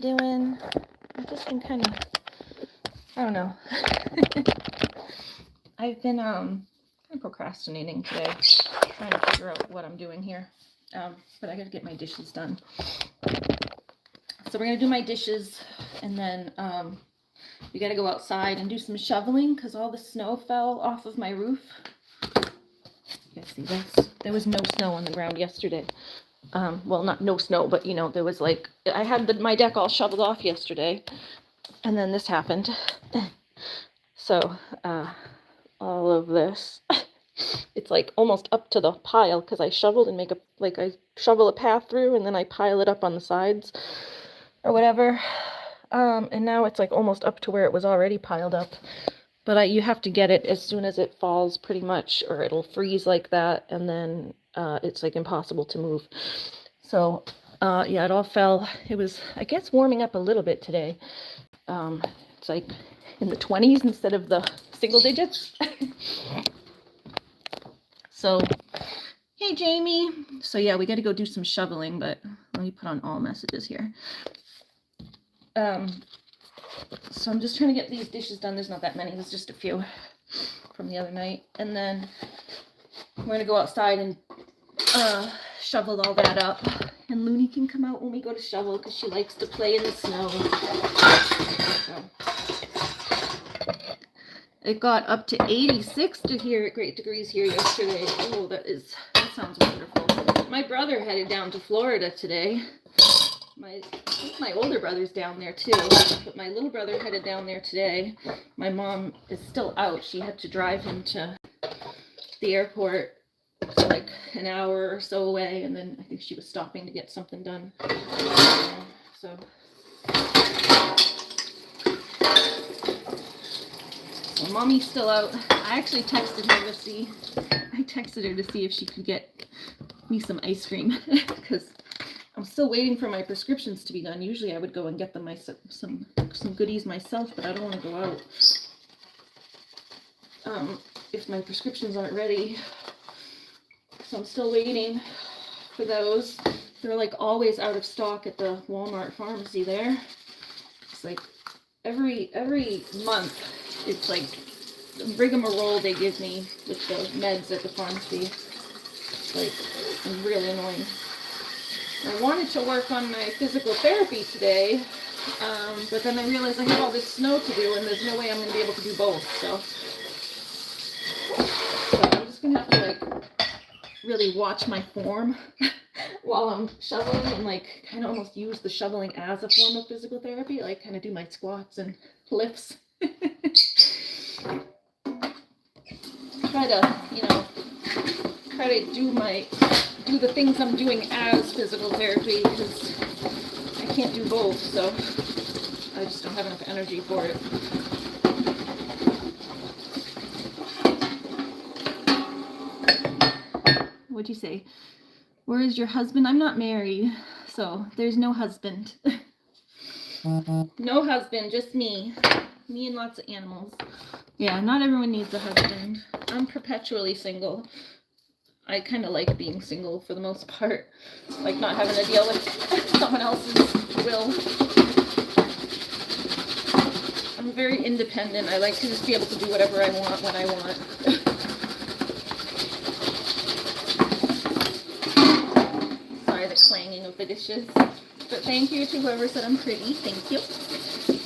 doing? I've just been kind of, I don't know. I've been kind of procrastinating today, trying to figure out what I'm doing here. But I gotta get my dishes done. So we're gonna do my dishes, and then we gotta go outside and do some shoveling because all the snow fell off of my roof. You guys see this? There was no snow on the ground yesterday. Well, not no snow, but you know, there was like, I had my deck all shoveled off yesterday, and then this happened. So, all of this, it's like almost up to the pile because I shoveled and I shovel a path through and then I pile it up on the sides or whatever. And now it's like almost up to where it was already piled up. But you have to get it as soon as it falls pretty much, or it'll freeze like that, and then it's like impossible to move. So yeah, it all fell. It was, I guess, warming up a little bit today. It's like in the 20s instead of the single digits. So, hey Jamie. So yeah, we got to go do some shoveling, but let me put on all messages here. So I'm just trying to get these dishes done. There's not that many. There's just a few from the other night. And then we're going to go outside and shovel all that up. And Loony can come out when we go to shovel because she likes to play in the snow. So, it got up to 86 degrees here yesterday. Oh, that sounds wonderful. My brother headed down to Florida today. My older brother's down there too, but my little brother headed down there today. My mom is still out. She had to drive him to the airport, like an hour or so away, and then I think she was stopping to get something done. So mommy's still out. I actually texted her to see. If she could get me some ice cream because I'm still waiting for my prescriptions to be done. Usually I would go and get them some goodies myself, but I don't want to go out if my prescriptions aren't ready. So I'm still waiting for those. They're like always out of stock at the Walmart pharmacy there. It's like every month it's like the rigmarole they give me with the meds at the pharmacy. It's like really annoying. I wanted to work on my physical therapy today, but then I realized I have all this snow to do and there's no way I'm going to be able to do both. So I'm just going to have to like really watch my form while I'm shoveling and like kind of almost use the shoveling as a form of physical therapy, like kind of do my squats and lifts. Try to do the things I'm doing as physical therapy because I can't do both, so I just don't have enough energy for it. What'd you say? Where is your husband? I'm not married, so there's no husband. No husband, just me. Me and lots of animals. Yeah, not everyone needs a husband. I'm perpetually single. I kind of like being single for the most part. Like not having to deal with someone else's will. I'm very independent. I like to just be able to do whatever I want when I want. Sorry, the clanging of the dishes. But thank you to whoever said I'm pretty. Thank you.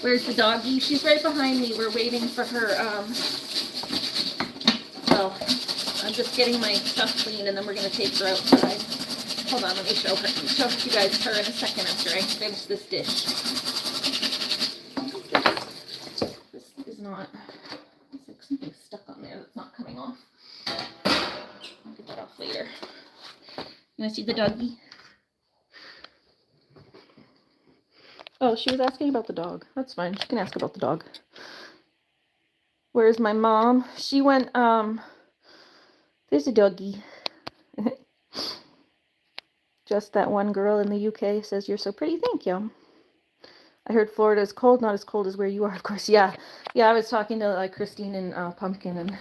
Where's the doggie? She's right behind me. We're waiting for her. Well, I'm just getting my stuff clean and then we're going to take her outside. Hold on, let me show you guys her in a second after I finish this dish. This is not, it's like something stuck on there that's not coming off. I'll get that off later. You want to see the doggie? Oh, she was asking about the dog. That's fine. She can ask about the dog. Where's my mom? She went, there's a doggie. Just that one girl in the UK says you're so pretty. Thank you. I heard Florida is cold, not as cold as where you are, of course. Yeah, I was talking to Christine and Pumpkin, and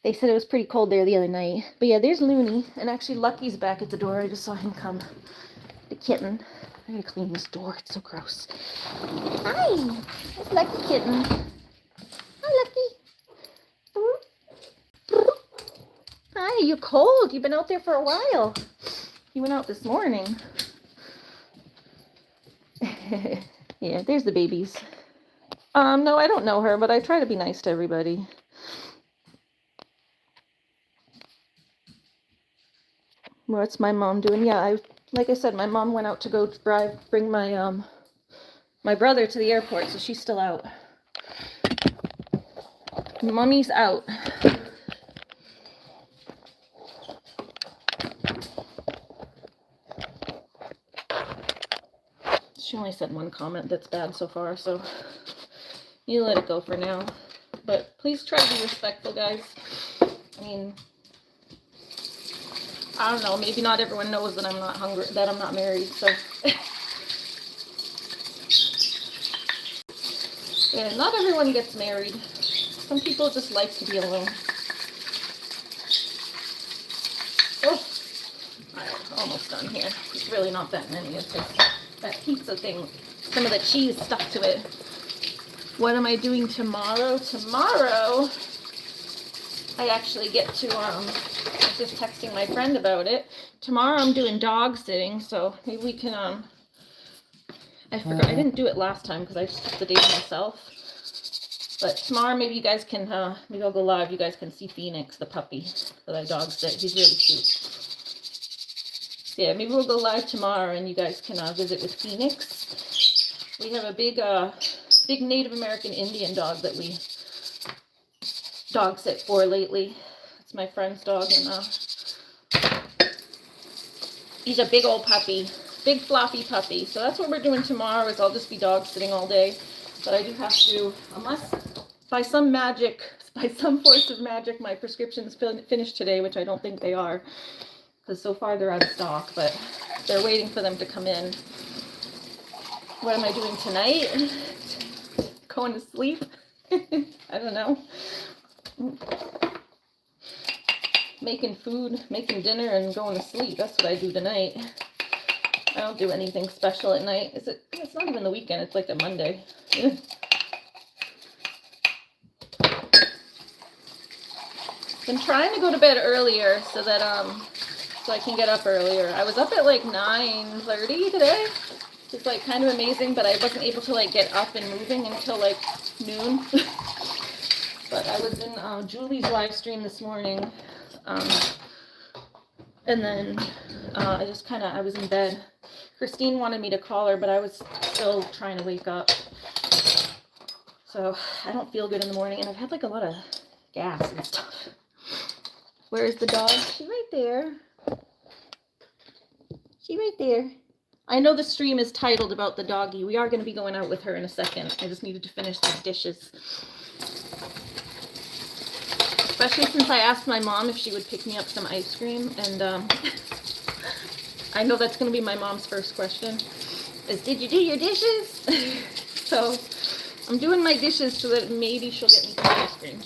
they said it was pretty cold there the other night. But yeah, there's Loony, and actually Lucky's back at the door. I just saw him come. The kitten. I gotta clean this door. It's so gross. Hi, it's Lucky Kitten. Hi, Lucky. Hi, you're cold. You've been out there for a while. You went out this morning. Yeah, there's the babies. No, I don't know her, but I try to be nice to everybody. What's my mom doing? Yeah, like I said, my mom went out to go bring my my brother to the airport, so she's still out. Mommy's out. She only said one comment that's bad so far, so you let it go for now. But please try to be respectful, guys. I mean, I don't know, maybe not everyone knows that I'm not hungry, that I'm not married, so. Yeah, not everyone gets married. Some people just like to be alone. Oh, I'm almost done here. It's really not that many. It's just that pizza thing, some of the cheese stuck to it. What am I doing tomorrow? Tomorrow, I actually get to, I was just texting my friend about it. Tomorrow I'm doing dog sitting, so maybe we can, I forgot, I didn't do it last time because I just took the day to myself. But tomorrow maybe you guys can, maybe I'll go live, you guys can see Phoenix, the puppy that I dog sit. He's really cute. Yeah, maybe we'll go live tomorrow and you guys can visit with Phoenix. We have a big Native American Indian dog that we dog sit for lately. It's my friend's dog, and he's a big old puppy, big fluffy puppy. So that's what we're doing tomorrow, is I'll just be dog sitting all day. But I do have to, unless by some force of magic, my prescription's finished today, which I don't think they are, because so far they're out of stock, but they're waiting for them to come in. What am I doing tonight? Going to sleep? I don't know. Making food, making dinner, and going to sleep. That's what I do tonight. I don't do anything special at night. It's not even the weekend. It's like a Monday. Been trying to go to bed earlier so that so I can get up earlier. I was up at like 9:30 today. It's like kind of amazing, but I wasn't able to like get up and moving until like noon. But I was in Julie's live stream this morning, and then I was in bed. Christine wanted me to call her, but I was still trying to wake up. So I don't feel good in the morning, and I've had like a lot of gas and stuff. Where's the dog? She's right there. She's right there. I know the stream is titled about the doggy. We are going to be going out with her in a second. I just needed to finish these dishes. Especially since I asked my mom if she would pick me up some ice cream, and I know that's going to be my mom's first question, is, did you do your dishes? So I'm doing my dishes so that maybe she'll get me some ice cream.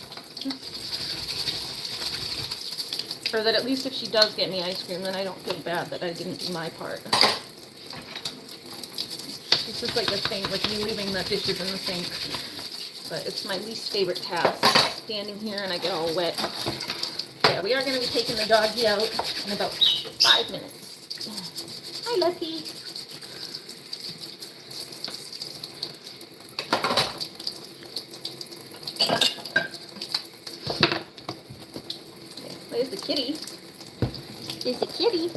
Or that at least if she does get me ice cream, then I don't feel bad that I didn't do my part. It's just like a thing with me leaving the dishes in the sink. But it's my least favorite task, standing here and I get all wet. Yeah, we are going to be taking the doggy out in about 5 minutes. Hi, Lucky. There's the kitty. There's the kitty.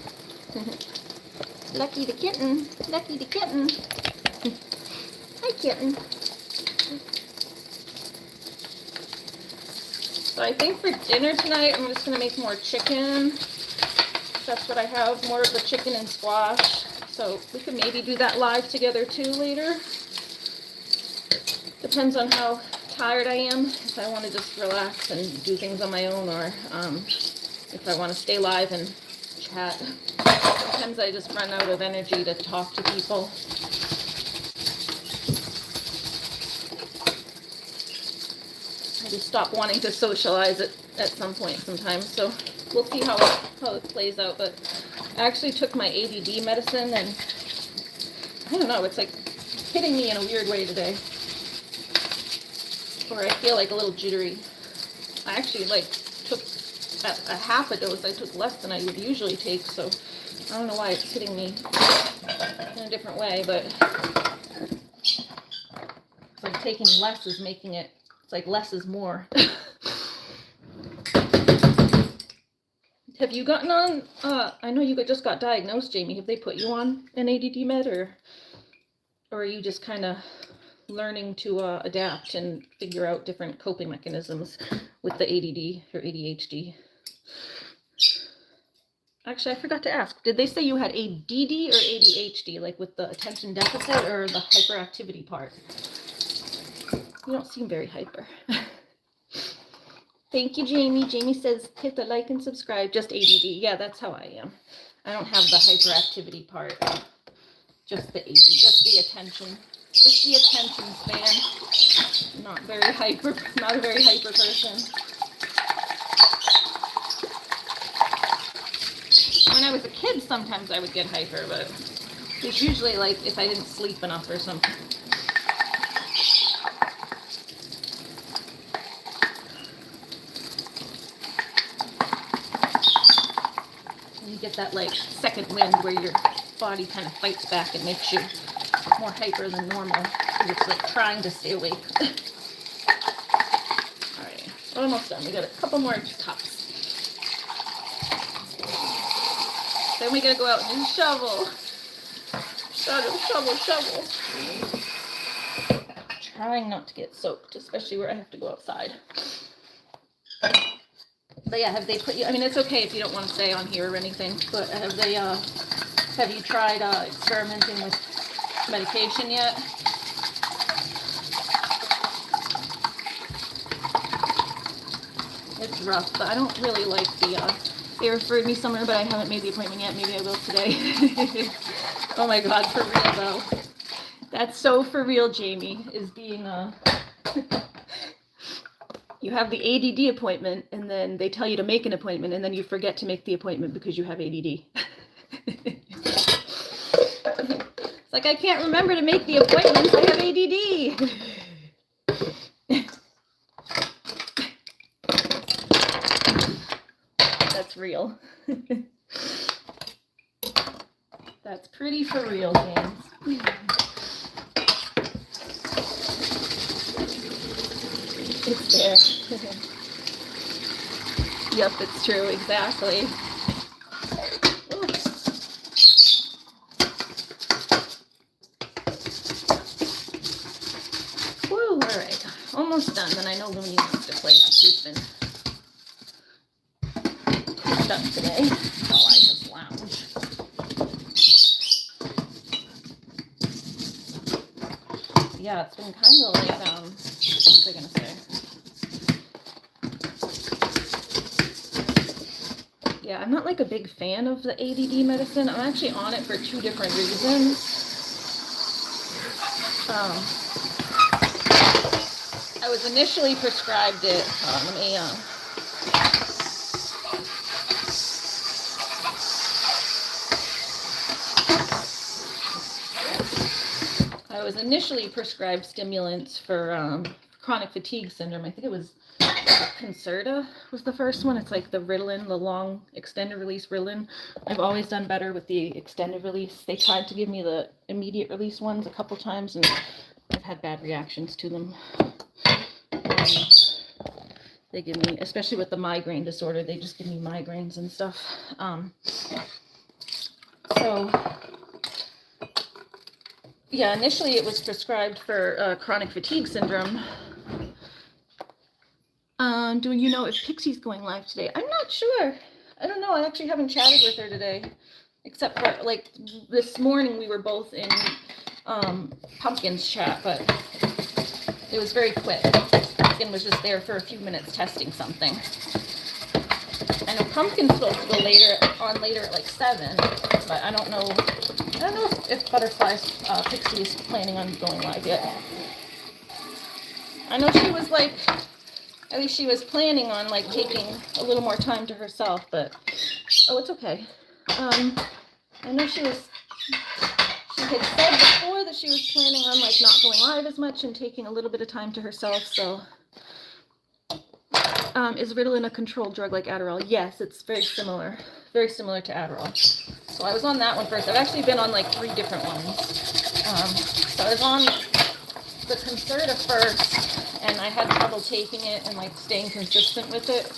Lucky the kitten. Lucky the kitten. Hi, kitten. So I think for dinner tonight, I'm just going to make more chicken. That's what I have, more of the chicken and squash. So we could maybe do that live together too later. Depends on how tired I am, if I want to just relax and do things on my own, or if I want to stay live and chat. Sometimes I just run out of energy to talk to people. I just stop wanting to socialize at some point sometimes, so we'll see how it plays out. But I actually took my ADD medicine, and don't know, it's like hitting me in a weird way today. Or I feel like a little jittery. I actually like took a half a dose. I took less than I would usually take, so I don't know why it's hitting me in a different way, but it's like taking less is making it, it's like less is more. Have you gotten on, I know you just got diagnosed, Jamie. Have they put you on an ADD med, or are you just kind of learning to adapt and figure out different coping mechanisms with the ADD or ADHD? Actually, I forgot to ask. Did they say you had ADD or ADHD, like with the attention deficit or the hyperactivity part? You don't seem very hyper. Thank you, Jamie. Jamie says hit the like and subscribe. Just ADD. Yeah, that's how I am. I don't have the hyperactivity part. Just the ADD, just the attention. Just the attention span. Not a very hyper person. When I was a kid, sometimes I would get hyper, but it's usually like if I didn't sleep enough or something. And you get that like second wind where your body kind of fights back and makes you more hyper than normal, because it's like trying to stay awake. Alright, almost done. We got a couple more cups. Then we gotta go out and shovel. Shovel. Trying not to get soaked, especially where I have to go outside. But yeah, have they put you, I mean, it's okay if you don't want to stay on here or anything, but have they, have you tried experimenting with medication yet? It's rough, but I don't really like the, they referred me somewhere, but I haven't made the appointment yet. Maybe I will today. Oh my God, for real though. That's so for real, Jamie, is being, you have the ADD appointment, and then they tell you to make an appointment, and then you forget to make the appointment because you have ADD. It's like, I can't remember to make the appointments, I have ADD. That's real. That's pretty for real, James. It's there. Yep, it's true, exactly. Ooh. Woo, all right, almost done. Then I know Loony wants to play. She's been cooped up today, so I just lounge. Yeah, it's been kind of like, what was I gonna say? Yeah, I'm not like a big fan of the ADD medicine. I'm actually on it for two different reasons. I was initially prescribed it. I was initially prescribed stimulants for chronic fatigue syndrome. I think it was Concerta was the first one. It's like the Ritalin, the long extended release Ritalin. I've always done better with the extended release. They tried to give me the immediate release ones a couple times, and I've had bad reactions to them. They give me, especially with the migraine disorder, they just give me migraines and stuff. So yeah, initially it was prescribed for chronic fatigue syndrome. Do you know if Pixie's going live today? I'm not sure. I don't know. I actually haven't chatted with her today, except for like this morning we were both in Pumpkin's chat, but it was very quick. Pumpkin was just there for a few minutes testing something. I know Pumpkin's supposed to go later at like 7, but I don't know if Butterfly's Pixie is planning on going live yet. I know she was like, at least she was planning on like taking a little more time to herself, but oh, it's okay. I know she She had said before that she was planning on like not going live as much and taking a little bit of time to herself. So, is Ritalin a controlled drug like Adderall? Yes, it's very similar to Adderall. So I was on that one first. I've actually been on like 3 different ones. So I was on the Concerta first, and I had trouble taking it and like staying consistent with it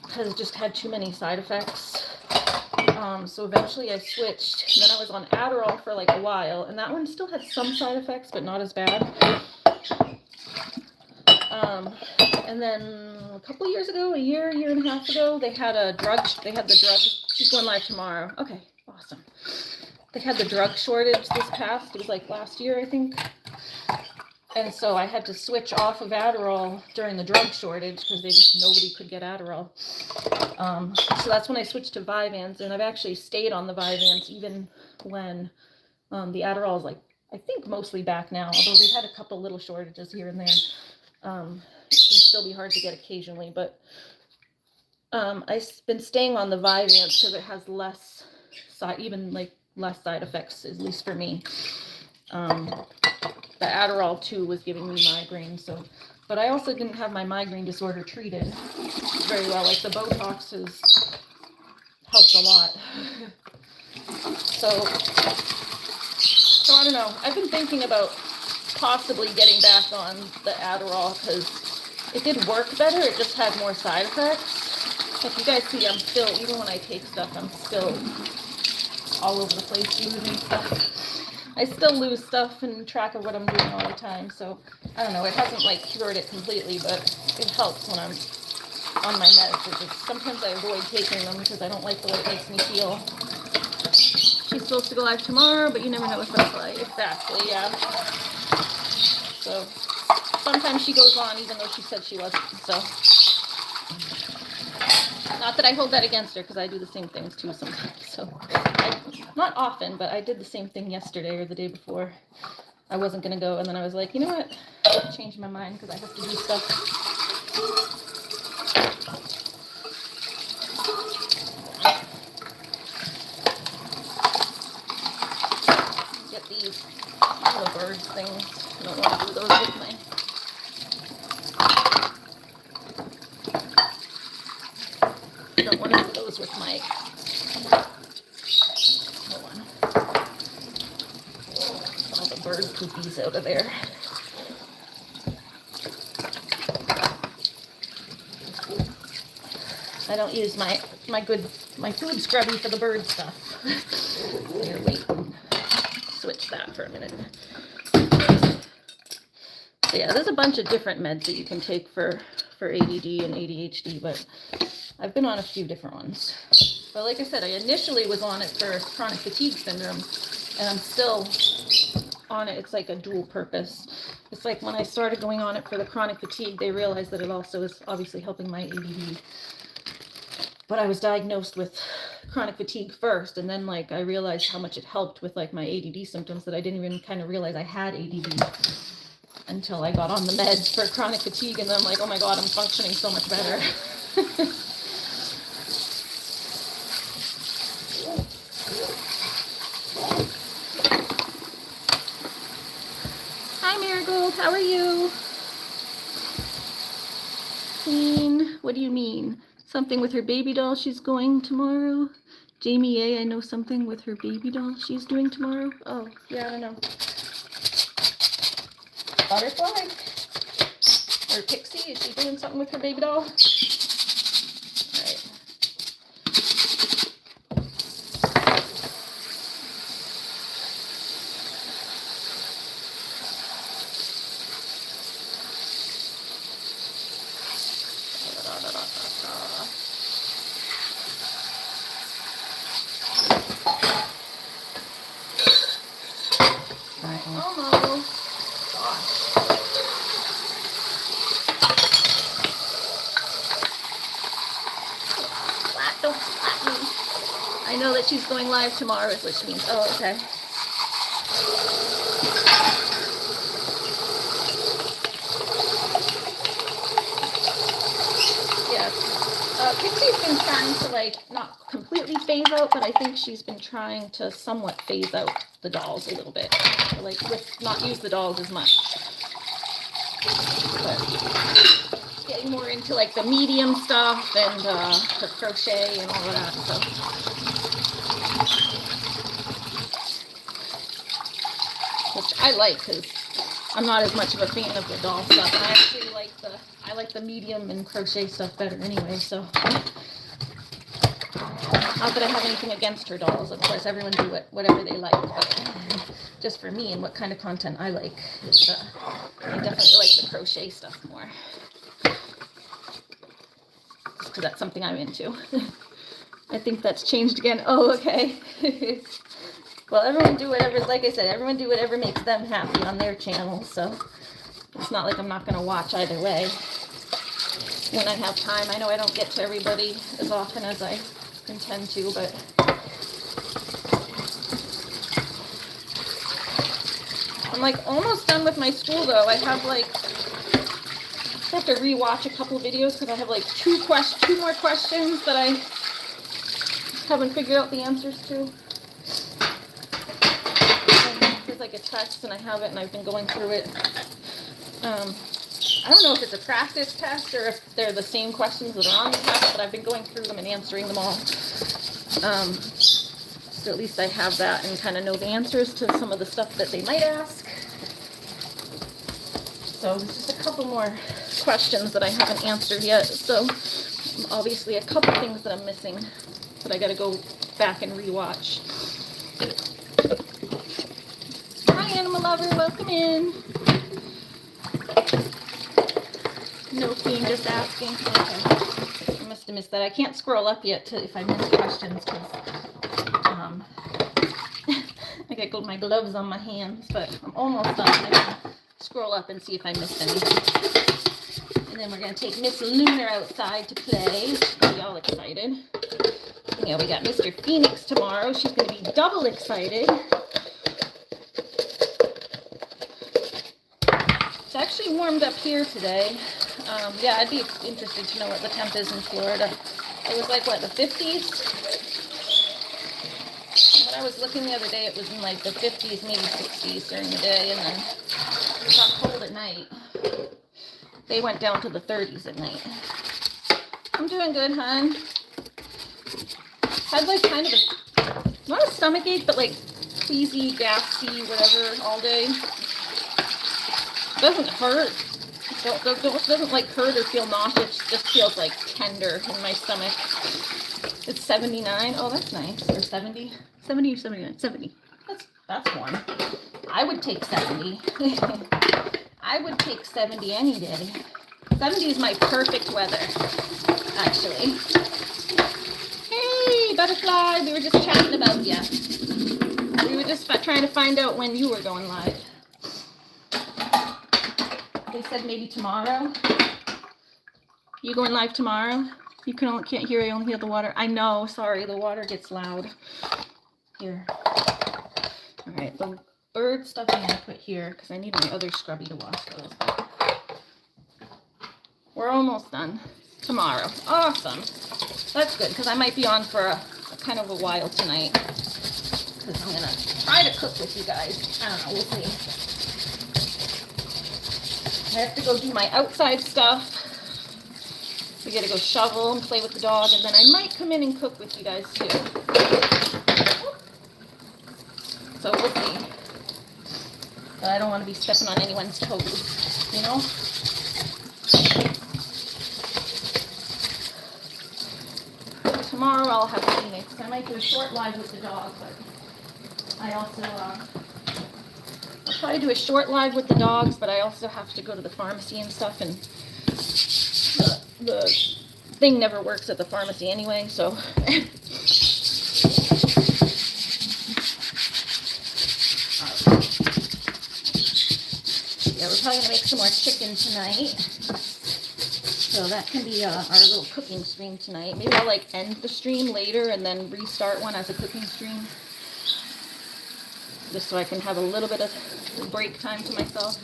because it just had too many side effects. So eventually I switched. Then I was on Adderall for like a while, and that one still had some side effects, but not as bad. And then a couple years ago, a year and a half ago, they had the drug. She's going live tomorrow. Okay, awesome. They had the drug shortage it was like last year, I think. And so I had to switch off of Adderall during the drug shortage because nobody could get Adderall. So that's when I switched to Vyvanse, and I've actually stayed on the Vyvanse even when the Adderall is like, I think mostly back now, although they've had a couple little shortages here and there. It can still be hard to get occasionally, but I've been staying on the Vyvanse because it has less side effects, at least for me. The Adderall too was giving me migraine, but I also didn't have my migraine disorder treated very well. Like the Botox has helped a lot. So I don't know. I've been thinking about possibly getting back on the Adderall because it did work better. It just had more side effects. Like you guys see, I'm still, even when I take stuff, I'm still all over the place losing stuff. I still lose stuff and track of what I'm doing all the time. So I don't know. It hasn't like cured it completely, but it helps when I'm on my meds. Sometimes I avoid taking them because I don't like the way it makes me feel. She's supposed to go live tomorrow, but you never know what that's like. Exactly, yeah. So sometimes she goes on even though she said she wasn't. So not that I hold that against her because I do the same things too sometimes. So not often, but I did the same thing yesterday or the day before. I wasn't going to go, and then I was like, you know what? I changed my mind because I have to do stuff. Get these little birds things. I don't want to do those with my... don't want to do those with my... Hold on. All the bird poopies out of there. I don't use my food scrubby for the bird stuff. Here, wait. Switch that for a minute. So yeah, there's a bunch of different meds that you can take for ADD and ADHD, but I've been on a few different ones. But like I said, I initially was on it for chronic fatigue syndrome, and I'm still on it. It's like a dual purpose. It's like when I started going on it for the chronic fatigue, they realized that it also is obviously helping my ADD. But I was diagnosed with chronic fatigue first, and then like I realized how much it helped with like my ADD symptoms that I didn't even kind of realize I had ADD until I got on the meds for chronic fatigue, and then I'm like, oh my god, I'm functioning so much better. Hi Marigold, how are you? Queen, what do you mean? Something with her baby doll she's going tomorrow? Jamie A, I know something with her baby doll she's doing tomorrow. Oh, yeah, I don't know. Butterfly? Or Pixie, is she doing something with her baby doll? Alright. I know that she's going live tomorrow, which means, oh, okay. Yeah. Pixie's been trying to, like, not completely completely phase out, but I think she's been trying to somewhat phase out the dolls a little bit. Like, not use the dolls as much. But getting more into like the medium stuff and her crochet and all of that. So. Which I like, because I'm not as much of a fan of the doll stuff. I actually like the medium and crochet stuff better anyway, so. Not that I have anything against her dolls. Of course, everyone do whatever they like, but just for me and what kind of content I like, I definitely like the crochet stuff more. Just because that's something I'm into. I think that's changed again. Oh, okay. Well, everyone do whatever, like I said, everyone do whatever makes them happy on their channel, so it's not like I'm not going to watch either way when I have time. I know I don't get to everybody as often as I intend to, but I'm like almost done with my school though. I have like, I have to rewatch a couple videos because I have like two more questions that I haven't figured out the answers to. There's like a test and I have it and I've been going through it. I don't know if it's a practice test or if they're the same questions that are on the test, but I've been going through them and answering them all. So at least I have that and kind of know the answers to some of the stuff that they might ask. So there's just a couple more questions that I haven't answered yet. So obviously a couple things that I'm missing that I got to go back and rewatch. Hi, animal lover, welcome in. No peeing, just asking. Okay. I must have missed that. I can't scroll up yet if I miss questions because I got my gloves on my hands, but I'm almost done. I can scroll up and see if I missed anything. And then we're going to take Miss Lunar outside to play. She's going to be all excited. Yeah, we got Mr. Phoenix tomorrow. She's going to be double excited. It's actually warmed up here today. Yeah, I'd be interested to know what the temp is in Florida. It was like, what, the 50s? When I was looking the other day, it was in like the 50s, maybe 60s during the day, and then it got cold at night. They went down to the 30s at night. I'm doing good, hon. Had like kind of not a stomach ache, but like queasy, gassy, whatever, all day. Doesn't hurt. Doesn't like hurt or feel nauseous. Just feels like tender in my stomach. It's 79. Oh, that's nice. Or 70. 70 or 79. 70. That's warm. I would take 70. I would take 70 any day. 70 is my perfect weather, actually. Hey, butterfly. We were just chatting about you. We were just trying to find out when you were going live. They said maybe tomorrow. You going live tomorrow? You can't hear. I only hear the water. I know. Sorry, the water gets loud. Here. All right, the bird stuff I'm gonna put here because I need my other scrubby to wash those. We're almost done. Tomorrow. Awesome. That's good because I might be on for a kind of a while tonight. Because I'm gonna try to cook with you guys. I don't know. We'll see. I have to go do my outside stuff. We gotta go shovel and play with the dog, and then I might come in and cook with you guys too. So we'll see. But I don't want to be stepping on anyone's toes, you know? Tomorrow I'll have Phoenix. I might do a short live with the dog, but I also I'll try to do a short live with the dogs, but I also have to go to the pharmacy and stuff, and the thing never works at the pharmacy anyway, so. Yeah, we're probably gonna make some more chicken tonight. So that can be our little cooking stream tonight. Maybe I'll like end the stream later and then restart one as a cooking stream. Just so I can have a little bit of break time to myself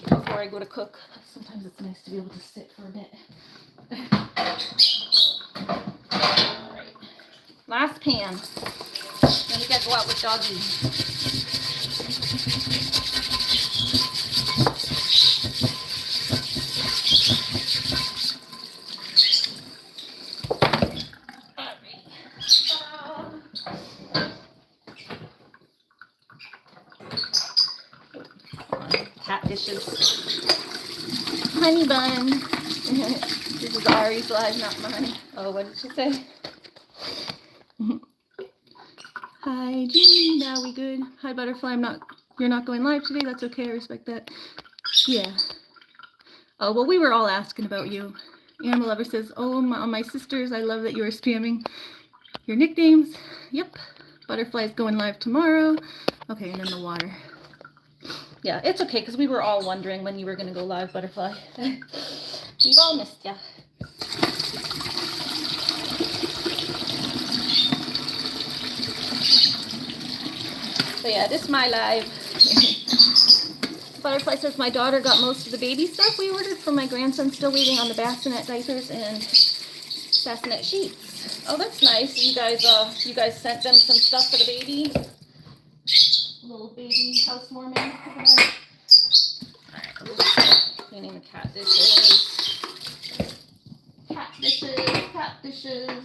before I go to cook. Sometimes it's nice to be able to sit for a bit. Alright. Last pan. Then we gotta go out with doggy. Cat dishes. Honey bun. This is Ari's live, not mine. Oh, what did she say? Hi, Jean. Now we good? Hi, Butterfly. You're not going live today. That's okay. I respect that. Yeah. Oh, well, we were all asking about you. Animal Lover says, oh, my sisters, I love that you are spamming your nicknames. Yep. Butterfly's going live tomorrow. Okay, and then the water. Yeah, it's okay, because we were all wondering when you were going to go live, Butterfly. We've all missed ya. So yeah, this is my live. Butterfly says my daughter got most of the baby stuff we ordered from my grandson. Still waiting on the bassinet diapers and bassinet sheets. Oh, that's nice. You guys sent them some stuff for the baby. Little baby housewarming over there. Alright, cleaning the cat dishes. Cat dishes.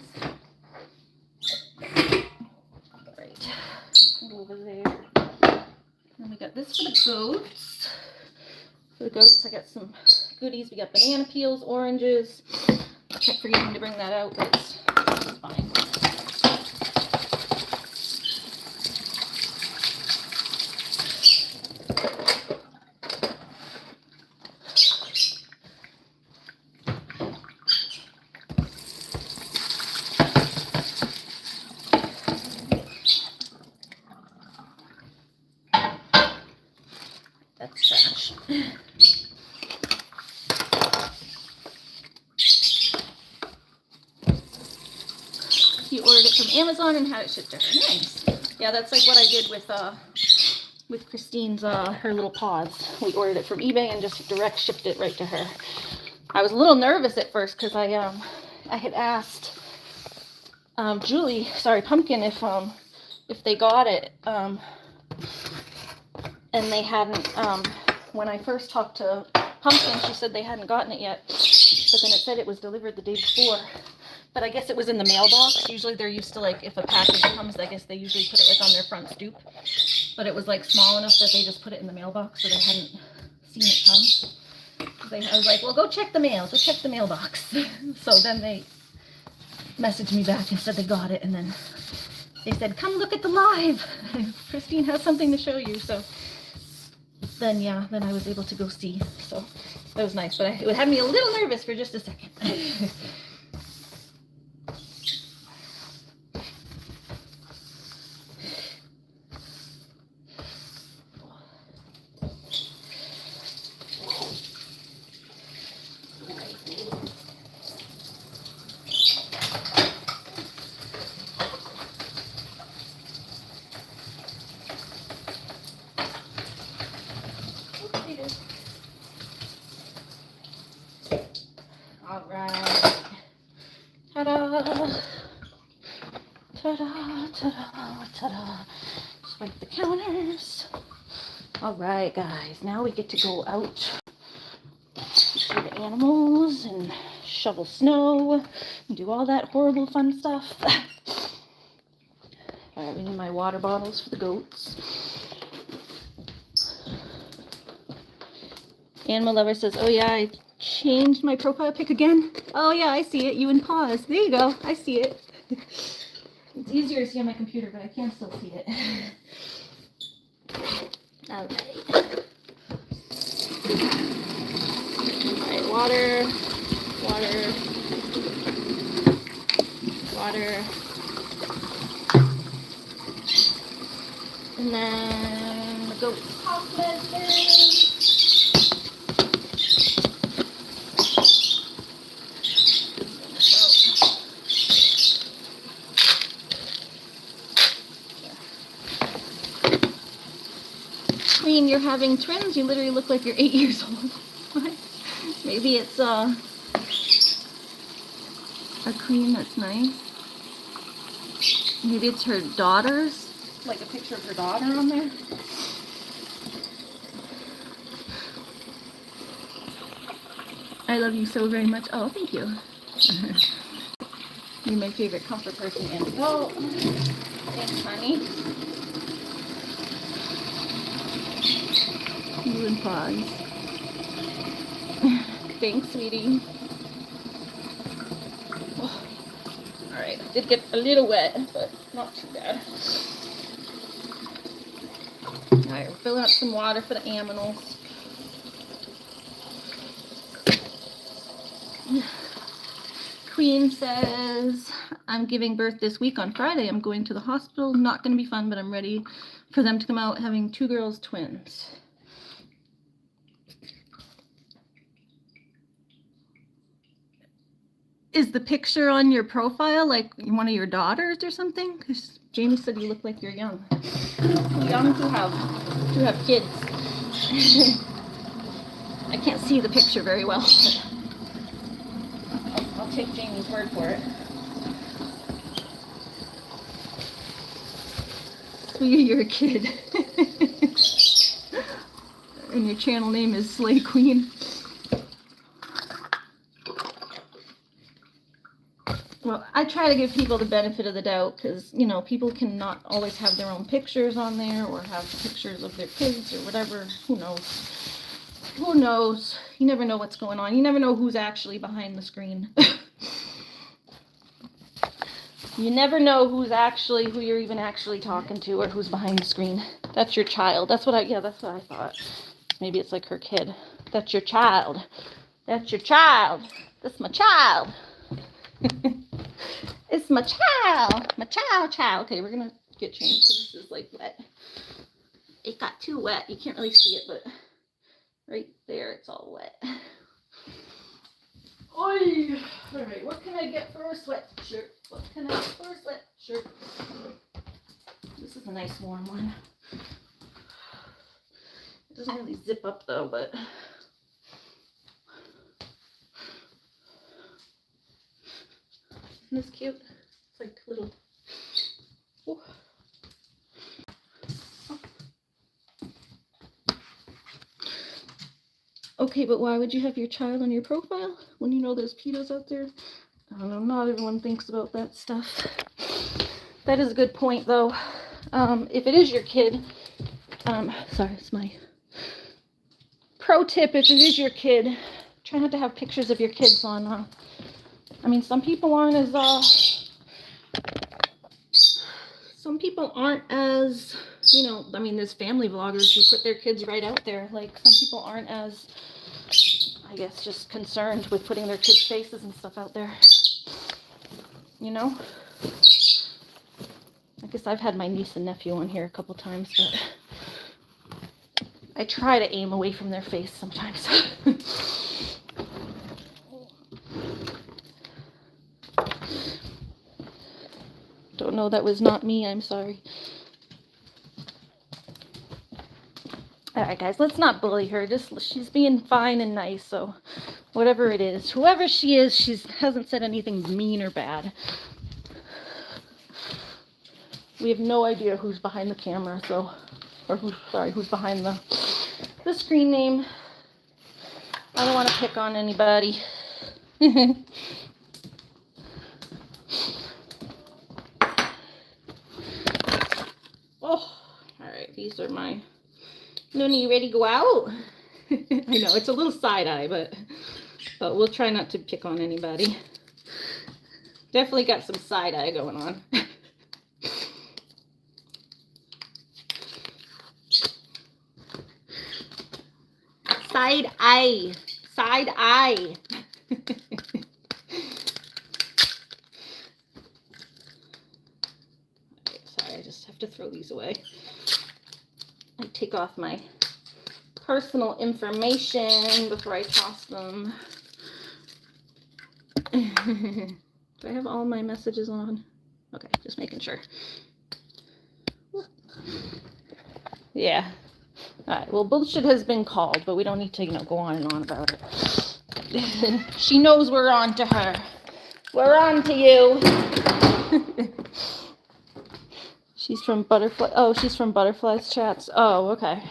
Alright, over there. And we got this for the goats. For the goats, I got some goodies. We got banana peels, oranges. I kept forgetting to bring that out, but it's fine. That's trash. You ordered it from Amazon and had it shipped to her. Nice. Yeah, that's like what I did with Christine's her little paws. We ordered it from eBay and just direct shipped it right to her. I was a little nervous at first because I had asked Pumpkin, if they got it. And they hadn't, when I first talked to Pumpkin, she said they hadn't gotten it yet, but then it said it was delivered the day before. But I guess it was in the mailbox. Usually they're used to, like, if a package comes, I guess they usually put it, like, on their front stoop. But it was, like, small enough that they just put it in the mailbox, so they hadn't seen it come. I was like, well, go check the mail. Go check the mailbox. So then they messaged me back and said they got it, and then they said, come look at the live. Christine has something to show you, so... Then I was able to go see, so that was nice, but it had me a little nervous for just a second. All right. Ta-da. Ta-da, ta-da, ta-da. Swipe the counters. All right, guys. Now we get to go out to the animals and shovel snow and do all that horrible fun stuff. All right, we need my water bottles for the goats. Animal Lover says, oh yeah, I changed my profile pic again. Oh yeah, I see it. You and paws. There you go. I see it. It's easier to see on my computer, but I can still see it. Alright. Alright, water. And then the goat's house medicine. Queen, you're having twins? You literally look like you're 8 years old. What? Maybe it's a queen that's nice. Maybe it's her daughter's, like a picture of her daughter on there. I love you so very much. Oh, thank you. You're my favorite comfort person. And oh, thanks, honey. You and paws. Thanks, sweetie. Oh. All right, I did get a little wet, but not too bad. All right, we're filling up some water for the aminals. Queen says, I'm giving birth this week on Friday. I'm going to the hospital. Not going to be fun, but I'm ready for them to come out having 2 girls, twins. Is the picture on your profile like one of your daughters or something? Because Jamie said you look like you're young. Too young to have kids. I can't see the picture very well. I'll take Jamie's word for it. Sweetie, you're a kid. And your channel name is Slay Queen. Well, I try to give people the benefit of the doubt because, you know, people cannot always have their own pictures on there or have pictures of their kids or whatever. Who knows? Who knows? You never know what's going on. You never know who's actually behind the screen. You never know who you're even actually talking to or who's behind the screen. That's your child. That's what I thought. Maybe it's like her kid. That's your child. That's your child. That's my child. It's my child. My child. Okay, we're gonna get changed because this is like wet. It got too wet. You can't really see it, but right there it's all wet. Oi! Alright, what can I get for a sweatshirt? What can I get for a sweatshirt? This is a nice warm one. It doesn't really zip up though, but isn't this cute? It's like little. Ooh. Okay, but why would you have your child on your profile when you know there's pedos out there? I don't know, not everyone thinks about that stuff. That is a good point, though. If it is your kid, sorry, it's my pro tip. If it is your kid, try not to have pictures of your kids on. I mean, some people aren't as, you know, I mean, there's family vloggers who put their kids right out there. Like, some people aren't as, I guess, just concerned with putting their kids' faces and stuff out there. You know? I guess I've had my niece and nephew on here a couple times, but I try to aim away from their face sometimes. Don't know, that was not me, I'm sorry. Alright guys, let's not bully her. She's being fine and nice, so whatever it is. Whoever she is, she hasn't said anything mean or bad. We have no idea who's behind the camera, so, or who's behind the screen name. I don't want to pick on anybody. Oh, alright, these are my... Loony, you ready to go out? I know, it's a little side-eye, but we'll try not to pick on anybody. Definitely got some side-eye going on. Side-eye. Side-eye. Sorry, I just have to throw these away. I take off my personal information before I toss them. Do I have all my messages on? Okay, just making sure. Yeah. Alright, well, bullshit has been called, but we don't need to, you know, go on and on about it. She knows we're on to her. We're on to you. She's from Butterfly. Oh, she's from Butterflies Chats. Oh, okay.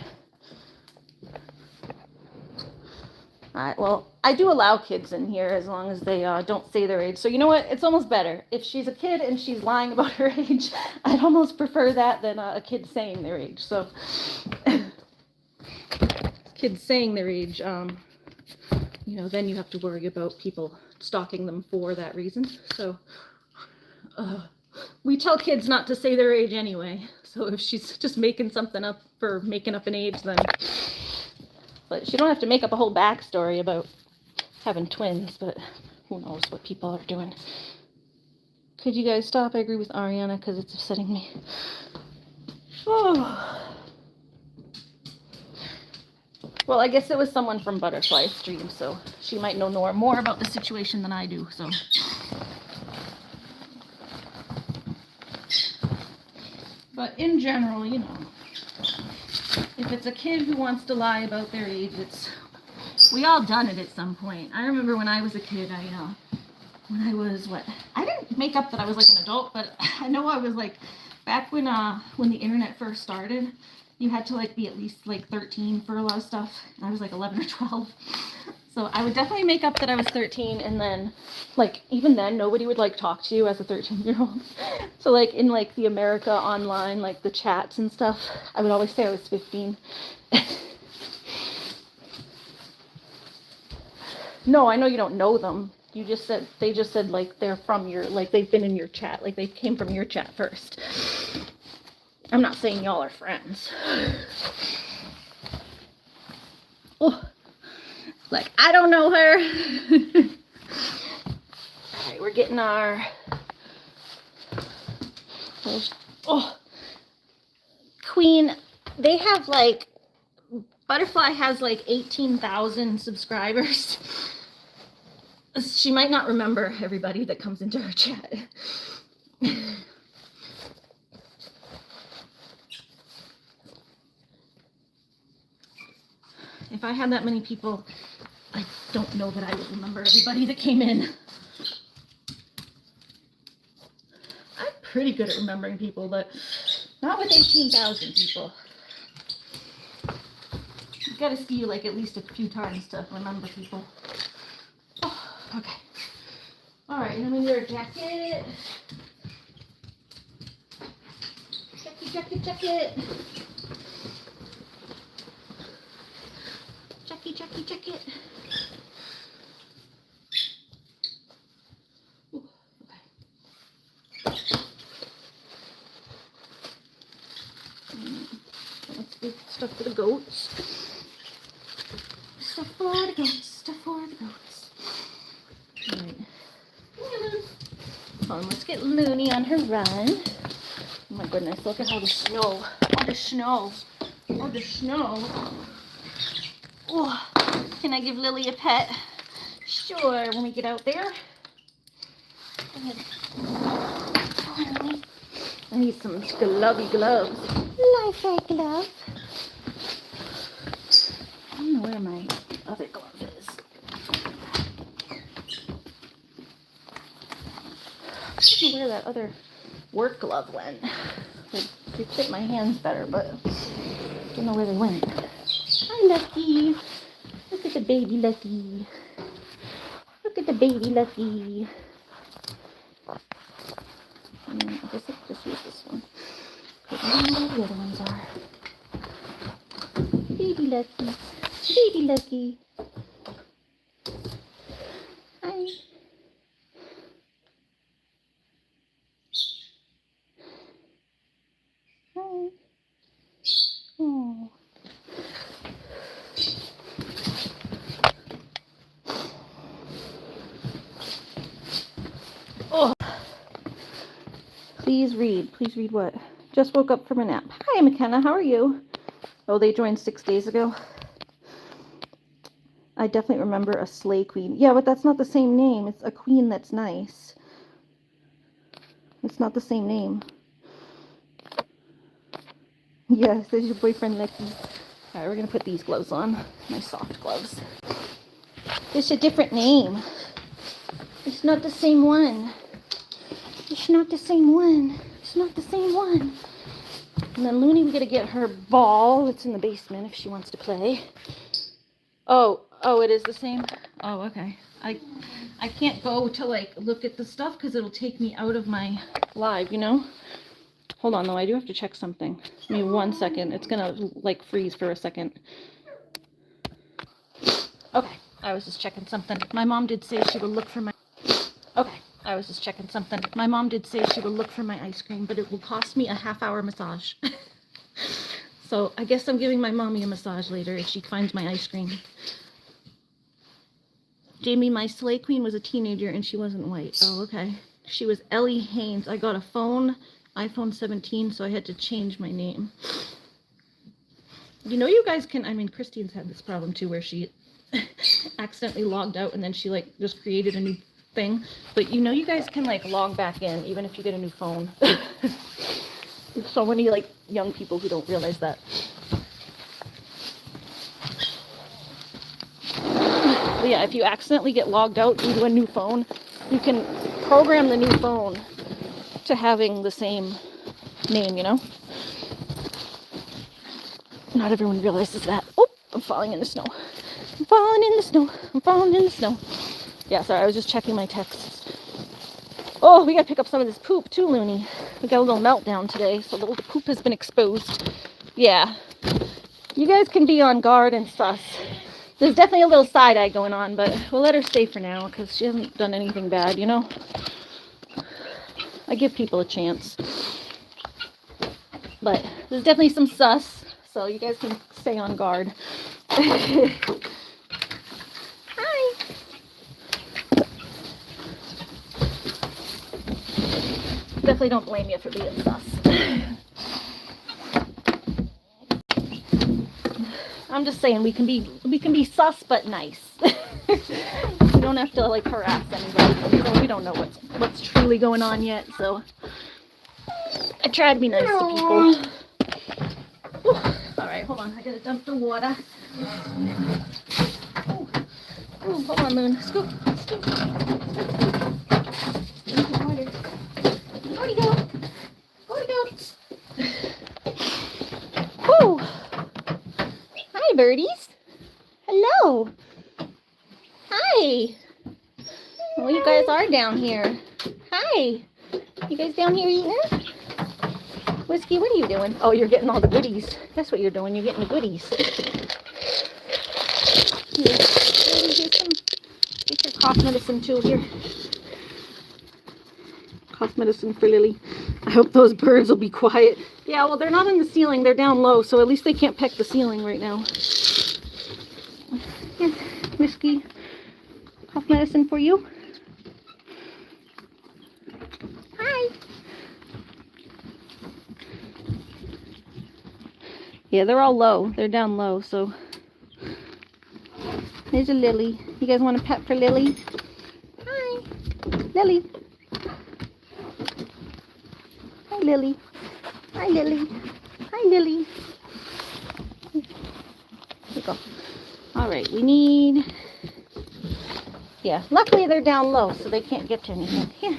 Alright, well, I do allow kids in here as long as they don't say their age. So you know what? It's almost better. If she's a kid and she's lying about her age, I'd almost prefer that than a kid saying their age. So, kids saying their age, you know, then you have to worry about people stalking them for that reason. So, we tell kids not to say their age anyway. So if she's just making something up for making up an age, then... But she don't have to make up a whole backstory about having twins, but who knows what people are doing. Could you guys stop? I agree with Ariana because it's upsetting me. Oh. Well, I guess it was someone from Butterfly Stream, so she might know more about the situation than I do, so... But in general, you know, if it's a kid who wants to lie about their age, we all done it at some point. I remember when I was a kid, when I was, I didn't make up that I was like an adult, but I know I was like, back when the internet first started, you had to like be at least like 13 for a lot of stuff. And I was like 11 or 12. So I would definitely make up that I was 13, and then, like, even then, nobody would, like, talk to you as a 13-year-old. So, like, in, like, the America Online, like, the chats and stuff, I would always say I was 15. No, I know you don't know them. They just said, like, they're from your, like, they've been in your chat. Like, they came from your chat first. I'm not saying y'all are friends. Oh. Like, I don't know her. Alright, we're getting our... Oh. Queen, they have, like... Butterfly has, like, 18,000 subscribers. She might not remember everybody that comes into her chat. If I had that many people, I don't know that I would remember everybody that came in. I'm pretty good at remembering people, but not with 18,000 people. You've got to see you like at least a few times to remember people. Oh, okay. All right, I'm in your jacket. Jacket. Check it. Ooh, okay. Let's get stuff for the goats. Stuff for the goats. Alright. Hold on, let's get Loony on her run. Oh my goodness, look at how the snow. Oh, the snow. Oh, can I give Lily a pet? Sure, when we get out there. Go ahead. I need some glovey gloves. Life glove. I don't know where my other glove is. I don't know where that other work glove went. It fit my hands better, but I don't know where they went. Hi, Lucky. Look at the baby Lucky. I guess I'll just use this one. Because I don't know where the other ones are. Baby Lucky. Hi. Oh. Oh. Please read what? Just woke up from a nap. Hi, McKenna. How are you? Oh, they joined 6 days ago. I definitely remember a slay queen. Yeah, but that's not the same name. It's a queen that's nice. It's not the same name. Yes, there's your boyfriend, Lucky. Alright, we're going to put these gloves on. My soft gloves. It's a different name. It's not the same one. It's not the same one. And then Loony, we gotta get her ball. It's in the basement if she wants to play. Oh, it is the same? Oh, okay. I can't go to like look at the stuff because it'll take me out of my live, you know? Hold on though, I do have to check something. Give me 1 second. It's gonna like freeze for a second. Okay, I was just checking something. My mom did say she would look for my... Okay, I was just checking something. My mom did say she would look for my ice cream, but it will cost me a half-hour massage. So I guess I'm giving my mommy a massage later if she finds my ice cream. Jamie, my Slay Queen was a teenager and she wasn't white. Oh, okay. She was Ellie Haynes. I got a phone, iPhone 17, so I had to change my name. You know, you guys can, I mean, Christine's had this problem too, where she accidentally logged out and then she like just created a new thing. But you know, you guys can like log back in even if you get a new phone. There's so many like young people who don't realize that. But yeah, if you accidentally get logged out into a new phone, you can program the new phone to having the same name, you know? Not everyone realizes that. Oh, I'm falling in the snow. I'm falling in the snow. I'm falling in the snow. Yeah, sorry, I was just checking my texts. Oh, we gotta pick up some of this poop too, Loony. We got a little meltdown today, so the poop has been exposed. Yeah. You guys can be on guard and sus. There's definitely a little side eye going on, but we'll let her stay for now because she hasn't done anything bad, you know? I give people a chance. But there's definitely some sus, so you guys can stay on guard. Hi. Definitely don't blame you for being sus. I'm just saying we can be sus but nice. We don't have to like harass anybody. We don't know what's truly going on yet, so I try to be nice to people. All right, hold on. I gotta dump the water. Ooh, hold on, Loon. Scoop. Where'd he go? Woo! Hi, birdies. Hello. Hi. Well, you guys are down here. Hi. You guys down here eating? Whiskey, what are you doing? Oh, you're getting all the goodies. That's what you're doing. You're getting the goodies. Here. Get your cough medicine too here. Cough medicine for Lily. I hope those birds will be quiet. Yeah, well, they're not in the ceiling. They're down low, so at least they can't peck the ceiling right now. Here, Whiskey. Cough medicine for you. Hi. Yeah, they're all low. They're down low, so. There's a Lily. You guys want a pet for Lily? Hi. Lily. Hi, Lily. Hi, Lily. Hi, Lily. Here we go. All right, we need... Yeah, luckily they're down low, so they can't get to anything. Here.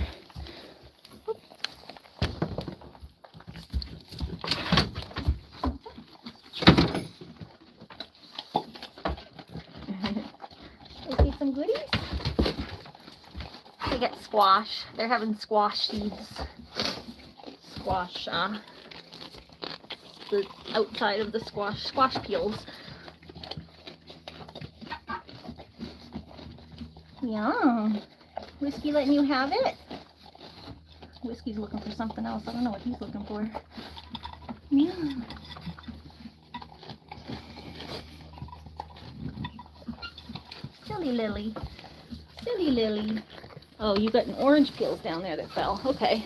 Let's see some goodies. They get squash. They're having squash seeds. Squash, the outside of the squash peels. Yum. Whiskey letting you have it? Whiskey's looking for something else. I don't know what he's looking for. Yum. Silly Lily. Silly Lily. Oh, you got an orange peels down there that fell. Okay.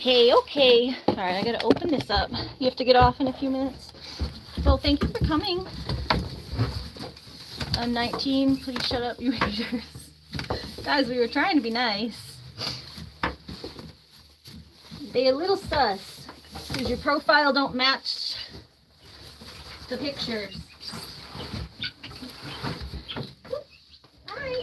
Okay. All right, I gotta open this up. You have to get off in a few minutes. Well, thank you for coming. I'm 19. Please shut up, you haters. Guys, we were trying to be nice. They a little sus because your profile don't match the pictures. Hi.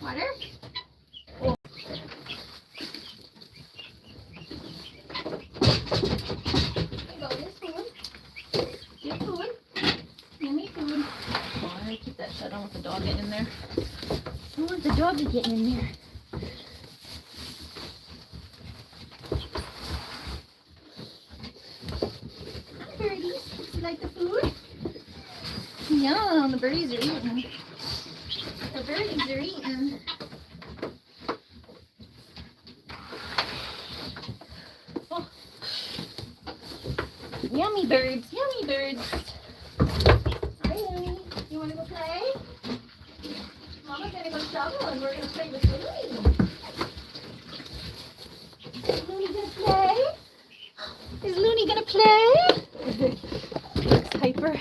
Water? Oh. Get food. Yummy food. Oh, I gotta keep that shut. I don't want the dog getting in there. I don't want the dog to get in there. Hi, birdies. You like the food? Yum, the birdies are eating. The birdies are eating. Oh. Yummy birds, yummy birds. Hi, Loony. You want to go play? Mama's going to go shovel and we're going to play with Loony. Is Loony going to play? Is Loony going to play? Looks hyper.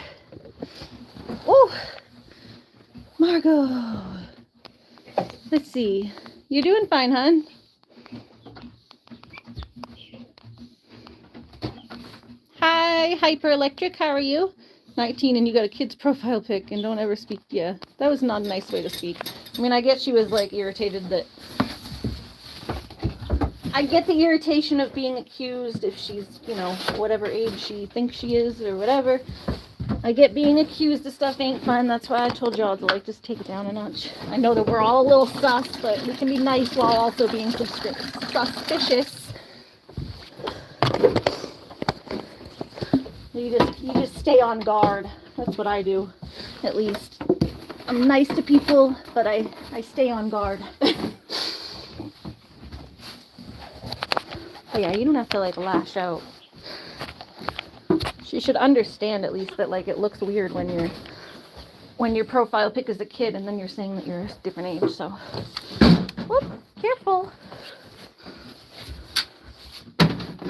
Oh, Margot. Let's see. You're doing fine, hon. Hi, Hyper Electric. How are you? 19 and you got a kid's profile pic and don't ever speak. Yeah, that was not a nice way to speak. I mean, I guess she was like irritated that... I get the irritation of being accused if she's, you know, whatever age she thinks she is or whatever. I get being accused of stuff ain't fun. That's why I told y'all to like just take it down a notch. I know that we're all a little sus, but we can be nice while also being suspicious. You just stay on guard. That's what I do, at least. I'm nice to people, but I stay on guard. But yeah, you don't have to like lash out. She should understand at least that like it looks weird when your profile pic is a kid and then you're saying that you're a different age. So, whoop, careful.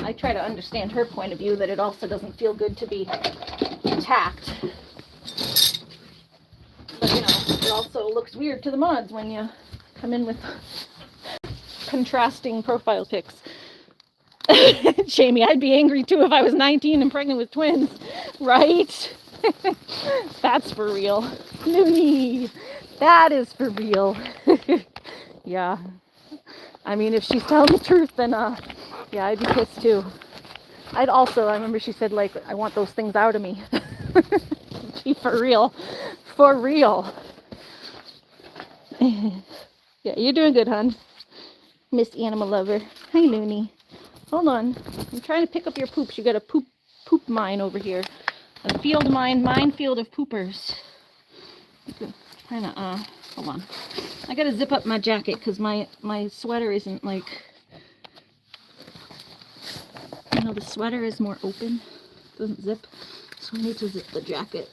I try to understand her point of view that it also doesn't feel good to be attacked. But you know, it also looks weird to the mods when you come in with contrasting profile pics. Jamie, I'd be angry too if I was 19 and pregnant with twins, right? That's for real. Loony, that is for real. Yeah. I mean, if she's telling the truth, then yeah, I'd be pissed too. I remember she said like, I want those things out of me. Gee, for real. For real. Yeah, you're doing good, hon. Miss Animal Lover. Hi, Loony. Hold on. I'm trying to pick up your poops. You got a poop mine over here. A field minefield of poopers. Trying to, hold on. I gotta zip up my jacket because my sweater isn't like, you know, the sweater is more open. It doesn't zip. So I need to zip the jacket.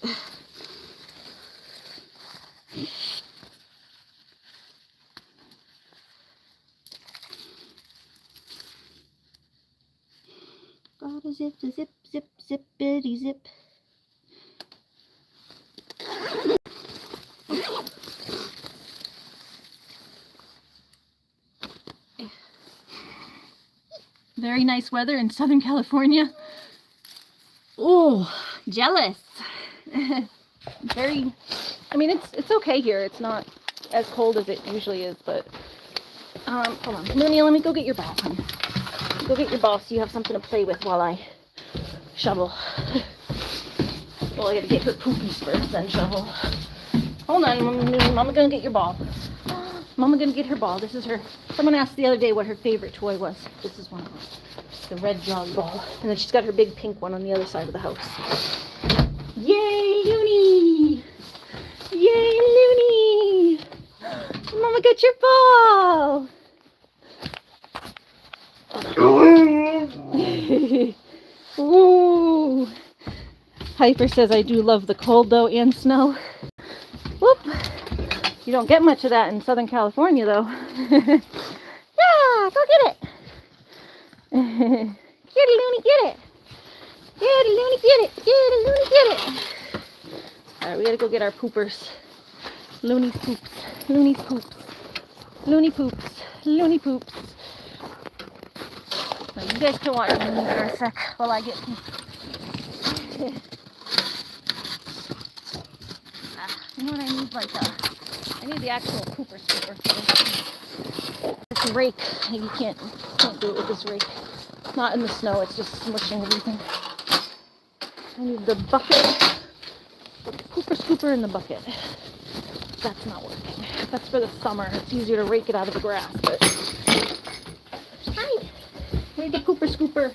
Gotta zip, zip, zip, zippity zip. Very nice weather in Southern California. Oh, jealous. Very, I mean, it's okay here. It's not as cold as it usually is, but, hold on. Loony, let me go get your ball, honey. Go get your ball so you have something to play with while I shovel. Well, I gotta get her poopies first, then shovel. Hold on, Mama gonna get your ball. Mama gonna get her ball. This is her. Someone asked the other day what her favorite toy was. This is one of them. The red jog ball. And then she's got her big pink one on the other side of the house. Yay, Loony! Yay, Loony! Mama got your ball! Ooh. Hyper says I do love the cold though and snow. Whoop. You don't get much of that in Southern California though. Yeah, go get it. Get it, Loony, get it. Get it, Loony, get it. Get it, Loony, get it. Alright, we gotta go get our poopers. Loony's poops. Loony's poops. Loony poops. Loony poops. So you guys can watch me for a sec while I get you know what I need? Like I need the actual pooper scooper. This rake, you can't do it with this rake. Not in the snow, it's just smushing everything. I need the bucket, the pooper scooper in the bucket. That's not working. That's for the summer. It's easier to rake it out of the grass, but hi. I need the pooper scooper.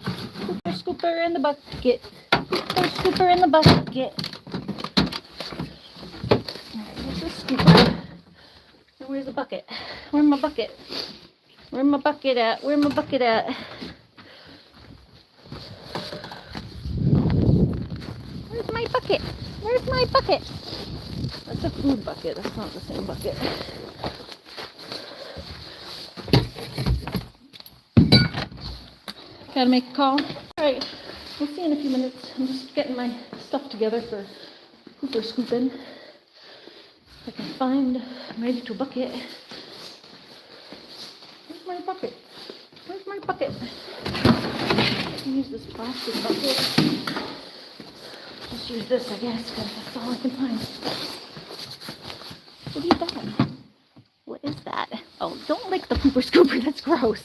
Pooper scooper in the bucket. Pooper scooper in the bucket. Where's the scooper? And where's the bucket? Where's my bucket? Where's my bucket at? Where's my bucket at? Where's my bucket? Where's my bucket? That's a food bucket. That's not the same bucket. Gotta make a call. Alright, we'll see in a few minutes. I'm just getting my stuff together for pooper scooping. If I can find, I'm ready to bucket. Where's my bucket? Where's my bucket? I can use this plastic bucket. Just use this, I guess, because that's all I can find. What are you doing? What is that? Oh, don't lick the pooper scooper. That's gross.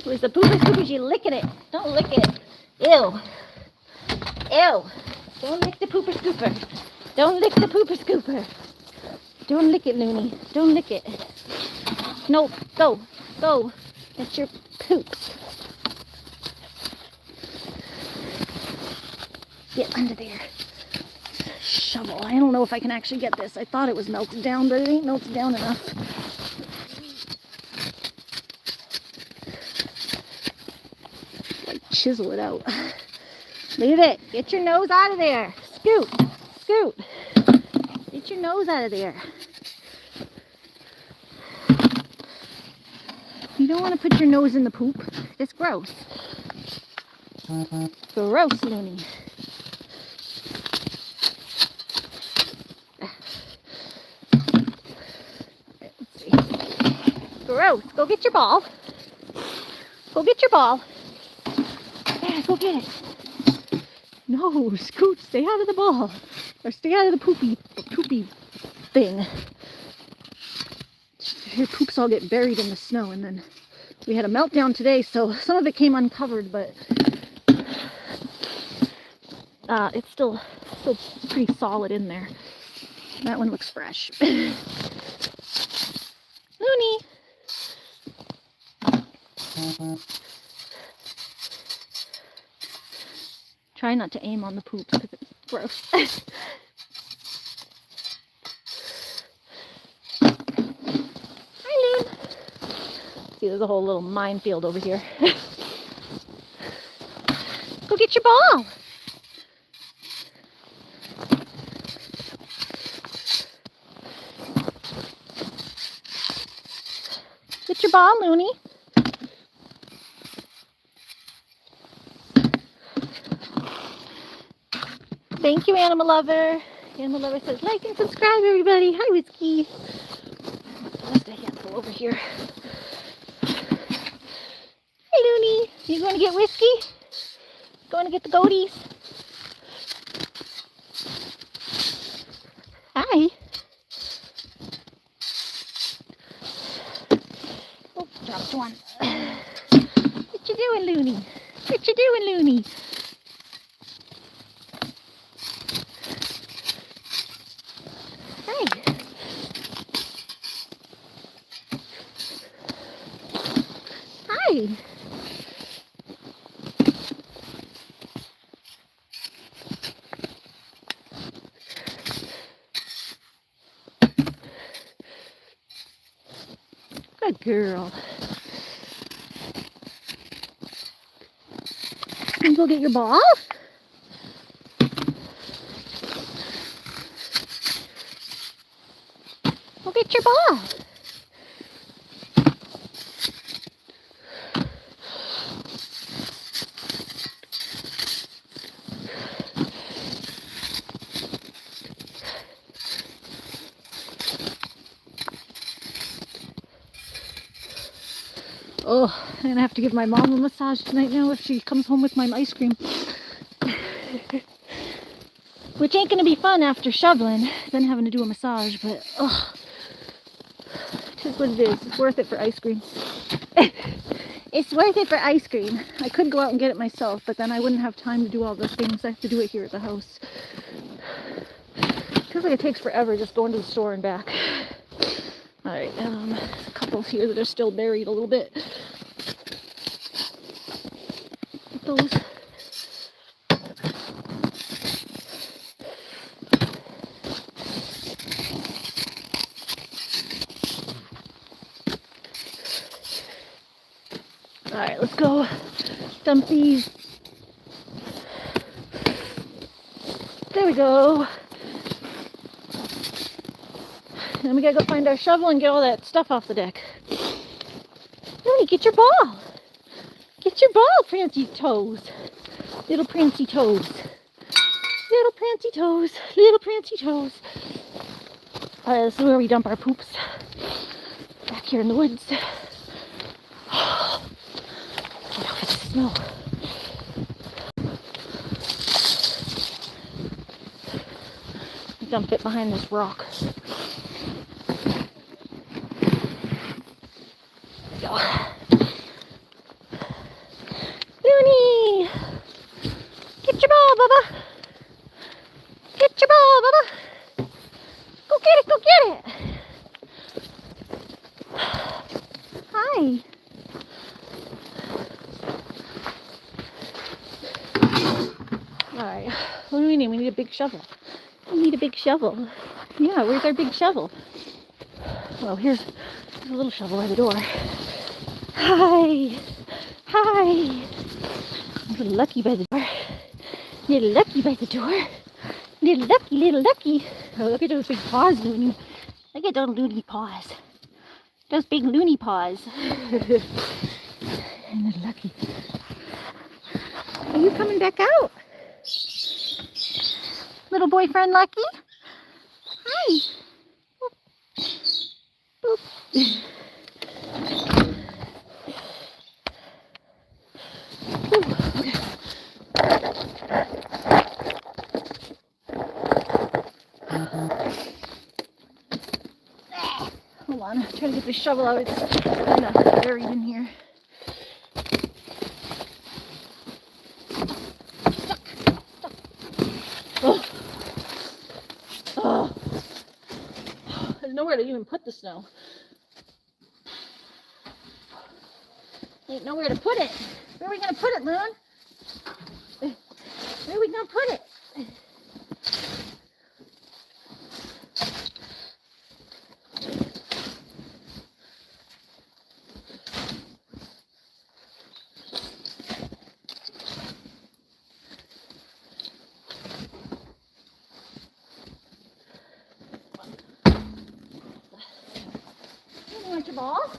Where's the pooper scooper? You're licking it. Don't lick it. Ew. Ew. Don't lick the pooper scooper. Don't lick the pooper scooper. Don't lick it, Loony. Don't lick it. No, go. Go. That's your poops. Get under there. Shovel. I don't know if I can actually get this. I thought it was melted down, but it ain't melted down enough. Like chisel it out. Leave it. Get your nose out of there. Scoot. Scoot. Get your nose out of there. You don't want to put your nose in the poop. It's gross. Gross, Loony. Let's see. Gross. Go get your ball. Go get your ball. Yeah, go get it. No, Scoot, stay out of the ball. Or stay out of the poopy thing. Your poops all get buried in the snow, and then we had a meltdown today, so some of it came uncovered, but it's still pretty solid in there. That one looks fresh. Loony! Try not to aim on the poops because it's gross. Hi, Loon. See, there's a whole little minefield over here. Go get your ball. Get your ball, Loony. Thank you, Animal Lover. Animal Lover says, like and subscribe, everybody. Hi, Whiskey. Just a handful over here. Hey, Loony. You going to get Whiskey? Going to get the goaties? Hi. Oh, dropped one. What you doing, Loony? What you doing, Loony? Hi. Good girl. You go get your ball? Go get your ball. Oh, I'm going to have to give my mom a massage tonight now if she comes home with my ice cream. Which ain't going to be fun after shoveling, then having to do a massage, but oh, It's what it is. It's worth it for ice cream. It's worth it for ice cream. I could go out and get it myself, but then I wouldn't have time to do all the things. I have to do it here at the house. Feels like it takes forever just going to the store and back. Alright, there's a couple here that are still buried a little bit. Get those. Alright, let's go dump these. There we go. Then we gotta go find our shovel and get all that stuff off the deck. Loony, get your ball. Get your ball, Prancy toes. Little Prancy toes. Little Prancy toes. Little Prancy toes. Alright, this is where we dump our poops. Back here in the woods. Get off of the snow. Dump it behind this rock. Go. Loony! Get your ball, Bubba! Get your ball, Bubba! Go get it, go get it! Hi! Alright, what do we need? We need a big shovel. We need a big shovel. Yeah, where's our big shovel? Well, here's a little shovel by the door. Hi! Hi! A little lucky by the door. Little lucky by the door. Little lucky, little lucky. Oh, look at those big paws, Loony. Look at those Loony paws. Those big Loony paws. And little lucky. Are you coming back out? Little boyfriend Lucky? Hi. Boop. Boop. Ooh, okay. Hold on, I'm trying to get the shovel out. It's kind of buried in here. Nowhere to even put the snow. Ain't nowhere to put it. Where are we gonna put it, Loon? Where are we gonna put it? You want your ball?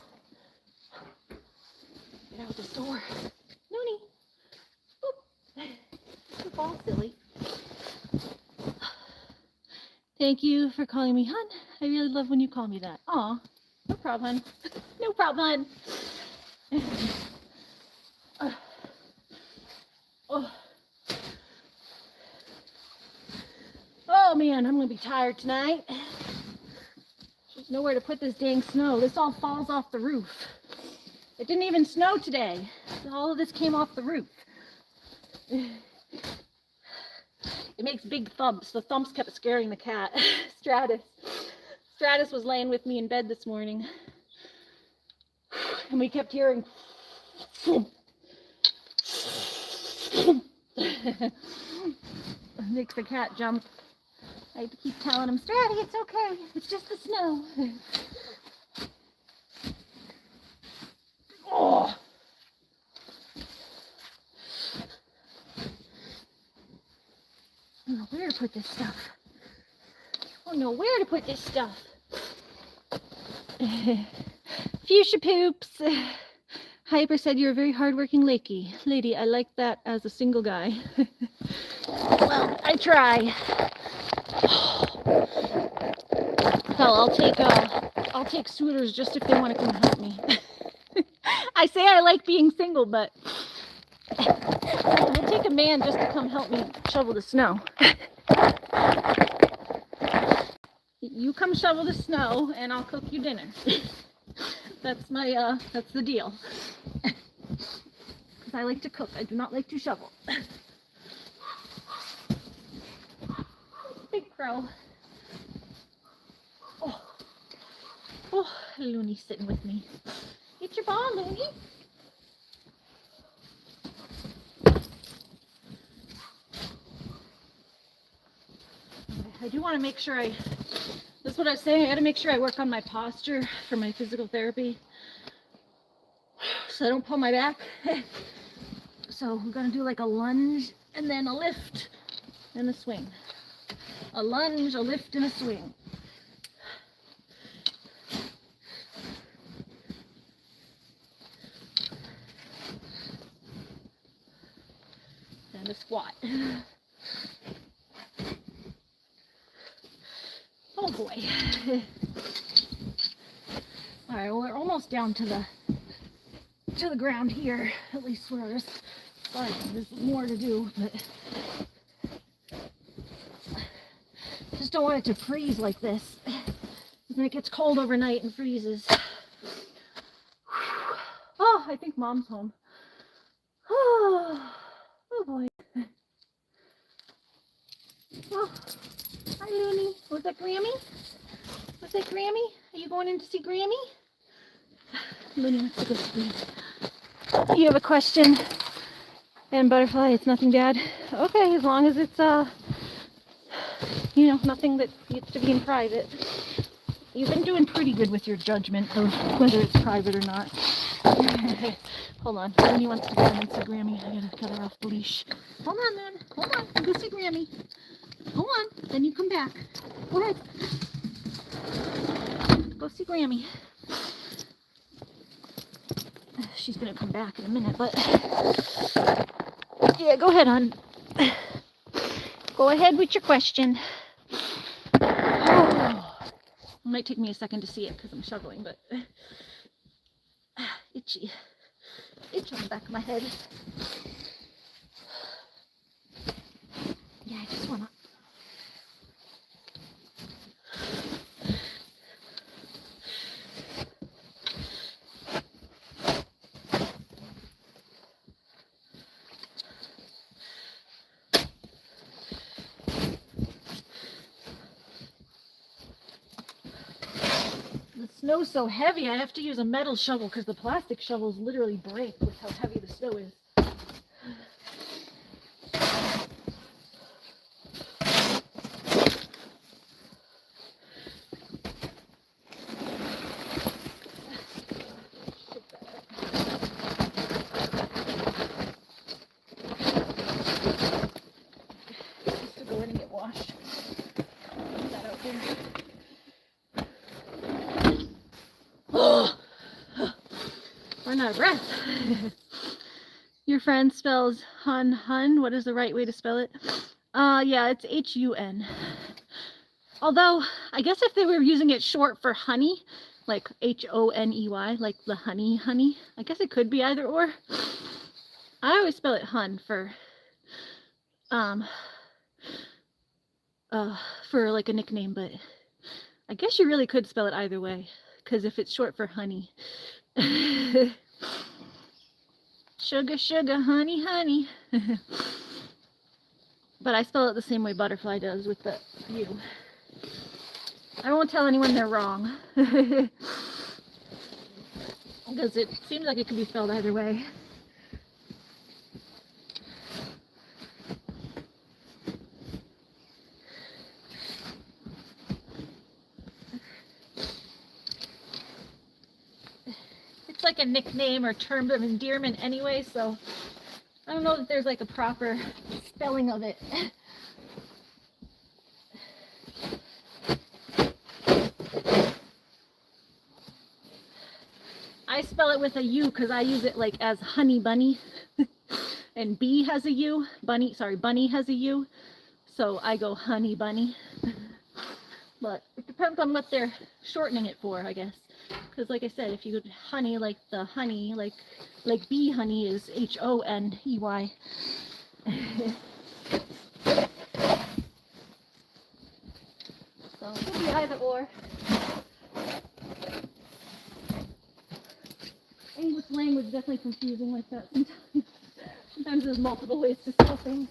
Get out the door. Loony. Boop. Your ball, silly. Thank you for calling me hun. I really love when you call me that. Aw, no problem. No problem. Oh man, I'm gonna be tired tonight. There's nowhere to put this dang snow. This all falls off the roof. It didn't even snow today. All of this came off the roof. It makes big thumps. The thumps kept scaring the cat. Stratus was laying with me in bed this morning. And we kept hearing it makes the cat jump. I have to keep telling him, Stratty, it's okay. It's just the snow. Oh. I don't know where to put this stuff. I don't know where to put this stuff. Fuchsia poops. Hyper said you're a very hardworking lady. I like that as a single guy. Well, I try. Hell, I'll take suitors just if they want to come help me. I say I like being single, but I'll take a man just to come help me shovel the snow. You come shovel the snow, and I'll cook you dinner. That's my, that's the deal. Because I like to cook. I do not like to shovel. Big crow. Oh, oh, Loony's sitting with me. Get your ball, Loony. I do want to make sure that's what I was saying, I got to make sure I work on my posture for my physical therapy so I don't pull my back. So we're going to do like a lunge and then a lift and a swing. A lunge, a lift, and a swing. And a squat. Oh boy. All right, well, we're almost down to the ground here. At least we're starting. There's more to do, but just don't want it to freeze like this. Then it gets cold overnight and freezes. Oh, I think Mom's home. Oh, oh boy. Oh, hi Loony. Was that Grammy? Was that Grammy? Are you going in to see Grammy? Loony wants to go sleep. You have a question? And butterfly, it's nothing bad. Okay, as long as it's you know, nothing that needs to be in private. You've been doing pretty good with your judgment of whether it's private or not. Hold on, Loony wants to go in and see Grammy. I gotta cut her off the leash. Hold on, then. Hold on. Go see Grammy. Go on. Then you come back. Go ahead. Go see Grammy. She's gonna come back in a minute, but yeah, go ahead, hon. Go ahead with your question. Oh. It might take me a second to see it because I'm shoveling, but itchy. Itch on the back of my head. Yeah, I just wanna. The snow's so heavy, I have to use a metal shovel because the plastic shovels literally break with how heavy the snow is. Just to go in and get washed. Put that out there. Run out of breath. Your friend spells hun. What is the right way to spell it? Yeah, it's H-U-N. Although, I guess if they were using it short for honey, like H-O-N-E-Y, like the honey, I guess it could be either or. I always spell it hun for like a nickname, but I guess you really could spell it either way, because if it's short for honey. Sugar, sugar, honey, honey. But I spell it the same way butterfly does with the U. I won't tell anyone they're wrong. Because it seems like it could be spelled either way. It's like a nickname or term of endearment anyway, so I don't know that there's like a proper spelling of it. I spell it with a U because I use it like as honey bunny. And B has a U. Bunny has a U. So I go honey bunny. But it depends on what they're shortening it for, I guess. Because like I said, if you go honey, like the honey, like bee honey is H-O-N-E-Y. So it could be either or. Slang was definitely confusing like that sometimes. Sometimes there's multiple ways to spell things.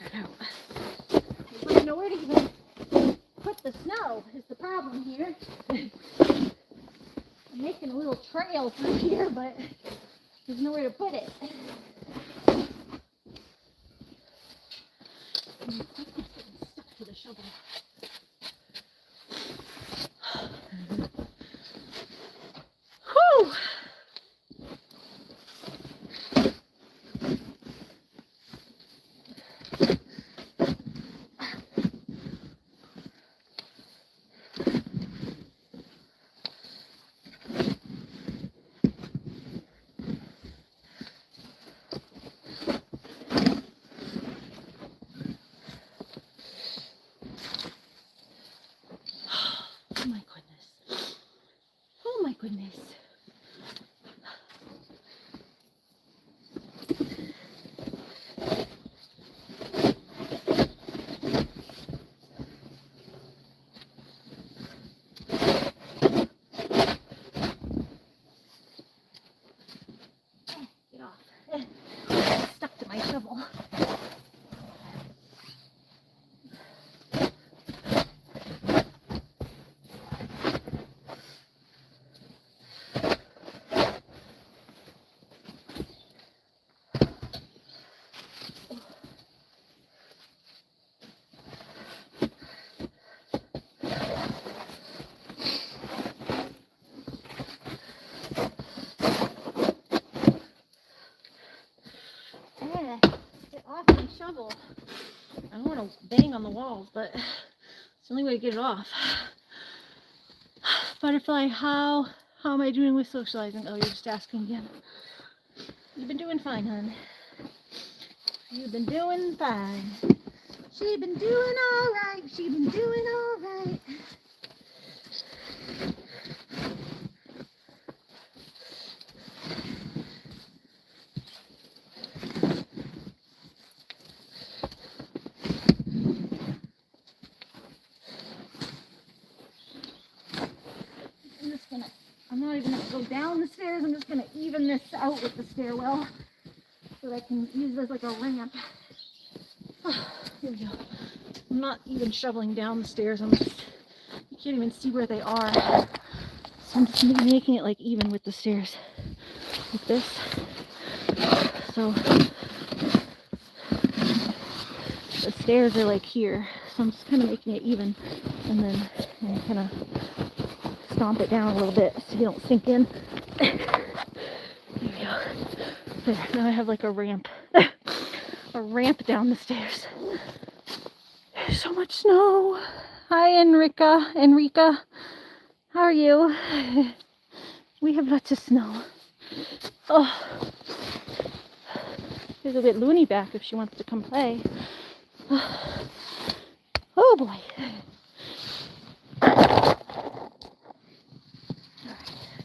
I don't know where to even put the snow is the problem here. I'm making a little trail through here, but there's nowhere to put it. I'm stuck to the shovel. Whew! Oh my goodness. Oh my goodness. Get off. Stuck to my shovel. Yeah, get off my shovel. I don't want to bang on the walls, but it's the only way to get it off. Butterfly, how am I doing with socializing? Oh, you're just asking again. You've been doing fine, hon. You've been doing fine. She's been doing all right. She's been doing all right. I'm not even going to go down the stairs. I'm just going to even this out with the stairwell so that I can use it as like a ramp. Here we go. I'm not even shoveling down the stairs. You can't even see where they are. So I'm just making it like even with the stairs, like this. So the stairs are like here. So I'm just kind of making it even, and then kind of stomp it down a little bit so you don't sink in. There we go. There, now I have like a ramp. A ramp down the stairs. There's so much snow. Hi, Enrica. How are you? We have lots of snow. Oh. There's a bit Loony back if she wants to come play. Oh boy.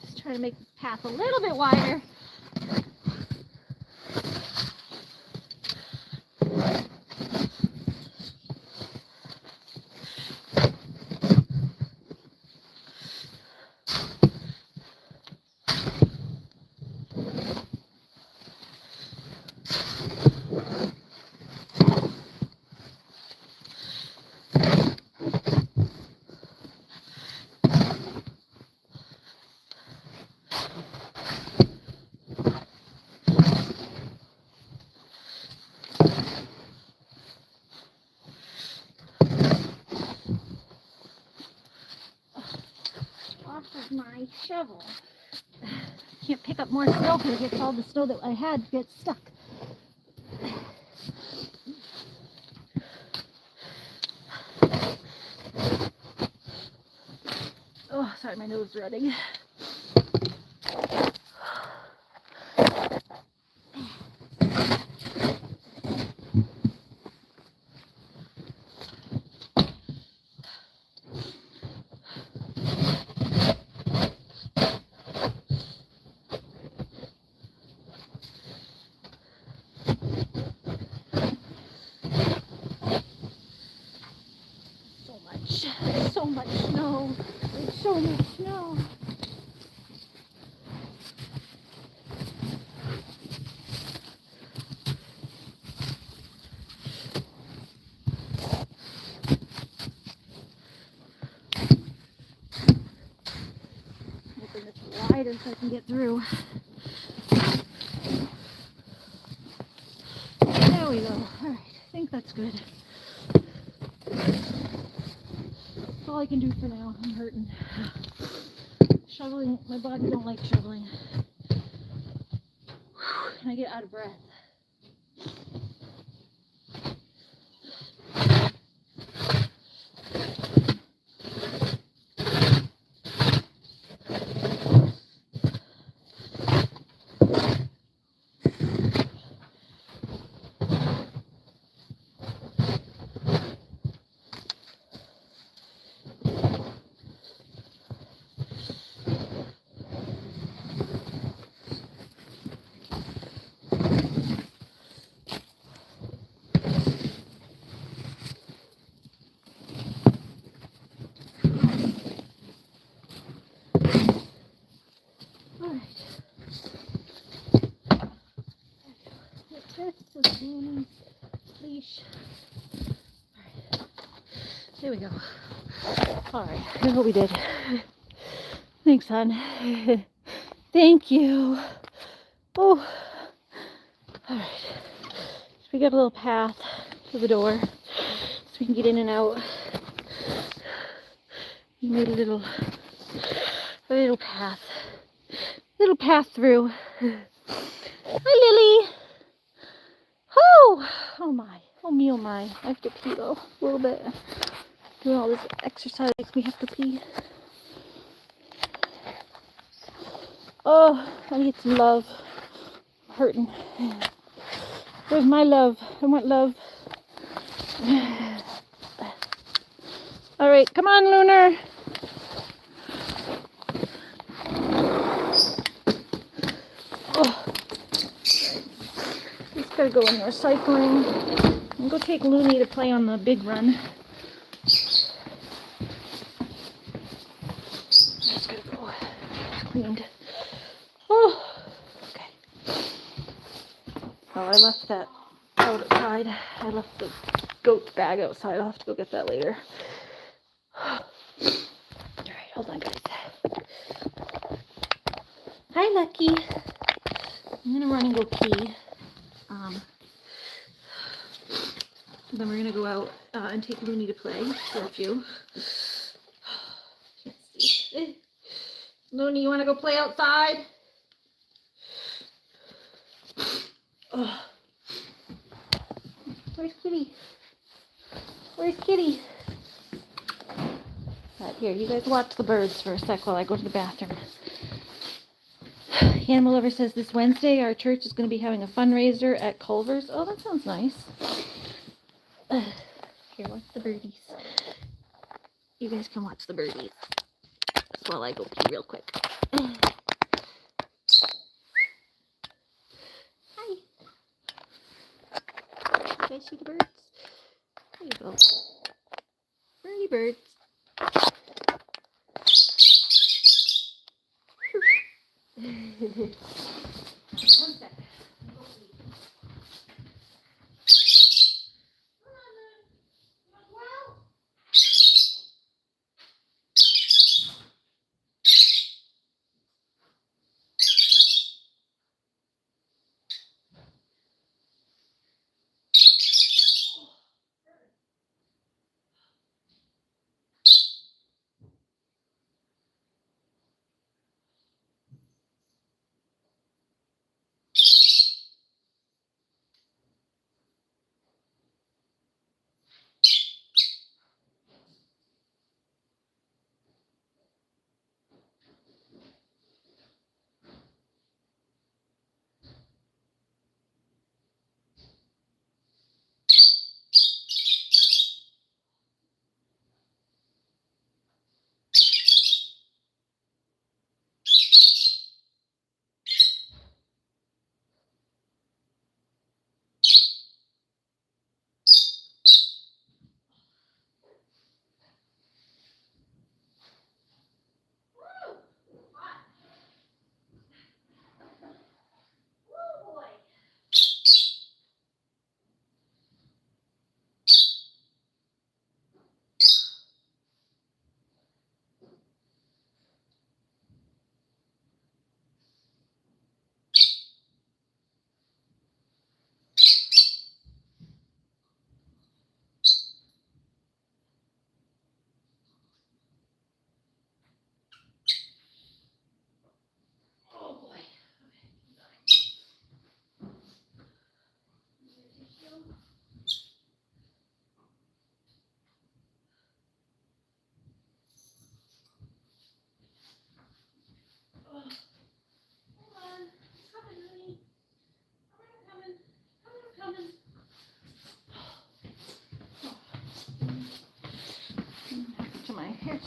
Just try to make the path a little bit wider. Off of my shovel. Can't pick up more snow because all the snow that I had gets stuck. Oh, sorry, my nose is running. snow. There's so much snow. Open this wider so I can get through. There we go. Alright, I think that's good. That's all I can do for now. I'm hurting. Shoveling, my body don't like shoveling. And I get out of breath. This is Loony's leash. Alright, there we go. Alright, here's what we did. Thanks, hon. Thank you. Oh, alright. So we got a little path to the door so we can get in and out. We made a little path. Little path through. Hi, Lily. Oh my. Oh me, oh my. I have to pee though. A little bit. Doing all this exercise makes me have to pee. Oh, I need some love. I'm hurting. Where's my love? I want love. Alright, come on, Lunar. Oh. Just gotta go in there cycling. And go take Loony to play on the big run. Just gotta go. Cleaned. Oh, okay. Oh, I left that outside. I left the goat bag outside. I'll have to go get that later. Alright, hold on, guys. Hi, Lucky. I'm gonna run and go pee. Then we're gonna go out and take Loony to play for a few. Can't see. Loony, you wanna go play outside? Oh. Where's Kitty? Where's Kitty? Right, here, you guys watch the birds for a sec while I go to the bathroom. Animal Lover says this Wednesday our church is going to be having a fundraiser at Culver's. Oh, that sounds nice. Here, watch the birdies. You guys can watch the birdies. That's while I go pee real quick. Hi. You guys see the birds? There you go. Birdie birds. One sec.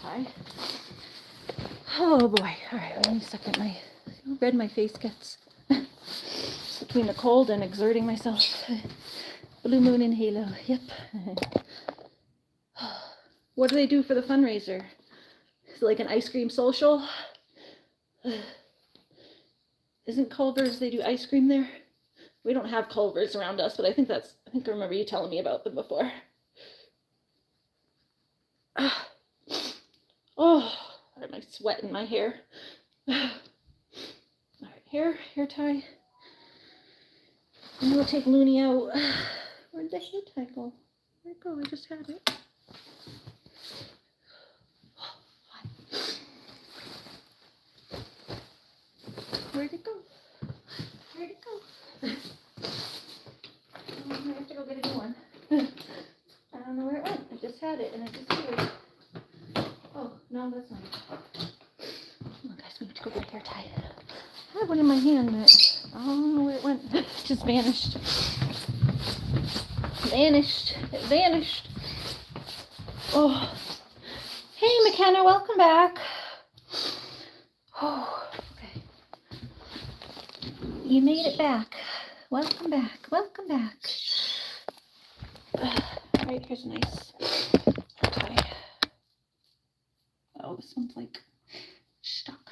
tie. Oh boy. Alright, wait a second. How red my face gets. Between the cold and exerting myself. Blue moon and halo. Yep. What do they do for the fundraiser? Is it like an ice cream social? Isn't Culver's, they do ice cream there? We don't have Culver's around us, but I think I remember you telling me about them before. Oh, I have my sweat in my hair. All right, hair tie. And we'll take Loony out. Where'd the hair tie go? Where'd it go? I just had it. Where'd it go? Where'd it go? I have to go get a new one. I don't know where it went. I just had it and it disappeared. Oh, no, that's not it. Come on, guys, we need to go get a hair tie. I had one in my hand that I don't know where it went. It just vanished. It vanished. Oh. Hey, McKenna, welcome back. Oh, okay. You made it back. Welcome back. Welcome back. Alright, here's a nice tie. Oh, this one's like stuck.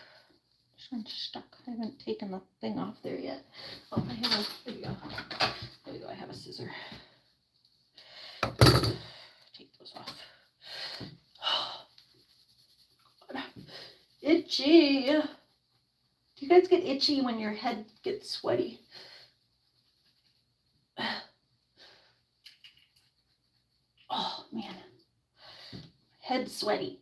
This one's stuck. I haven't taken the thing off there yet. Oh, there we go. There we go. I have a scissor. Take those off. Itchy. Do you guys get itchy when your head gets sweaty? Oh man, head sweaty.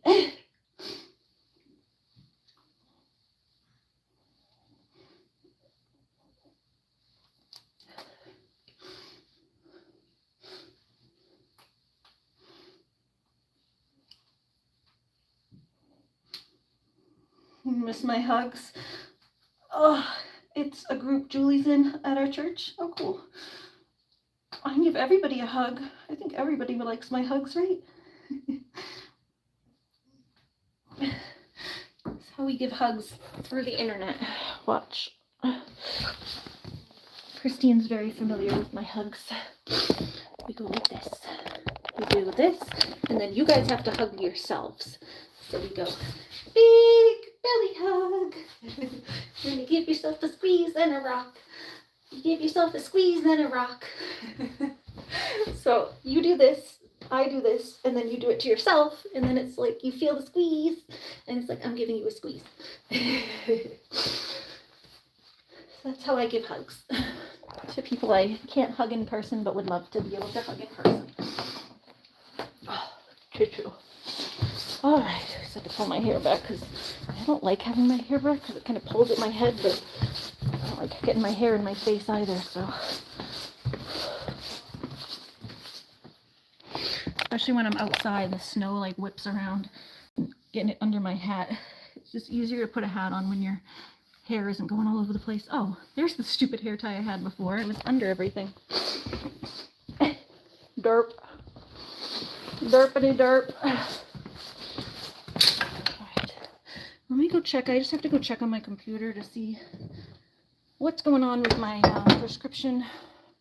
Miss my hugs. Oh, it's a group Julie's in at our church. Oh, cool. I can give everybody a hug. I think everybody likes my hugs, right? That's how we give hugs through the internet. Watch. Christine's very familiar with my hugs. We go like this. We do this, and then you guys have to hug yourselves. So we go, big belly hug. Then you give yourself a squeeze and a rock. You give yourself a squeeze and a rock. So you do this, I do this, and then you do it to yourself, and then it's like you feel the squeeze, and it's like I'm giving you a squeeze. So that's how I give hugs to people I can't hug in person but would love to be able to hug in person. Oh, choo-choo. All right, I just had to pull my hair back because I don't like having my hair back because it kind of pulls at my head, but I don't like getting my hair in my face either, so. Especially when I'm outside, the snow like whips around, getting it under my hat. It's just easier to put a hat on when your hair isn't going all over the place. Oh, there's the stupid hair tie I had before. It was under everything. Derp. Derpity derp. Alright. Let me go check. I just have to go check on my computer to see what's going on with my prescription.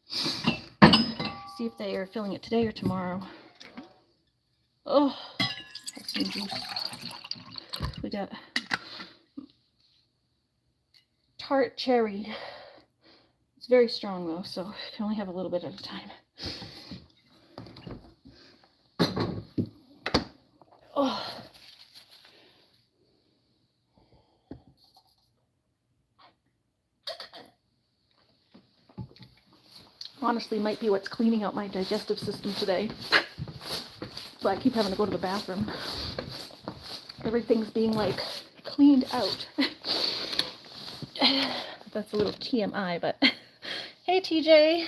See if they are filling it today or tomorrow. Oh, have some juice. We got tart cherry. It's very strong though, so I can only have a little bit at a time. Oh. Honestly, might be what's cleaning out my digestive system today. So I keep having to go to the bathroom. Everything's being like cleaned out. That's a little TMI, but hey TJ,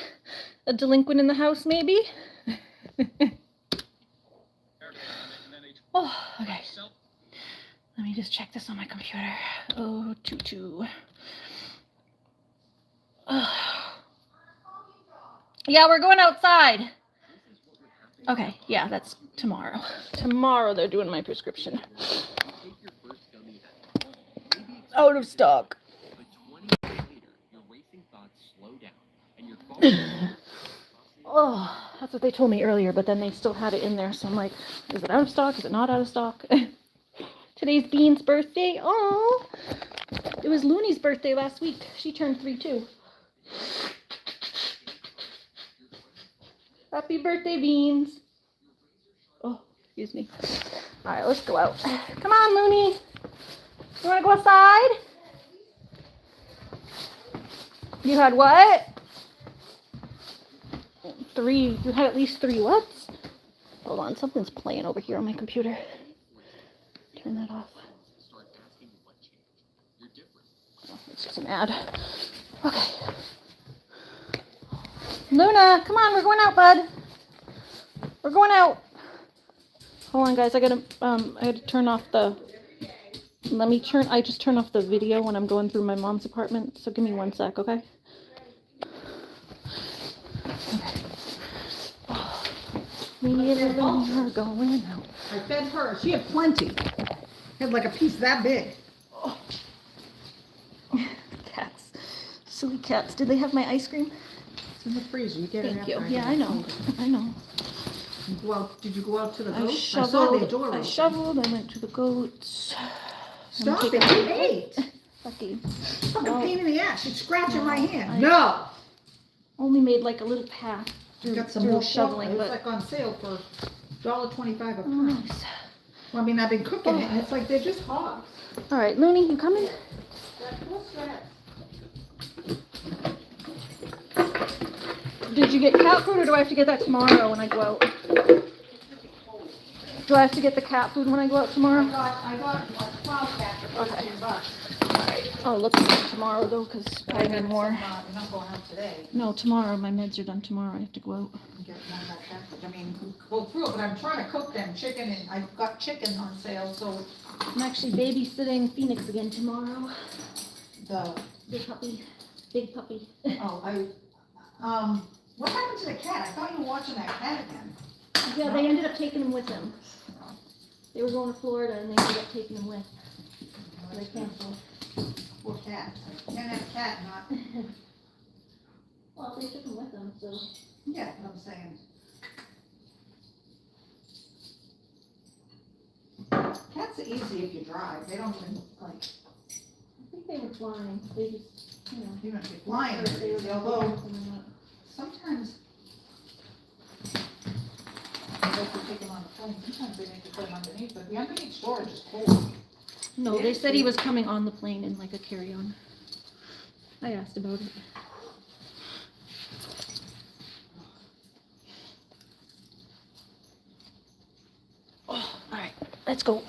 a delinquent in the house maybe? Oh, okay. Let me just check this on my computer. Oh, choo-choo. Oh. Yeah, we're going outside. Okay, yeah, that's tomorrow. Tomorrow they're doing my prescription. Out of stock. Oh, that's what they told me earlier, but then they still had it in there, so I'm like, is it out of stock? Is it not out of stock? Today's Bean's birthday. Oh, it was Loony's birthday last week. She turned 3 too. Happy birthday, Beans. Oh, excuse me. All right, let's go out. Come on, Loony. You want to go outside? You had what? 3. You had at least 3 whats? Hold on, something's playing over here on my computer. Turn that off. Oh, it's just an ad. Okay. Luna, come on, we're going out, bud. We're going out. Hold on, guys. I gotta turn off the. I just turn off the video when I'm going through my mom's apartment. So give me 1 sec, okay? We are going out. I fed her. She had plenty. Had like a piece that big. Oh. Cats. Silly cats. Did they have my ice cream? It's in the freezer. You get it Thank after you. I Yeah, get I it. know. I know. Did you go out to the I goat? I saw the door I open. shoveled. I went to the goats. Stop it. You ate. Lucky. Fucking pain in the ass. You're scratching my hand. I- No. Only made like a little path You through, got some through more shoveling, It was but like on sale for $1.25 a oh, pound. nice. Well, I mean, I've been cooking it, and it's like they're just hogs. All right, Loony, you coming? Did you get cat food, or do I have to get that tomorrow when I go out? Do I have to get the cat food when I go out tomorrow? I got like 12 cats for Okay. $15. I'll look at it tomorrow though, because I I need more. You're not going out today. No, tomorrow. My meds are done tomorrow. I have to go out. Get one of that cat food. I mean, go through it, but I'm trying to cook them chicken, and I've got chicken on sale, so I'm actually babysitting Phoenix again tomorrow. the, Big puppy. Big puppy. what happened to the cat? I thought you were watching that cat again. Yeah, they ended up taking him with them. They were going to Florida and they ended up taking him with. They canceled. Poor cat. Can't have a cat, not, Well, they took him with them, so. yeah, what I'm saying. Cats are easy if you drive. They don't even, like, I think they were flying. They just, you know. even if you're flying, They they're were easy, going although with them or not. sometimes they make you take them on the plane. Sometimes they make you put them underneath, but the underneath storage is cold. No, they said he was coming on the plane in like a carry-on. I asked about it. Oh, all right, let's go.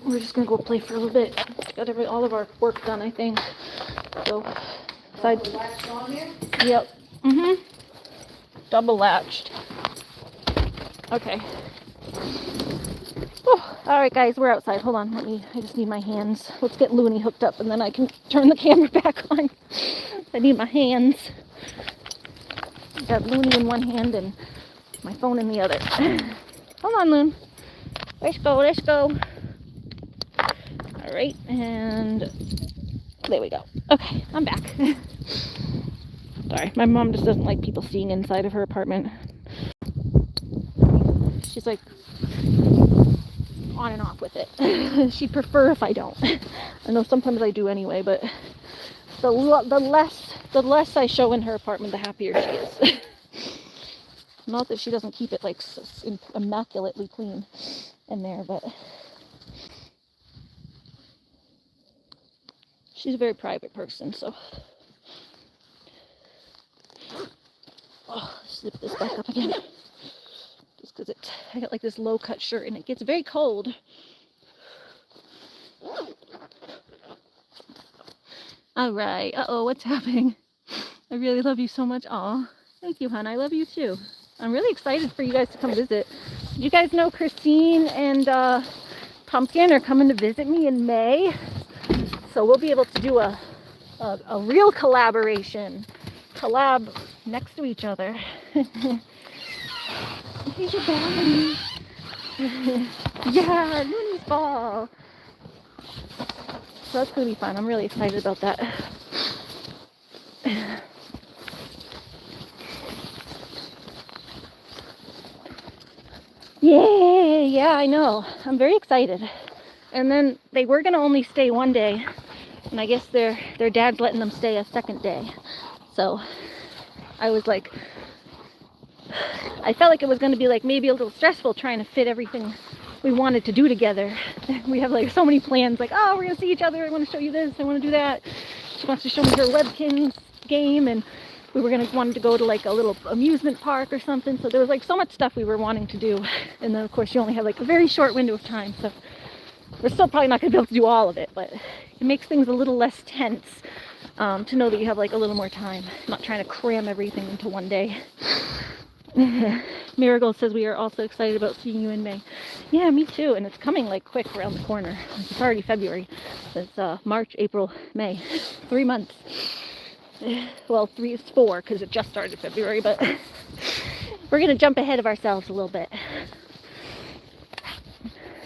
We're just gonna go play for a little bit. Got all of our work done, I think. So, side. The latch on there? Yep. Mhm. Double latched. Okay. Oh, all right, guys, we're outside. Hold on, I just need my hands. Let's get Loony hooked up, and then I can turn the camera back on. I need my hands. I got Loony in one hand and my phone in the other. Hold on, Loon. Let's go, let's go. All right, and there we go. Okay, I'm back. Sorry, my mom just doesn't like people seeing inside of her apartment. She's like on and off with it. She'd prefer if I don't. I know sometimes I do anyway, but the less I show in her apartment, the happier she is. Not that she doesn't keep it like immaculately clean in there, but she's a very private person, so. Oh, zip this back up again. Just because I got like this low cut shirt and it gets very cold. All right. Uh-oh, what's happening? I really love you so much. Aw, thank you, hon. I love you too. I'm really excited for you guys to come visit. Did you guys know Christine and Pumpkin are coming to visit me in May? So we'll be able to do a real collaboration. Collab next to each other. Here's your bag. Yeah, Loony's ball. So that's gonna be fun. I'm really excited about that. Yay! Yeah, I know. I'm very excited. And then they were gonna only stay one day, and I guess their dad's letting them stay a second day. So I was like, I felt like it was gonna be like maybe a little stressful trying to fit everything we wanted to do together. We have like so many plans, like, oh, we're gonna see each other, I want to show you this, I want to do that. She wants to show me her Webkins game, and we were wanted to go to like a little amusement park or something. So there was like so much stuff we were wanting to do, and then of course you only have like a very short window of time, so we're still probably not gonna be able to do all of it, but it makes things a little less tense to know that you have like a little more time, not trying to cram everything into one day. Marigold says we are also excited about seeing you in May. Yeah, me too. And it's coming like quick around the corner. It's already February. It's March, April, May. 3 months. Well, 3 is 4 because it just started February, but we're going to jump ahead of ourselves a little bit.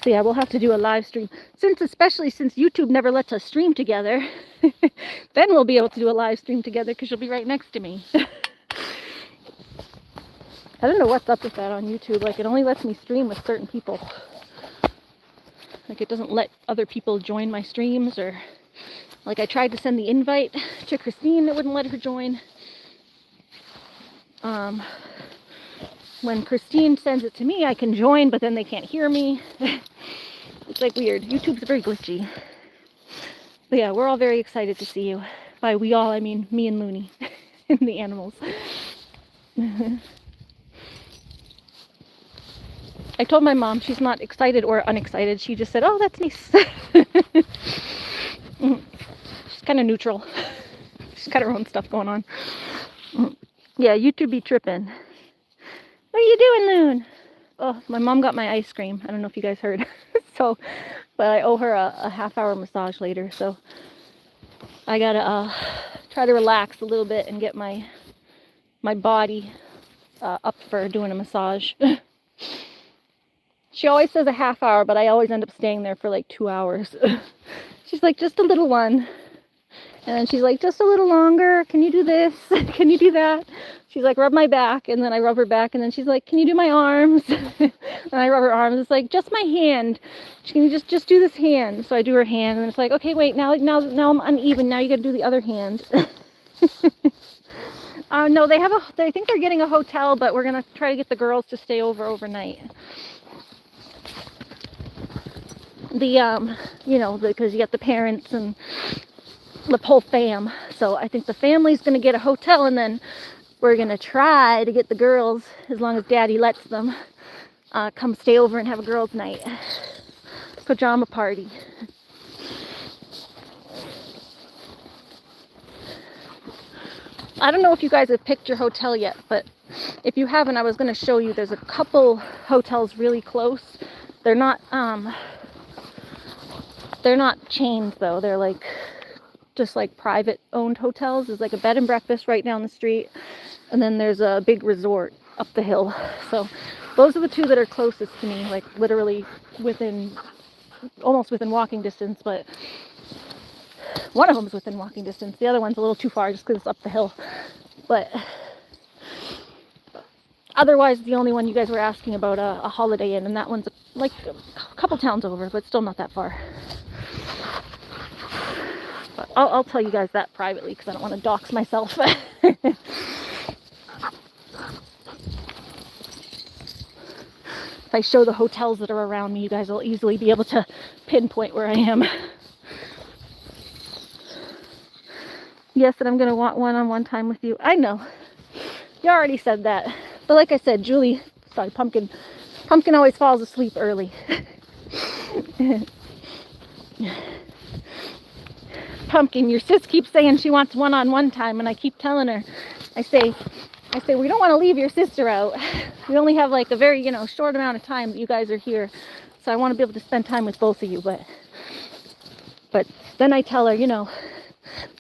So yeah, we'll have to do a live stream. Especially since YouTube never lets us stream together, then we'll be able to do a live stream together because you'll be right next to me. I don't know what's up with that on YouTube. Like, it only lets me stream with certain people. Like, it doesn't let other people join my streams, or like I tried to send the invite to Christine, it wouldn't let her join. When Christine sends it to me, I can join, but then they can't hear me. It's like weird. YouTube's very glitchy. But yeah, we're all very excited to see you. By we all, I mean me and Loony and the animals. I told my mom she's not excited or unexcited. She just said, oh, that's nice. She's kind of neutral. She's got her own stuff going on. Yeah, YouTube be tripping. What are you doing, Loon? Oh, my mom got my ice cream. I don't know if you guys heard. So, but I owe her a half-hour massage later. So I gotta try to relax a little bit and get my body up for doing a massage. She always says a half hour, but I always end up staying there for like 2 hours. She's like, just a little one. And then she's like, just a little longer. Can you do this? Can you do that? She's like, rub my back. And then I rub her back. And then she's like, can you do my arms? And I rub her arms. It's like, just my hand. Can you just do this hand? So I do her hand. And it's like, okay, wait, now I'm uneven. Now you got to do the other hand. No, I think they're getting a hotel, but we're going to try to get the girls to stay overnight. Because you got the parents and the whole fam. So I think the family's going to get a hotel, and then we're going to try to get the girls, as long as Daddy lets them, come stay over and have a girls' night. Pajama party. I don't know if you guys have picked your hotel yet, but if you haven't, I was going to show you. There's a couple hotels really close. They're not chains though. They're like just like private owned hotels. There's like a bed and breakfast right down the street, and then there's a big resort up the hill. So those are the two that are closest to me, like literally almost within walking distance, but one of them's within walking distance. The other one's a little too far just because it's up the hill. But otherwise, the only one you guys were asking about, a Holiday Inn, and that one's like a couple towns over, but still not that far. But I'll tell you guys that privately because I don't want to dox myself. If I show the hotels that are around me, you guys will easily be able to pinpoint where I am. Yes, and I'm going to want one-on-one time with you. I know. You already said that. But like I said, Pumpkin always falls asleep early. Pumpkin, your sis keeps saying she wants one-on-one time, and I keep telling her, I say, we don't want to leave your sister out. We only have like a very, short amount of time that you guys are here. So I want to be able to spend time with both of you. But then I tell her,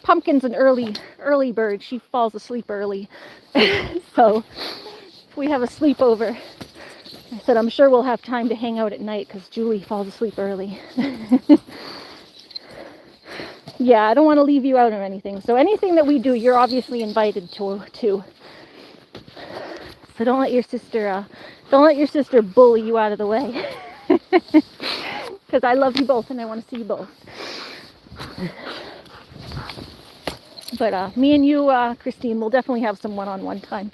Pumpkin's an early bird. She falls asleep early. So we have a sleepover. I said, I'm sure we'll have time to hang out at night because Julie falls asleep early. Yeah, I don't want to leave you out or anything. So anything that we do, you're obviously invited to. So don't let your sister bully you out of the way. Because I love you both and I want to see you both. But me and you, Christine, will definitely have some one-on-one time.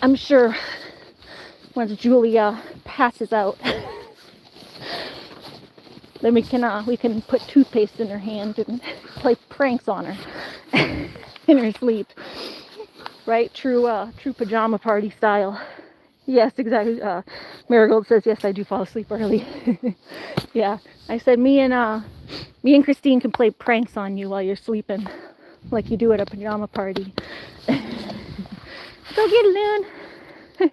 I'm sure once Julia passes out, then we can put toothpaste in her hand and play pranks on her in her sleep. Right? True pajama party style. Yes, exactly. Marigold says, yes, I do fall asleep early. Yeah, I said me and Christine can play pranks on you while you're sleeping, like you do at a pajama party. Go get it, Loon.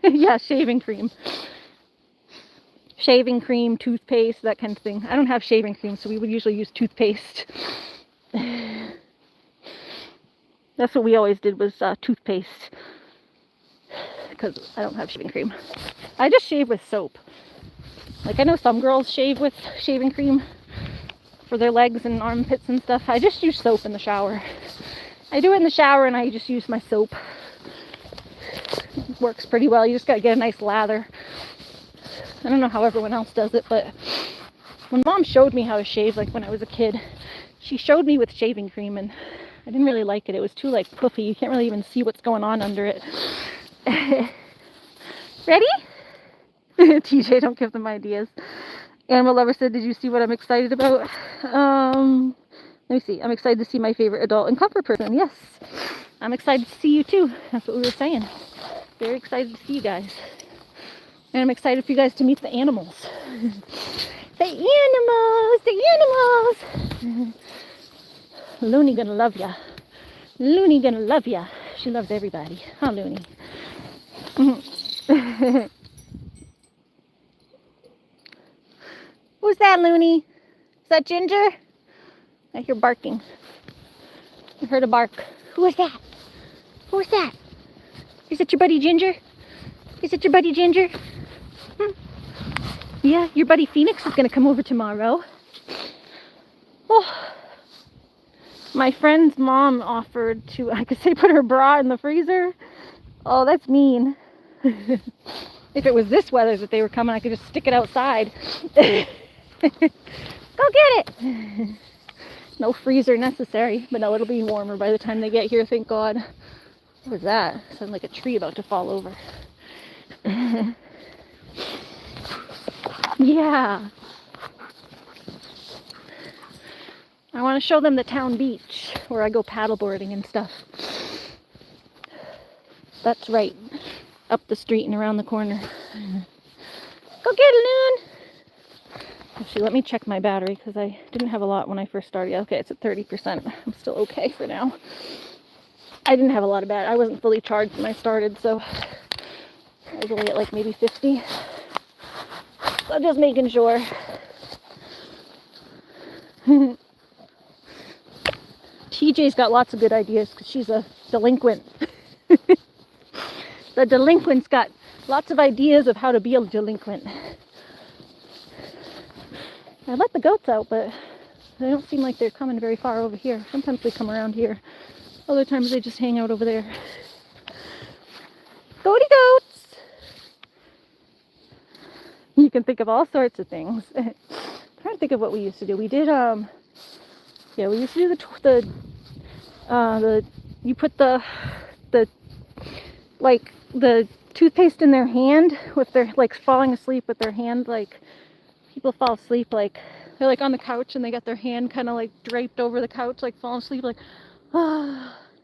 Yeah, shaving cream, toothpaste, that kind of thing. I don't have shaving cream, so we would usually use toothpaste. That's what we always did, was toothpaste, because I don't have shaving cream. I just shave with soap. Like, I know some girls shave with shaving cream for their legs and armpits and stuff. I just use soap in the shower. I do it in the shower and I just use my soap. It works pretty well. You just gotta get a nice lather. I don't know how everyone else does it, but when Mom showed me how to shave, like when I was a kid, she showed me with shaving cream and I didn't really like it. It was too like puffy. You can't really even see what's going on under it. Ready? TJ, don't give them ideas. Animal Lover said, did you see what I'm excited about? Let me see. I'm excited to see my favorite adult and comfort person. Yes. I'm excited to see you too. That's what we were saying. Very excited to see you guys. And I'm excited for you guys to meet the animals. The animals! Loony gonna love ya. Loony gonna love ya. She loves everybody. Huh, Loony? Who's that, Loony? Is that Ginger? I hear barking. I heard a bark. Who is that? Who is that? Is it your buddy Ginger? Is it your buddy Ginger? Yeah, your buddy Phoenix is going to come over tomorrow. Oh, my friend's mom offered to, I could say, put her bra in the freezer. Oh, that's mean. If it was this weather that they were coming, I could just stick it outside. Go get it. No freezer necessary, but no, it'll be warmer by the time they get here, thank God. What was that? It sounded like a tree about to fall over. Yeah. I want to show them the town beach where I go paddleboarding and stuff. That's right. Up the street and around the corner. Go get it, Loon! Actually, let me check my battery because I didn't have a lot when I first started. Okay, it's at 30%. I'm still okay for now. I didn't have a lot of battery. I wasn't fully charged when I started, so I was only at like maybe 50. So I'm just making sure. TJ's got lots of good ideas because she's a delinquent. The delinquent's got lots of ideas of how to be a delinquent. I let the goats out, but they don't seem like they're coming very far over here. Sometimes they come around here. Other times they just hang out over there. Goaty goats! You can think of all sorts of things. I'm trying to think of what we used to do. We did, we used to do you put the toothpaste in their hand with their, like, falling asleep with their hand, like, people fall asleep, like, they're, like, on the couch and they got their hand kind of, like, draped over the couch, like, falling asleep, like,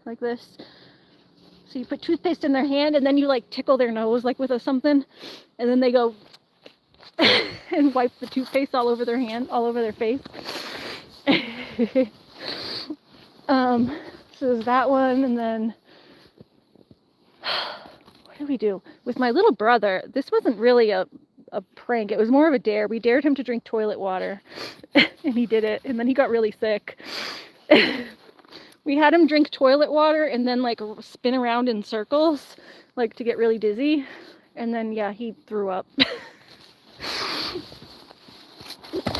like this. So you put toothpaste in their hand and then you, like, tickle their nose, like, with something, and then they go and wipe the toothpaste all over their hand, all over their face. So there's that one, and then what did we do? With my little brother, this wasn't really a prank, it was more of a dare. We dared him to drink toilet water, and he did it, and then he got really sick. We had him drink toilet water and then, like, spin around in circles, like, to get really dizzy. And then, yeah, he threw up.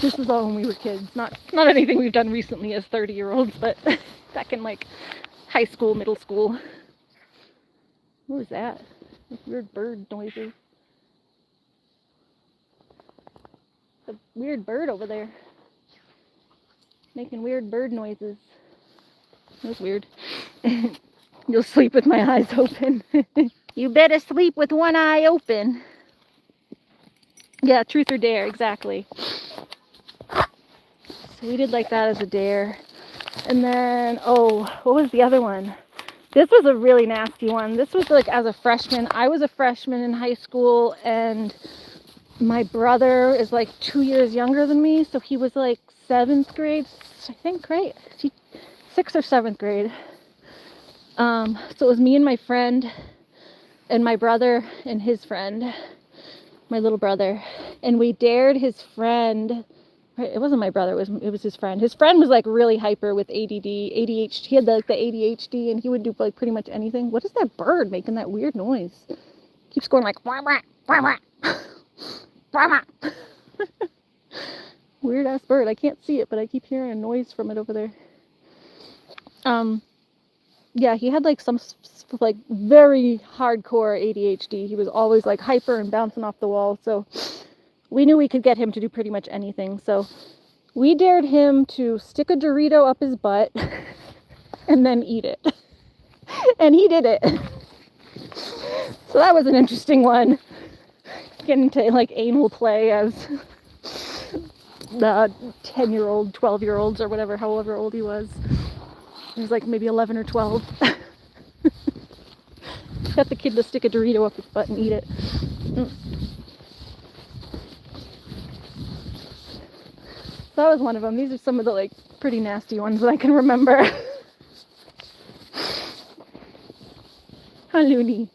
This was all when we were kids. Not anything we've done recently as 30-year-olds, but back in like high school, middle school. What was that? Those weird bird noises. The weird bird over there. Making weird bird noises. That was weird. You'll sleep with my eyes open. You better sleep with one eye open. Yeah, truth or dare, exactly. So we did like that as a dare. And then, oh, what was the other one? This was a really nasty one. This was like as a freshman. I was a freshman in high school, and my brother is like 2 years younger than me. So he was like 7th grade, I think, right? 6th or 7th grade. So it was me and my friend and my brother and his friend, my little brother. And we dared his friend. It wasn't my brother, it was his friend. His friend was like really hyper with ADD, ADHD. He had like the ADHD, and he would do like pretty much anything. What is that bird making that weird noise? Keeps going like wah, wah, wah, wah. Wah, wah. Weird ass bird. I can't see it, but I keep hearing a noise from it over there. Yeah, he had like some like very hardcore ADHD. He was always like hyper and bouncing off the wall. So we knew we could get him to do pretty much anything. So we dared him to stick a Dorito up his butt and then eat it. And he did it. So that was an interesting one. Getting into like anal play as the 10-year-old, 12-year-olds or whatever, however old he was. He was like maybe 11 or 12. Got the kid to stick a Dorito up his butt and eat it. So that was one of them. These are some of the like pretty nasty ones that I can remember. Hi, Loony.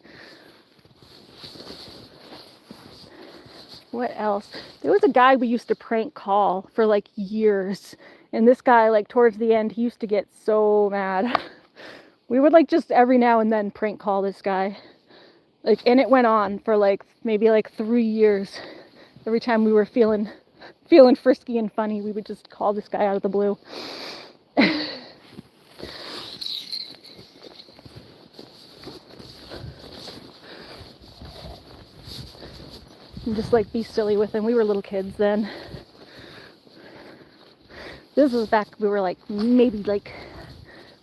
What else? There was a guy we used to prank call for like years. And this guy, like towards the end, he used to get so mad. We would like just every now and then prank call this guy. Like, and it went on for like maybe like 3 years. Every time we were feeling frisky and funny, we would just call this guy out of the blue. And just like be silly with him. We were little kids then. This was back, we were like, maybe like,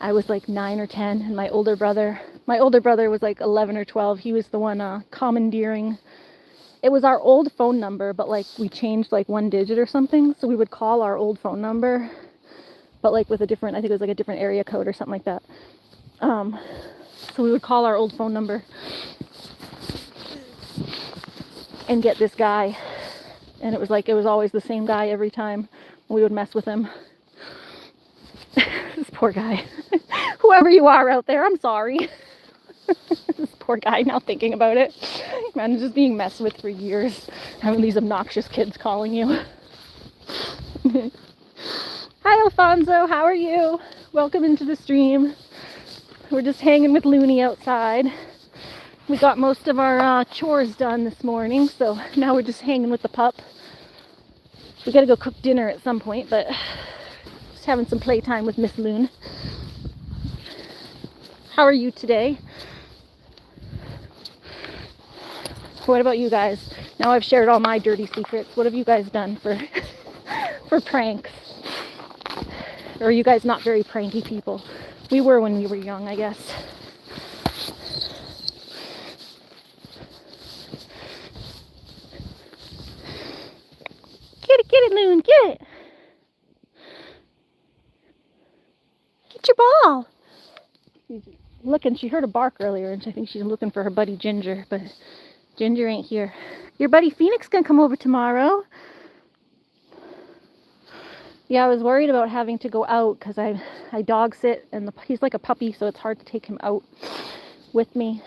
I was like 9 or 10, and my older brother was like 11 or 12. He was the one commandeering. It was our old phone number, but like we changed like one digit or something. So we would call our old phone number, but like with a different, I think it was like a different area code or something like that. So we would call our old phone number and get this guy. And it was always the same guy every time we would mess with him. This poor guy. Whoever you are out there, I'm sorry. This poor guy, now thinking about it. Man, just being messed with for years. Having these obnoxious kids calling you. Hi, Alfonso. How are you? Welcome into the stream. We're just hanging with Loony outside. We got most of our chores done this morning, so now we're just hanging with the pup. We gotta go cook dinner at some point, but just having some playtime with Miss Loon. How are you today? What about you guys? Now I've shared all my dirty secrets. What have you guys done for pranks? Or are you guys not very pranky people? We were when we were young, I guess. Get it, Loon, get it. Get your ball. She's looking, she heard a bark earlier, and I think she's looking for her buddy Ginger, but Ginger ain't here. Your buddy Phoenix gonna come over tomorrow. Yeah, I was worried about having to go out because I dog sit, and he's like a puppy, so it's hard to take him out with me.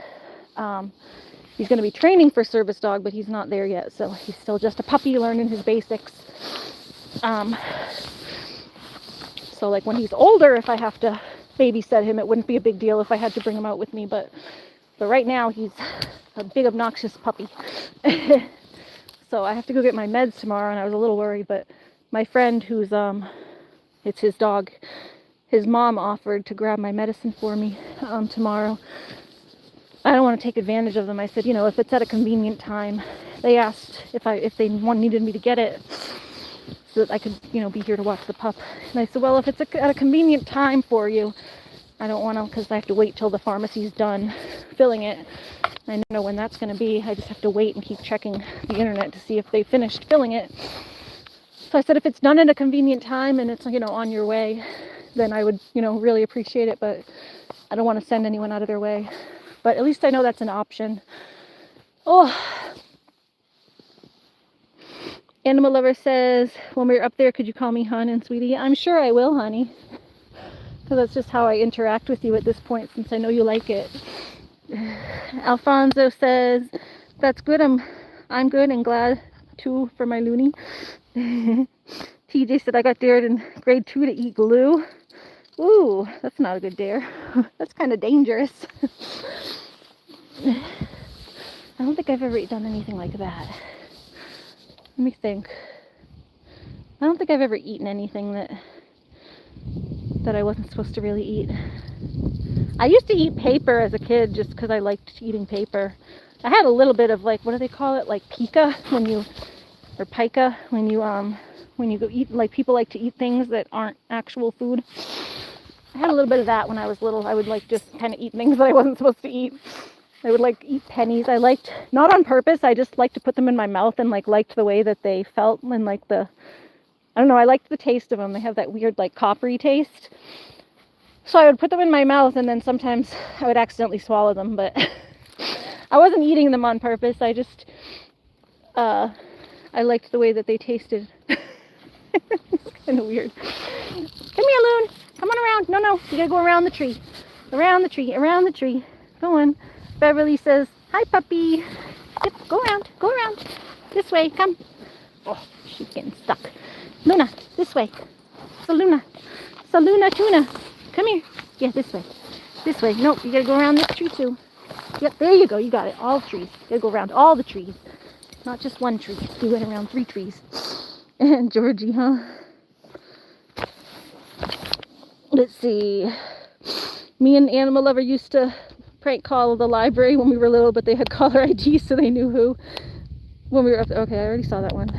He's going to be training for service dog, but he's not there yet, so he's still just a puppy learning his basics. So like when he's older, if I have to babysit him, it wouldn't be a big deal if I had to bring him out with me, but But right now he's a big obnoxious puppy. So I have to go get my meds tomorrow, and I was a little worried, but my friend who's it's his dog, his mom offered to grab my medicine for me tomorrow. I don't want to take advantage of them. I said, you know, if it's at a convenient time. They asked if they needed me to get it so that I could, you know, be here to watch the pup. And I said, well, if it's at a convenient time for you, I don't want to, because I have to wait till the pharmacy's done filling it. I don't know when that's going to be. I just have to wait and keep checking the internet to see if they finished filling it. So I said, if it's done at a convenient time and it's, you know, on your way, then I would, you know, really appreciate it. But I don't want to send anyone out of their way. But at least I know that's an option. Oh. Animal Lover says, when we're up there, could you call me hon and sweetie? I'm sure I will, honey. Because that's just how I interact with you at this point, since I know you like it. Alfonso says, that's good. I'm good and glad too for my Loony. TJ said, I got dared in grade 2 to eat glue. Ooh, that's not a good dare. That's kind of dangerous. I don't think I've ever done anything like that. Let me think. I don't think I've ever eaten anything that I wasn't supposed to really eat. I used to eat paper as a kid just because I liked eating paper. I had a little bit of, like, what do they call it? Like pica or pica when you go eat, like people like to eat things that aren't actual food. I had a little bit of that when I was little. I would like just kind of eat things that I wasn't supposed to eat. I would like eat pennies. I liked, not on purpose, I just liked to put them in my mouth and like liked the way that they felt and like I don't know, I liked the taste of them. They have that weird like coppery taste. So I would put them in my mouth and then sometimes I would accidentally swallow them, but I wasn't eating them on purpose. I just, I liked the way that they tasted. It's kind of weird. Come here, Loon. Come on around. No, you gotta go around the tree. Around the tree, around the tree. Go on. Beverly says, hi, puppy. Yep, go around. This way, come. Oh, she's getting stuck. Luna, this way. Saluna Tuna. Come here. Yeah, this way. This way. Nope, you gotta go around this tree too. Yep, there you go. You got it. All trees. You gotta go around all the trees. Not just one tree. You went around 3 trees. And Georgie, huh? Let's see. Me and Animal Lover used to prank call the library when we were little, but they had caller ID, so they knew who. When we were up there. Okay, I already saw that one.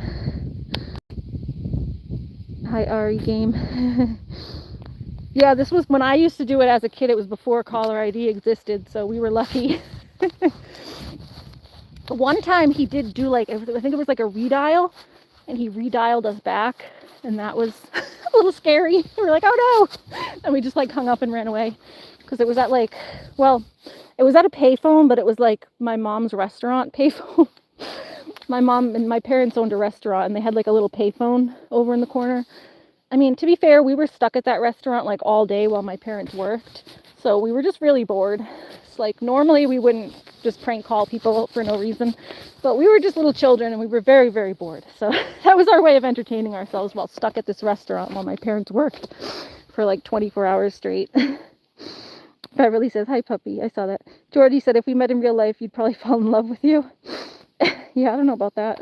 Hi, Ari game. Yeah, this was when I used to do it as a kid. It was before caller ID existed, so we were lucky. One time he did do like, I think it was like a redial, and he redialed us back, and that was a little scary. We were like, oh no! And we just like hung up and ran away. Because it was at like, well, it was at a payphone, but it was like my mom's restaurant payphone. My mom and my parents owned a restaurant, and they had like a little payphone over in the corner. I mean, to be fair, we were stuck at that restaurant like all day while my parents worked. So we were just really bored. It's like normally we wouldn't just prank call people for no reason, but we were just little children and we were very, very bored. So that was our way of entertaining ourselves while stuck at this restaurant while my parents worked for like 24 hours straight. Beverly says, hi, puppy. I saw that. Jordy said, if we met in real life, you'd probably fall in love with you. Yeah, I don't know about that.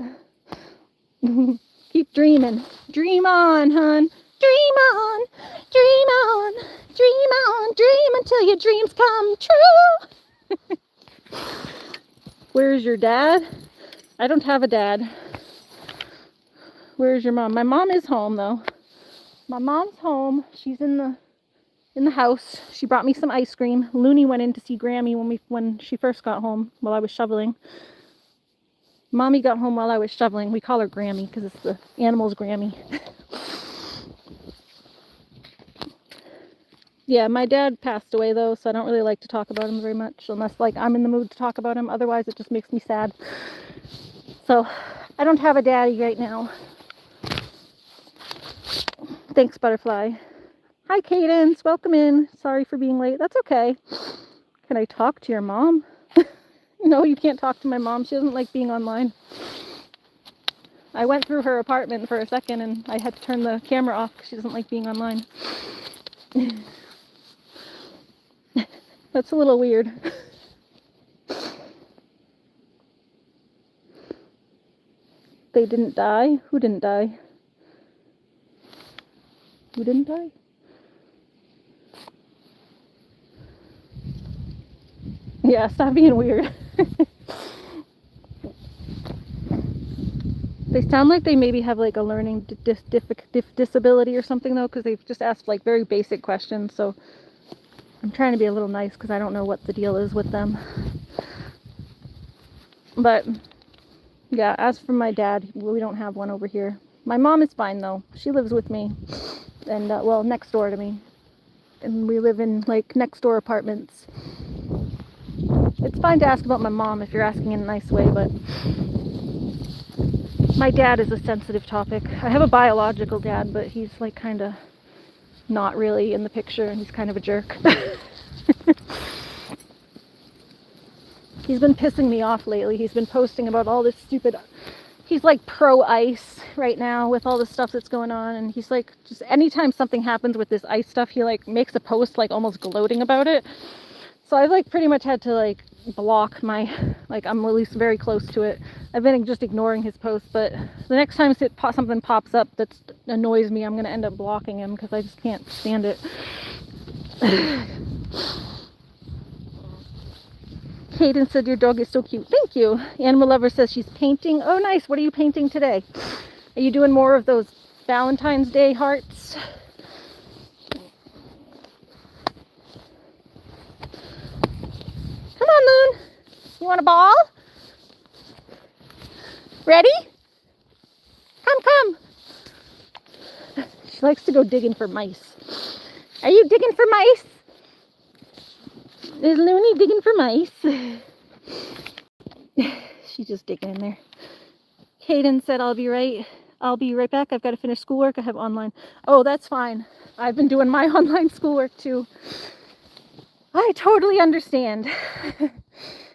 Keep dreaming. Dream on, hun. Dream on. Dream on. Dream on. Dream until your dreams come true. Where's your dad? I don't have a dad. Where's your mom? My mom is home, though. My mom's home. She's in the house. She brought me some ice cream. Loony went in to see Grammy when she first got home while I was shoveling. Mommy got home while I was shoveling. We call her Grammy because it's the animal's Grammy. Yeah, my dad passed away though, so I don't really like to talk about him very much unless like I'm in the mood to talk about him. Otherwise it just makes me sad. So I don't have a daddy right now. Thanks, Butterfly. Hi, Cadence. Welcome in. Sorry for being late. That's okay. Can I talk to your mom? No, you can't talk to my mom. She doesn't like being online. I went through her apartment for a second and I had to turn the camera off because she doesn't like being online. That's a little weird. they didn't die. Who didn't die? Who didn't die? Yeah, stop being weird. They sound like they maybe have like a learning disability or something though, because they've just asked like very basic questions. So I'm trying to be a little nice because I don't know what the deal is with them. But yeah, as for my dad, we don't have one over here. My mom is fine though. She lives with me, and well, next door to me, and we live in like next door apartments. It's fine to ask about my mom if you're asking in a nice way, but my dad is a sensitive topic. I have a biological dad, but he's like kind of not really in the picture, and he's kind of a jerk. He's been pissing me off lately. He's been posting about all this stupid... He's like pro-ice right now with all the stuff that's going on, and he's like, just anytime something happens with this ice stuff, he like makes a post like almost gloating about it. So I've like pretty much had to like block my, like I'm at least very close to it. I've been just ignoring his posts, but the next time something pops up that annoys me, I'm going to end up blocking him because I just can't stand it. Kaden said your dog is so cute. Thank you. Animal Lover says she's painting. Oh, nice. What are you painting today? Are you doing more of those Valentine's Day hearts? Come on, Loon. You want a ball? Ready? Come. She likes to go digging for mice. Are you digging for mice? Is Loony digging for mice? She's just digging in there. Kaden said I'll be right back. I've got to finish schoolwork. I have online. Oh, that's fine. I've been doing my online schoolwork too. I totally understand.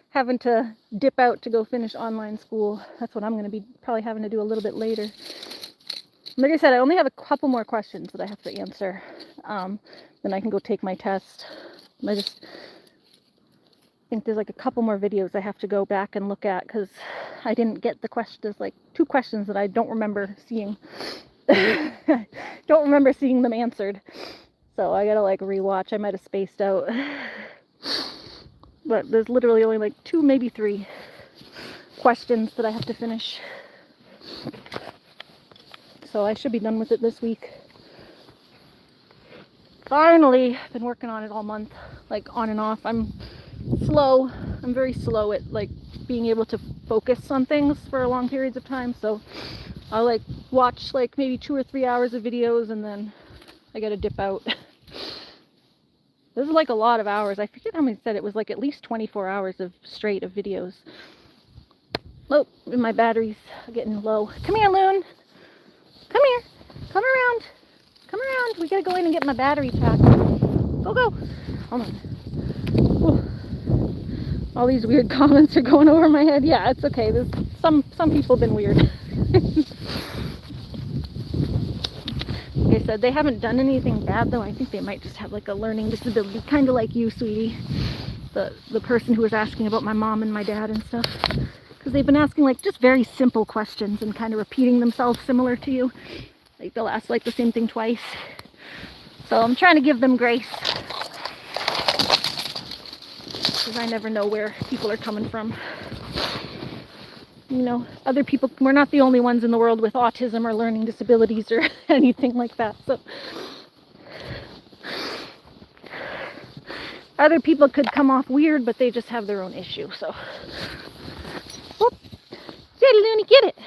Having to dip out to go finish online school. That's what I'm going to be probably having to do a little bit later. Like I said, I only have a couple more questions that I have to answer. Then I can go take my test. I just think there's like a couple more videos I have to go back and look at because I didn't get the questions. There's like 2 questions that I don't remember seeing. Don't remember seeing them answered. So I gotta like rewatch. I might have spaced out. But there's literally only like 2, maybe 3 questions that I have to finish. So I should be done with it this week. Finally, I've been working on it all month, like on and off. I'm slow. I'm very slow at like being able to focus on things for long periods of time. So I'll like watch like maybe 2 or 3 hours of videos and then I gotta dip out. This is like a lot of hours. I forget how many said it was like at least 24 hours of straight of videos. Oh, my battery's getting low. Come here, Loon. Come here. Come around. Come around. We gotta go in and get my battery pack. Go. Hold on. Whew. All these weird comments are going over my head. Yeah, it's okay. There's some people have been weird. Like I said, they haven't done anything bad though. I think they might just have like a learning disability, kind of like you, sweetie. The person who was asking about my mom and my dad and stuff. Because they've been asking like just very simple questions and kind of repeating themselves similar to you. Like they'll ask like the same thing twice. So I'm trying to give them grace. Because I never know where people are coming from. You know, other people, we're not the only ones in the world with autism or learning disabilities or anything like that. So other people could come off weird, but they just have their own issue. So, whoop. Get it, Loony, get it.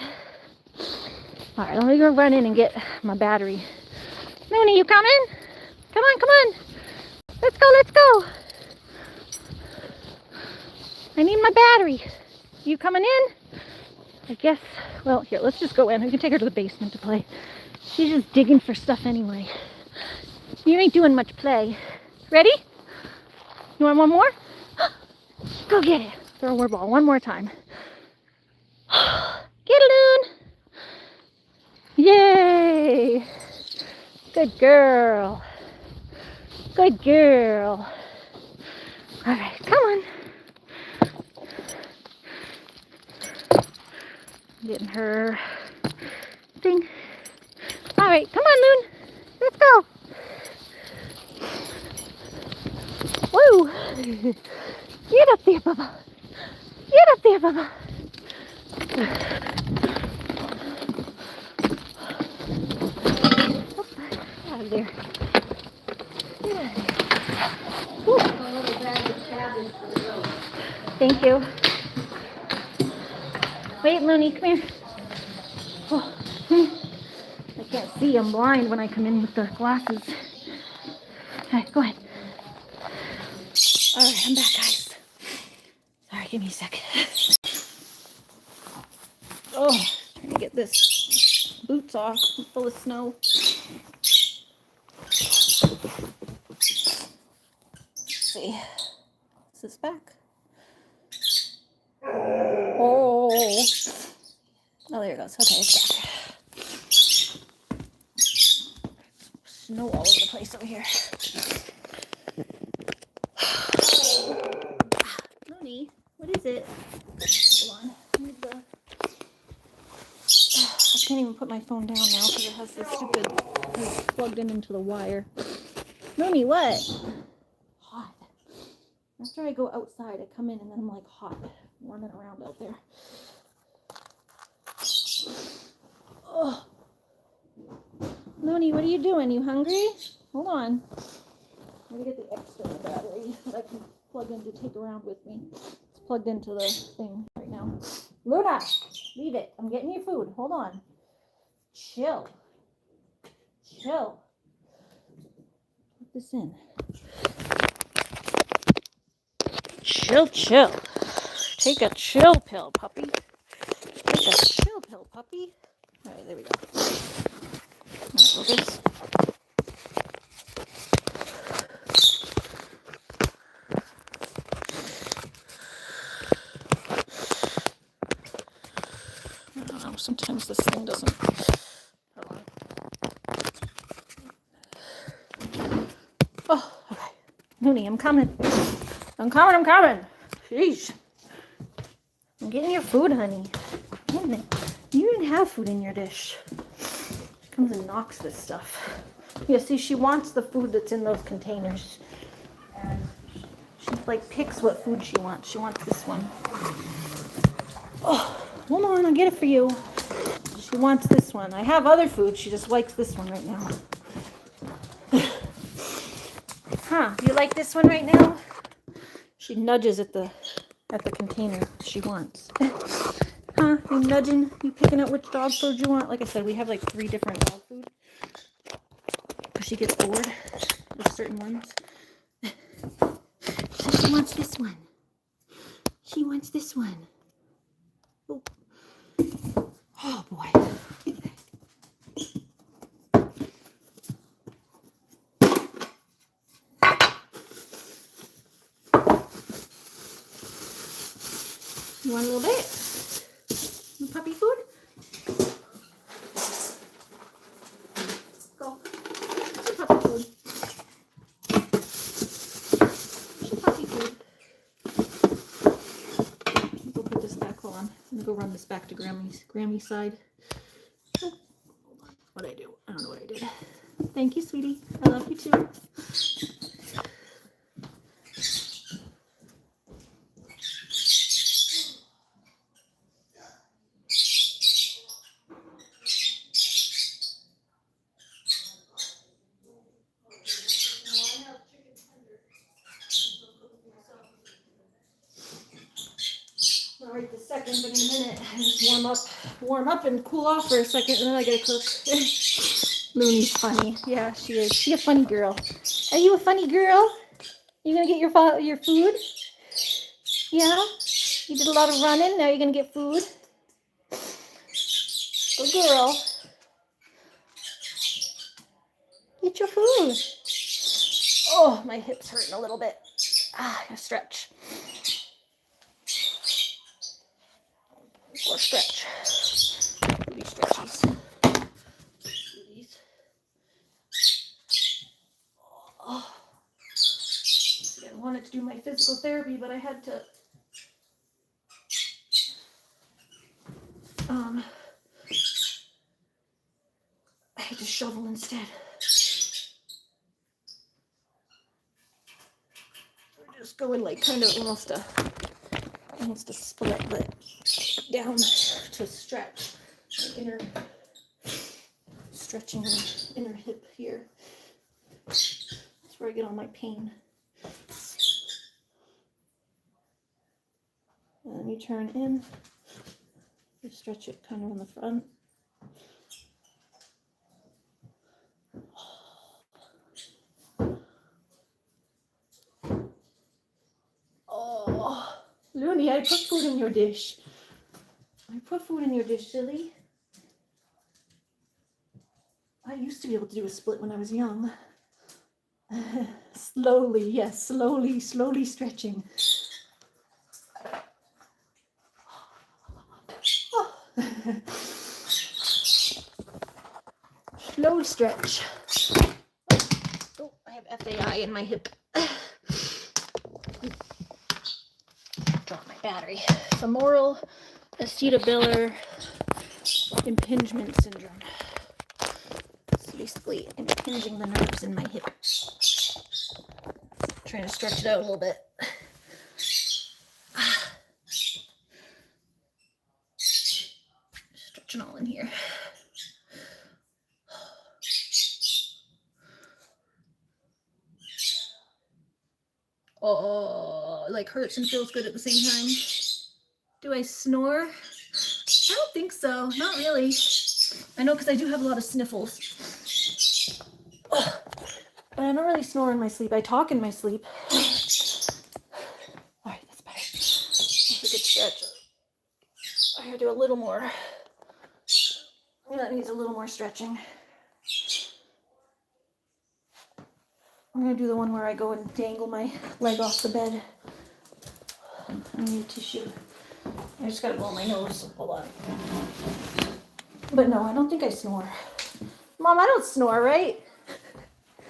All right, let me go run in and get my battery. Loony, you coming? Come on. Let's go. I need my battery. You coming in? I guess, well, here, let's just go in. We can take her to the basement to play. She's just digging for stuff anyway. You ain't doing much play. Ready? You want one more? Go get it. Throw more ball one more time. Get it, Loon. Yay. Good girl. Good girl. All right, come on. Getting her Ding. All right, come on, Loon. Let's go. Woo. Get up there, Bubba. Get up there, Bubba. Out of there. Get out of there. Woo. Thank you. Wait, Loony, come here. Oh, I can't see. I'm blind when I come in with the glasses. Okay, go ahead. All right, I'm back, guys. All right, give me a sec. Oh, trying to get this boots off. I'm full of snow. Let's see. Is this back? Oh. Oh, there it goes. Okay, it's back. Snow all over the place over here. Loony, what is it? Hold on. I can't even put my phone down now because it has this stupid it's plugged into the wire. Loony, what? Hot. After I go outside, I come in and then I'm like hot, running around out there. Oh. Loony, what are you doing? You hungry? Hold on. I'm gonna get the extra battery that I can plug in to take around with me. It's plugged into the thing right now. Luna, leave it. I'm getting you food. Hold on. Chill. Chill. Put this in. Chill, chill. Take a chill pill, puppy. Take a chill pill, puppy. All right, there we go. All right, focus. I don't know, sometimes this thing doesn't. Hold on. Oh, okay. Loony, I'm coming. I'm coming. Jeez. I'm getting your food, honey. You didn't have food in your dish. She comes and knocks this stuff. Yeah, see, she wants the food that's in those containers. And she, like, picks what food she wants. She wants this one. Oh, hold on, I'll get it for you. She wants this one. I have other food. She just likes this one right now. Huh, you like this one right now? She nudges at the container she wants. Huh, you nudging? You picking up which dog food you want? Like I said, we have like 3 different dog food. Because she gets bored with certain ones. So she wants this one. She wants this one. Oh, oh boy. You want a little bit? Some puppy food? Go. Some puppy food. Some puppy food. Go put this back. Hold on. I'm gonna go run this back to Grammy's side. What'd I do? I don't know what I did. Thank you, sweetie. I love you too. Not right this second, but in a minute. I just warm up and cool off for a second, and then I gotta cook. Loony's funny. Yeah, she is. She's a funny girl. Are you a funny girl? You gonna get your food? Yeah? You did a lot of running, now you're gonna get food? Good girl. Get your food. Oh, my hip's hurting a little bit. Ah, I gotta stretch. Or stretch. Do these stretchies. Do these. Oh. I wanted to do my physical therapy, but I had to to shovel instead. We're just going like kind of almost a split, but down to stretch the stretching the inner hip here. That's where I get all my pain. And then you turn in, you stretch it kind of in the front. Oh, Loony, I put food in your dish. I put food in your dish, silly. I used to be able to do a split when I was young. Slowly, yes, slowly stretching. Oh. Slow stretch. Oh, I have FAI in my hip. Drop my battery. Femoral acetabular impingement syndrome. It's basically impinging the nerves in my hip. Trying to stretch it out a little bit. Stretching all in here. Oh, like hurts and feels good at the same time. Do I snore? I don't think so. Not really. I know because I do have a lot of sniffles. Oh, but I don't really snore in my sleep. I talk in my sleep. All right, that's better. That's a good stretch. I gotta do a little more. That needs a little more stretching. I'm gonna do the one where I go and dangle my leg off the bed. I need tissue. I just gotta blow my nose. Hold on. But no, I don't think I snore. Mom, I don't snore, right?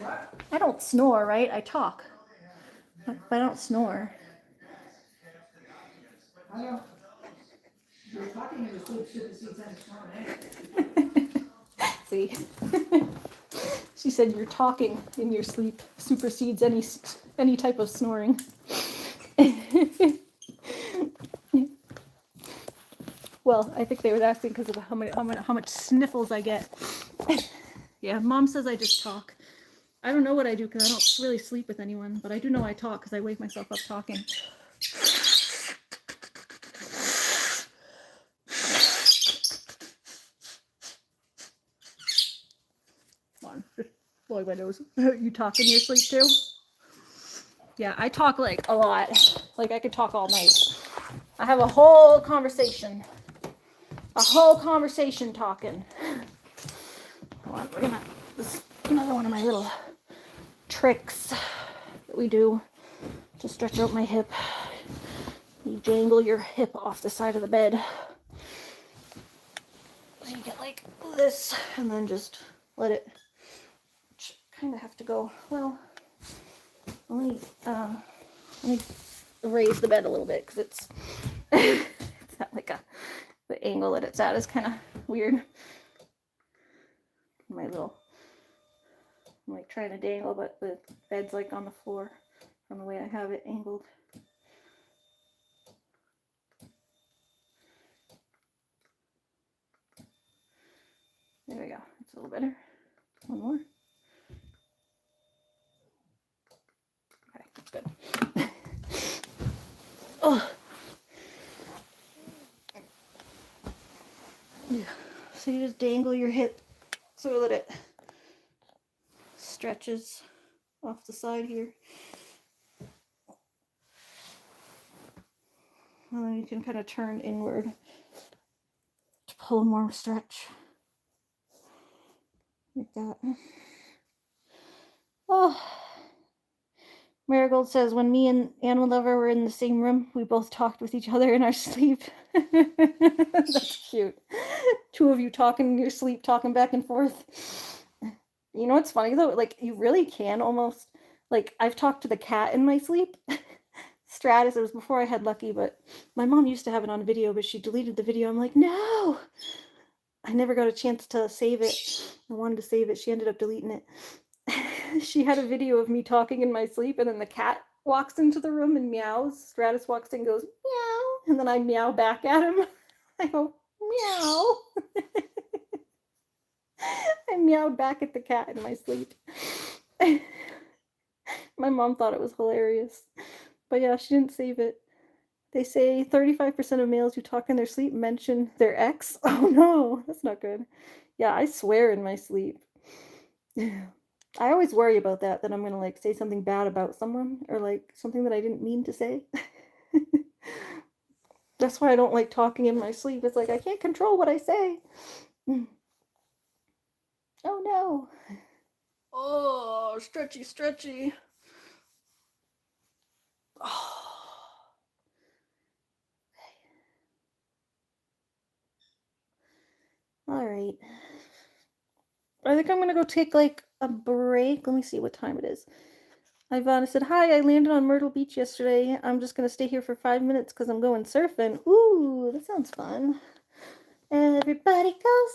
What? I don't snore, right? I talk. But I don't snore. I don't. You're talking in the sleep supersedes any snoring, eh? See? She said your talking in your sleep supersedes any type of snoring. Well, I think they were asking because of how much sniffles I get. Yeah, Mom says I just talk. I don't know what I do because I don't really sleep with anyone, but I do know I talk because I wake myself up talking. Come on, just blowing my nose. You talk in your sleep too? Yeah, I talk like a lot. Like I could talk all night. I have a whole conversation. A whole conversation talking. Hold on, we're gonna, this is another one of my little tricks that we do to stretch out my hip. You jangle your hip off the side of the bed. So you get like this, and then just let it kind of have to go, well, let me raise the bed a little bit because it's, it's not like the angle that it's at is kind of weird. I'm like trying to dangle, but the bed's like on the floor from the way I have it angled. There we go. It's a little better. One more. Okay, that's good. Oh. Yeah. So you just dangle your hip so that it stretches off the side here. And then you can kind of turn inward to pull more stretch. Like that. Oh. Marigold says, when me and Animal Lover were in the same room, we both talked with each other in our sleep. That's cute. Two of you talking in your sleep, talking back and forth. You know what's funny though? Like, you really can almost, like, I've talked to the cat in my sleep. Stratus, it was before I had Lucky, but my mom used to have it on video, but she deleted the video. I'm like, no! I never got a chance to save it. I wanted to save it. She ended up deleting it. She had a video of me talking in my sleep, and then the cat walks into the room and meows. Stratus walks in and goes, meow. And then I meow back at him. I go, meow. I meowed back at the cat in my sleep. My mom thought it was hilarious. But yeah, she didn't save it. They say 35% of males who talk in their sleep mention their ex. Oh no, that's not good. Yeah, I swear in my sleep. I always worry about that I'm gonna like say something bad about someone or like something that I didn't mean to say. That's why I don't like talking in my sleep. It's like I can't control what I say. Oh no. Oh, stretchy, stretchy. Oh. All right. I think I'm gonna go take like a break. Let me see what time it is. Ivana said, hi, I landed on Myrtle Beach yesterday. I'm just gonna stay here for 5 minutes because I'm going surfing. Ooh, that sounds fun. Everybody go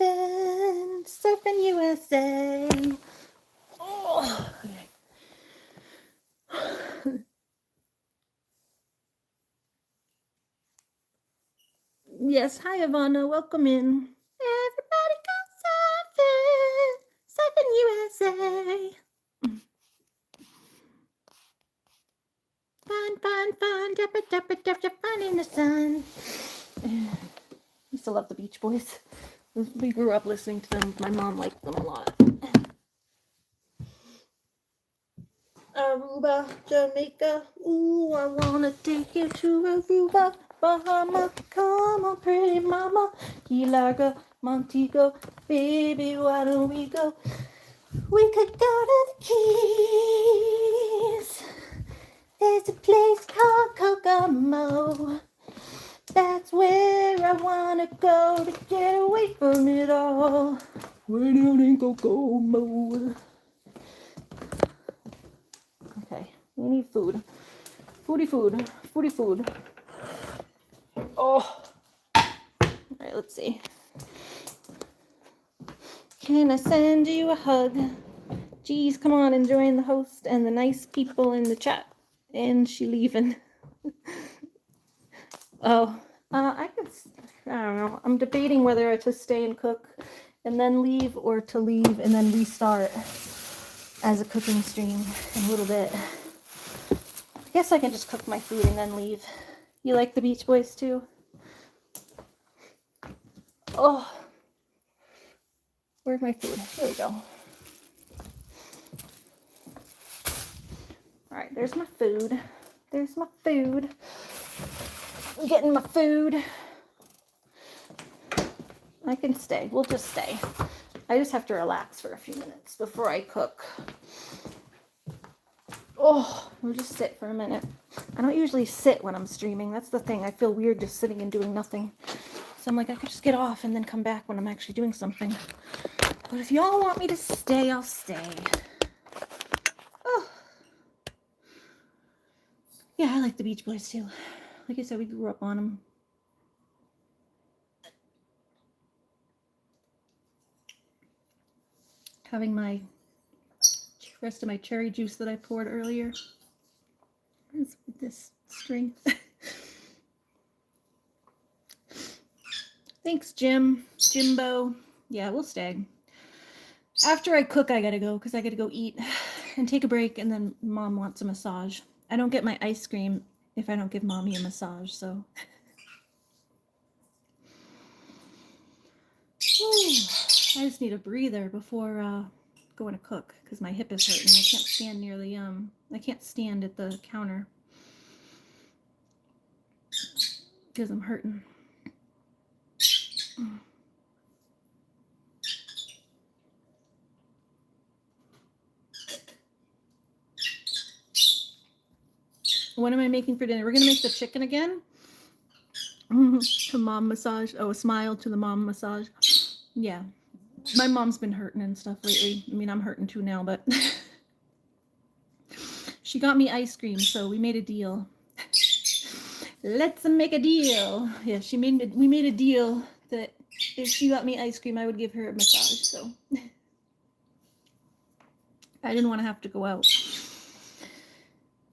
surfing, surfing USA. Oh, okay. Yes, hi Ivana, welcome in. Everybody go surfing, surfing USA. Fun, fun, fun, dapper, dapper, dapper, fun in the sun. I used to love the Beach Boys. We grew up listening to them. My mom liked them a lot. Aruba, Jamaica, ooh, I wanna take you to Aruba, Bahama, come on, pretty mama, Key Largo, Montego, baby, why don't we go? We could go to the Keys. There's a place called Kokomo. That's where I wanna go to get away from it all. Way down in Kokomo. Okay, we need food. Foodie food. Foodie food. Oh. Alright, let's see. Can I send you a hug? Geez, come on and join the host and the nice people in the chat. And she leaving. Oh, I don't know. I'm debating whether to stay and cook and then leave or to leave and then restart as a cooking stream in a little bit. I guess I can just cook my food and then leave. You like the Beach Boys too? Oh, where's my food? Here we go. All right, there's my food. There's my food. I'm getting my food. I can stay. We'll just stay. I just have to relax for a few minutes before I cook. Oh, we'll just sit for a minute. I don't usually sit when I'm streaming. That's the thing. I feel weird just sitting and doing nothing. So I'm like, I could just get off and then come back when I'm actually doing something. But if y'all want me to stay, I'll stay. Oh. Yeah, I like the Beach Boys too. Like I said, we grew up on them. Having my rest of my cherry juice that I poured earlier. With this string. Thanks, Jimbo. Yeah, we'll stay. After I cook, I gotta go because I gotta go eat and take a break, and then Mom wants a massage. I don't get my ice cream if I don't give Mommy a massage, so. I just need a breather before going to cook because my hip is hurting. I can't stand near the I can't stand at the counter because I'm hurting. What am I making for dinner? We're gonna make the chicken again. To mom massage. Oh, a smile to the mom massage. Yeah, my mom's been hurting and stuff lately. I mean, I'm hurting too now, but she got me ice cream, so we made a deal. Let's make a deal. Yeah, we made a deal that if she got me ice cream, I would give her a massage, so I didn't want to have to go out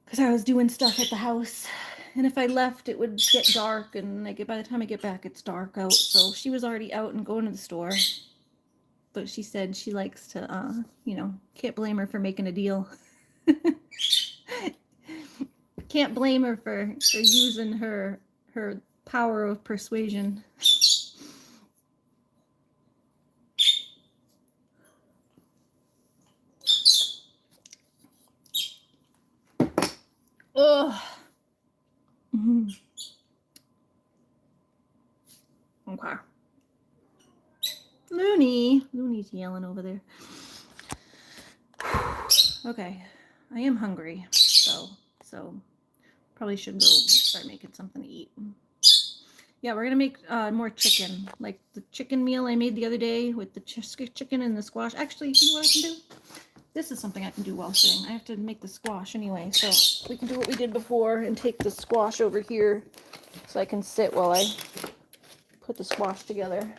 because I was doing stuff at the house, and if I left, it would get dark, and by the time I get back, it's dark out. So she was already out and going to the store, but she said she likes to, can't blame her for making a deal. Can't blame her for using her power of persuasion. Ugh. Mm-hmm. Okay. Loony's yelling over there. Okay. I am hungry, so probably should go start making something to eat. Yeah, we're gonna make more chicken, like the chicken meal I made the other day with the chicken and the squash. Actually, you know what I can do? This is something I can do while sitting. I have to make the squash anyway, so we can do what we did before and take the squash over here so I can sit while I put the squash together.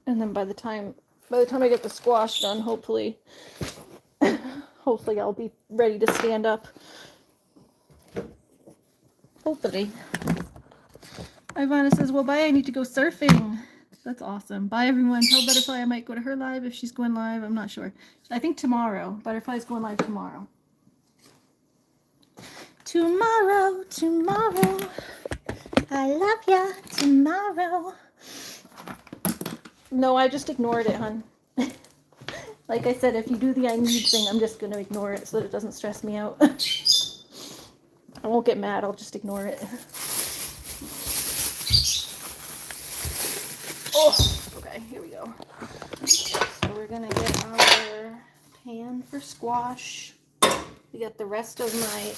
And then by the time I get the squash done, hopefully I'll be ready to stand up. Hopefully. Ivana says, well, bye, I need to go surfing. That's awesome. Bye, everyone. Tell Butterfly I might go to her live if she's going live. I'm not sure. I think tomorrow. Butterfly's going live tomorrow. Tomorrow. I love ya. Tomorrow. No, I just ignored it, hon. Like I said, if you do the I need thing, I'm just going to ignore it so that it doesn't stress me out. I won't get mad. I'll just ignore it. Oh, okay, here we go. So we're gonna get our pan for squash. We got the rest of my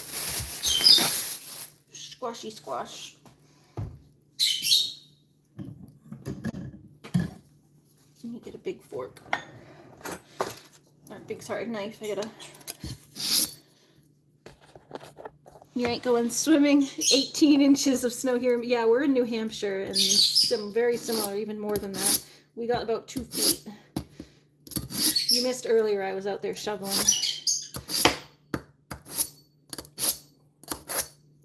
squashy squash. Let me get a big fork. Or knife. You ain't going swimming. 18 inches of snow here. Yeah, we're in New Hampshire, and very similar, even more than that. We got about 2 feet. You missed earlier, I was out there shoveling.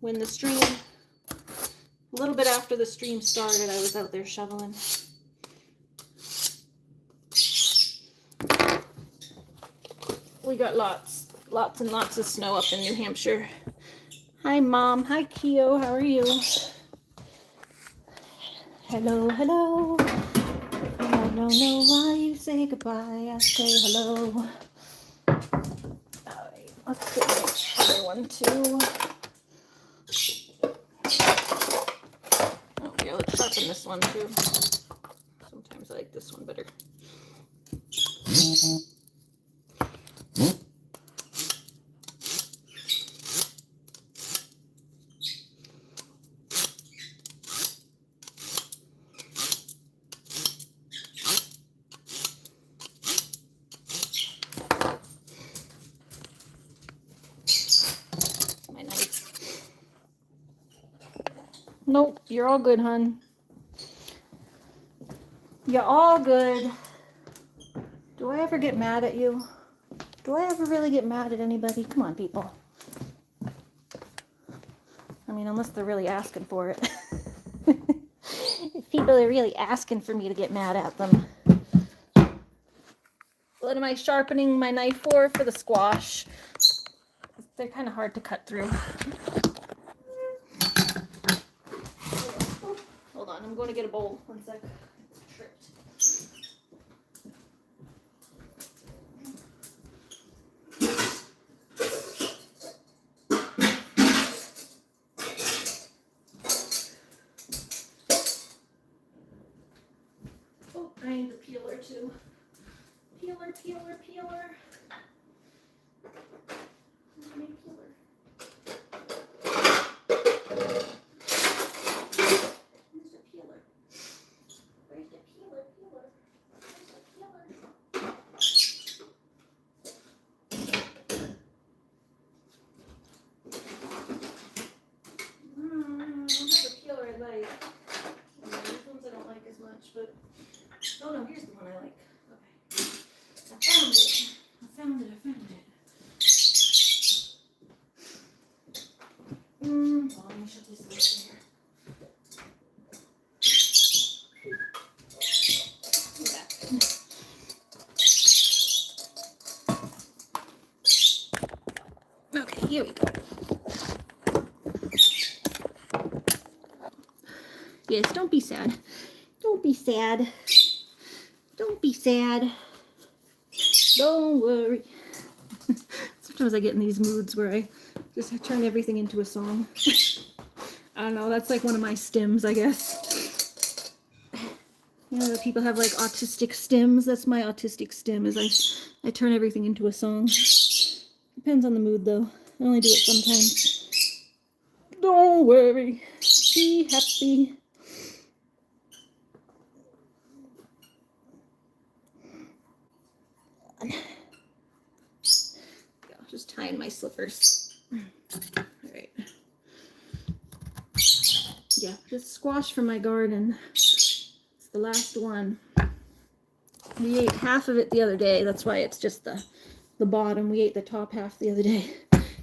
When the stream, a little bit after the stream started, I was out there shoveling. We got lots and lots of snow up in New Hampshire. Hi, Mom. Hi, Keo. How are you? Hello. I don't know why you say goodbye. I say hello. Alright, let's get my other one too. Oh, yeah, let's sharpen this one too. Sometimes I like this one better. Nope, you're all good, hon. You're all good. Do I ever get mad at you? Do I ever really get mad at anybody? Come on, people. I mean, unless they're really asking for it. If people are really asking for me to get mad at them. What am I sharpening my knife for? For the squash. They're kind of hard to cut through. Hold on, I'm going to get a bowl. 1 sec. It's tripped. Oh, I need the peeler too. Peeler. My peeler. Where's the peeler? Where's the peeler? I don't have the peeler I like. These ones I don't like as much, but Oh no, here's the one I like. Okay. I found it. I found it. Well, let me shut this door here. Okay, here we go. Yes, don't be sad. Don't be sad. Don't be sad. Don't worry. Sometimes I get in these moods where I just turn everything into a song. I don't know, that's like one of my stims, I guess. You know, people have like autistic stims. That's my autistic stim, is I turn everything into a song. Depends on the mood though. I only do it sometimes. Don't worry. Be happy. Just tying my slippers. Alright. Yeah, just squash from my garden. It's the last one. We ate half of it the other day. That's why it's just the bottom. We ate the top half the other day.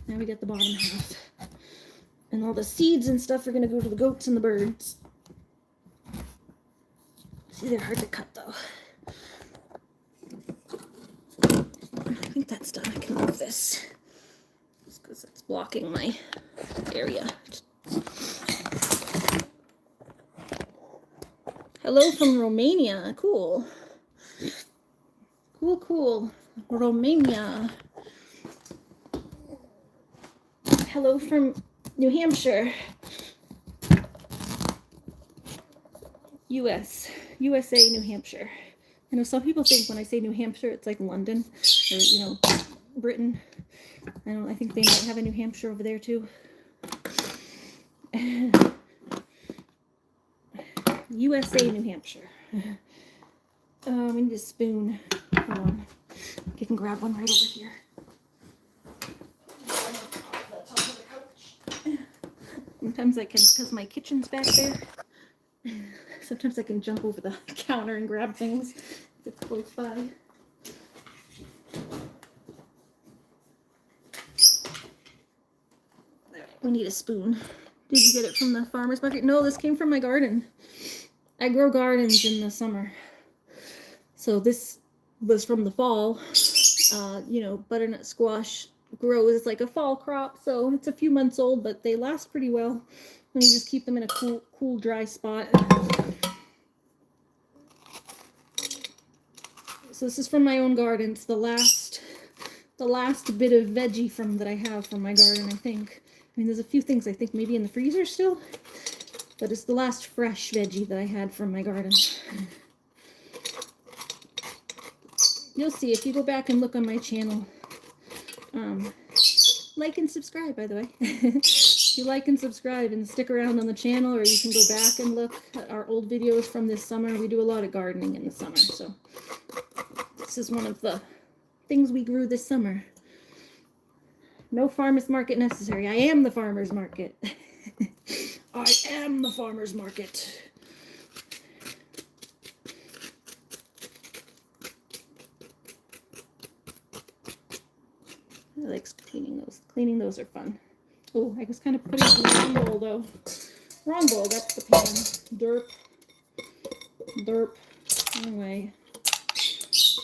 Now we got the bottom half. And all the seeds and stuff are going to go to the goats and the birds. See, they're hard to cut though. I think that's done. I can move this. Just because it's blocking my area. Hello from Romania. Cool. Cool. Romania. Hello from New Hampshire. USA, New Hampshire. I know some people think when I say New Hampshire, it's like London or, you know, Britain. I think they might have a New Hampshire over there too. USA, New Hampshire. We need a spoon. Hold on. I can grab one right over here. Sometimes I can, because my kitchen's back there. Sometimes I can jump over the counter and grab things if it's close by. We need a spoon. Did you get it from the farmer's market? No, this came from my garden. I grow gardens in the summer. So this was from the fall. You know, butternut squash grows like a fall crop. So it's a few months old, but they last pretty well. And you just keep them in a cool, dry spot. So this is from my own garden. It's the last bit of veggie that I have from my garden, I think. I mean, there's a few things I think maybe in the freezer still, but it's the last fresh veggie that I had from my garden. You'll see if you go back and look on my channel. Like and subscribe, by the way. You like and subscribe and stick around on the channel, or you can go back and look at our old videos from this summer. We do a lot of gardening in the summer, so this is one of the things we grew this summer. No farmer's market necessary. I am the farmer's market. I am the farmer's market. I like cleaning those. Cleaning those are fun. Oh, I was kind of putting it in the wrong bowl though. Wrong bowl, that's the pan. Derp. Derp. Wrong way. Just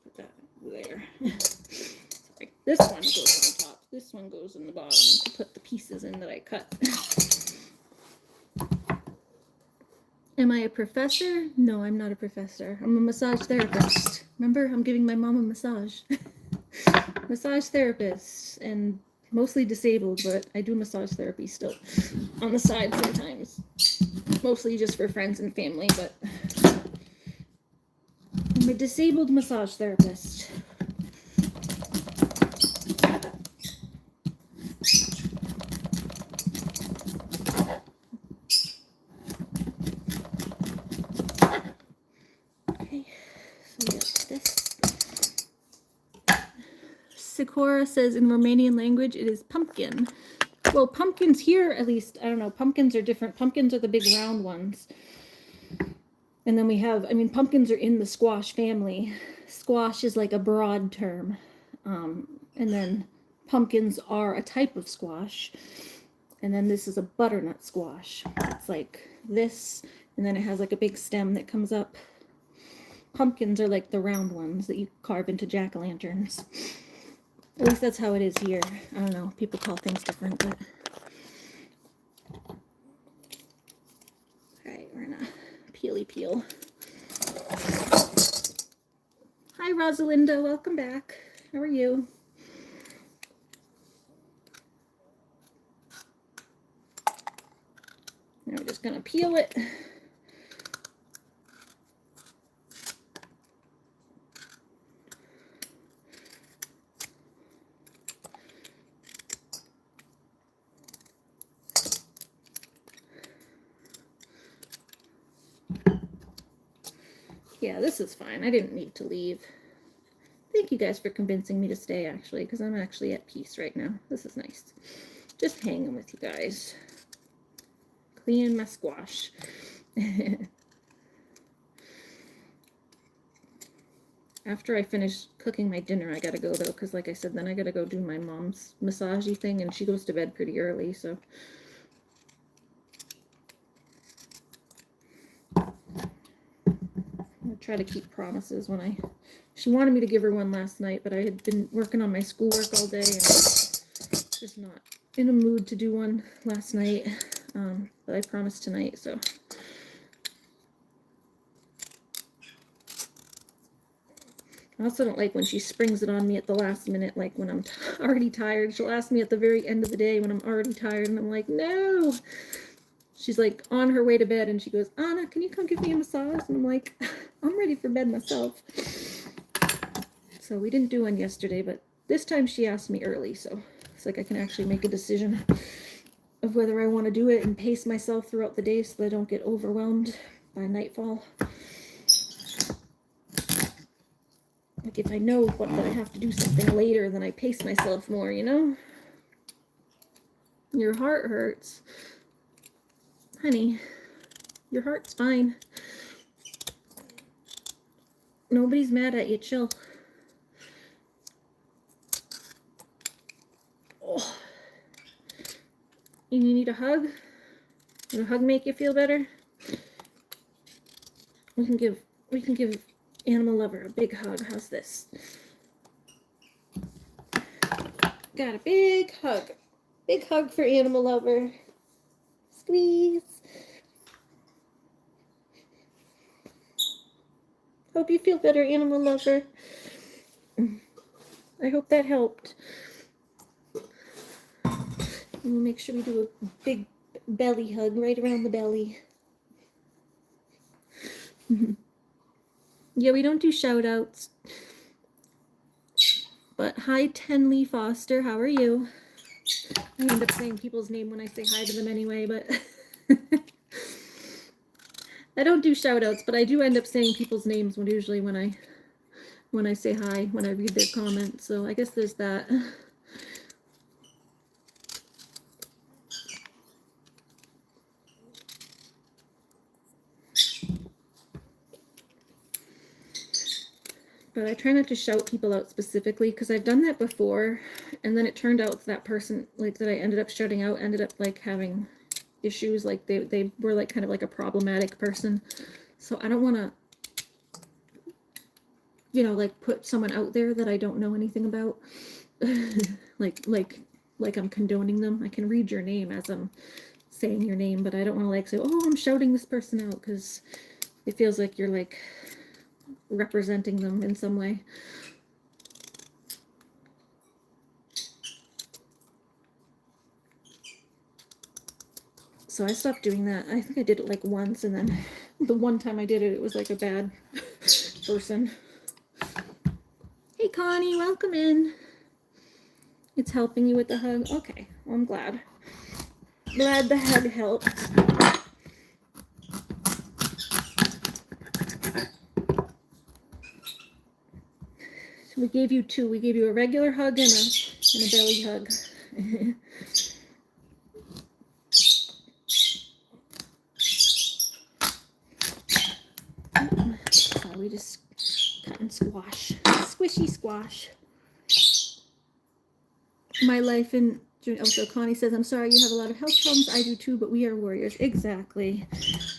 put that there. Sorry. This one goes on top. This one goes in the bottom to put the pieces in that I cut. Am I a professor? No, I'm not a professor. I'm a massage therapist. Remember, I'm giving my mom a massage. Massage therapist, and mostly disabled, but I do massage therapy still on the side sometimes. Mostly just for friends and family, but I'm a disabled massage therapist. Okay, so we got this. Sikora says in Romanian language it is pumpkin. Well, pumpkins here, at least, I don't know, pumpkins are different. Pumpkins are the big round ones. And then we have, I mean, pumpkins are in the squash family. Squash is like a broad term. And then pumpkins are a type of squash. And then this is a butternut squash. It's like this, and then it has like a big stem that comes up. Pumpkins are like the round ones that you carve into jack-o'-lanterns. At least that's how it is here. I don't know, people call things different, but... Alright, we're gonna peely peel. Hi Rosalinda, welcome back. How are you? Now we're just gonna peel it. Yeah, this is fine. I didn't need to leave. Thank you guys for convincing me to stay, actually, because I'm actually at peace right now. This is nice. Just hanging with you guys. Cleaning my squash. After I finish cooking my dinner, I gotta go, though, because like I said, then I gotta go do my mom's massagey thing, and she goes to bed pretty early, so... Try to keep promises when she wanted me to give her one last night, but I had been working on my schoolwork all day and just not in a mood to do one last night, but I promised tonight, so. I also don't like when she springs it on me at the last minute, like when I'm already tired. She'll ask me at the very end of the day when I'm already tired, and I'm like, no. She's like on her way to bed, and she goes, Anna, can you come give me a massage? And I'm like, I'm ready for bed myself. So we didn't do one yesterday, but this time she asked me early, so it's like I can actually make a decision of whether I want to do it and pace myself throughout the day so that I don't get overwhelmed by nightfall. Like if I know that I have to do something later, then I pace myself more, you know? Your heart hurts. Honey, your heart's fine. Nobody's mad at you. Chill. Oh. You need a hug? Would a hug make you feel better? We can give Animal Lover a big hug. How's this? Got a big hug. Big hug for Animal Lover. Squeeze. Hope you feel better, Animal Lover. I hope that helped. And we'll make sure we do a big belly hug right around the belly. Yeah, we don't do shout outs. But hi, Tenley Foster. How are you? I end up saying people's name when I say hi to them anyway, but I don't do shout outs, but I do end up saying people's names usually when I say hi, when I read their comments. So I guess there's that. But I try not to shout people out specifically because I've done that before, and then it turned out that person like that I ended up shouting out ended up like having issues, like they were like kind of like a problematic person. So I don't want to, you know, like put someone out there that I don't know anything about. like I'm condoning them. I can read your name as I'm saying your name, but I don't want to like say, oh, I'm shouting this person out, because it feels like you're like representing them in some way. So I stopped doing that. I think I did it like once, and then the one time I did it, it was like a bad person. Hey Connie, welcome in. It's helping you with the hug. Okay, well, I'm glad. Glad the hug helped. So we gave you two. We gave you a regular hug and a belly hug. we just cut and squash. Squishy squash. My life in... Oh, so Connie says, I'm sorry you have a lot of health problems. I do too, but we are warriors. Exactly.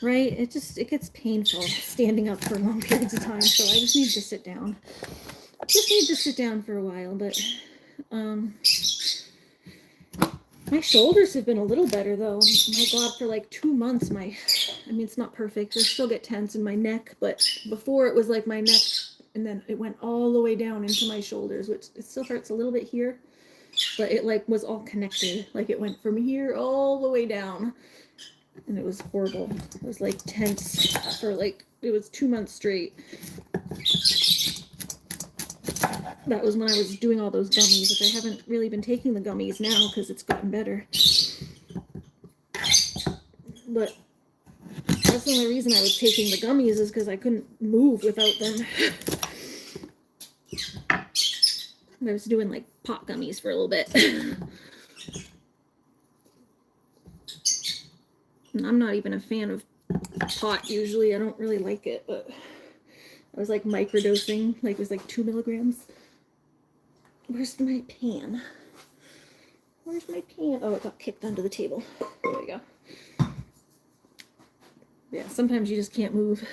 Right? It gets painful standing up for long periods of time, so I just need to sit down. Just need to sit down for a while, but my shoulders have been a little better though. My God, for like 2 months, I mean, it's not perfect. I still get tense in my neck, but before it was like my neck, and then it went all the way down into my shoulders, which it still hurts a little bit here, but it like was all connected. Like it went from here all the way down, and it was horrible. It was like tense for like, it was 2 months straight. That was when I was doing all those gummies, which I haven't really been taking the gummies now because it's gotten better. But that's the only reason I was taking the gummies is because I couldn't move without them. I was doing like pot gummies for a little bit. And I'm not even a fan of pot usually. I don't really like it, but I was like microdosing, like it was like 2 milligrams. Where's my pan? Where's my pan? Oh, it got kicked under the table. There we go. Yeah, sometimes you just can't move.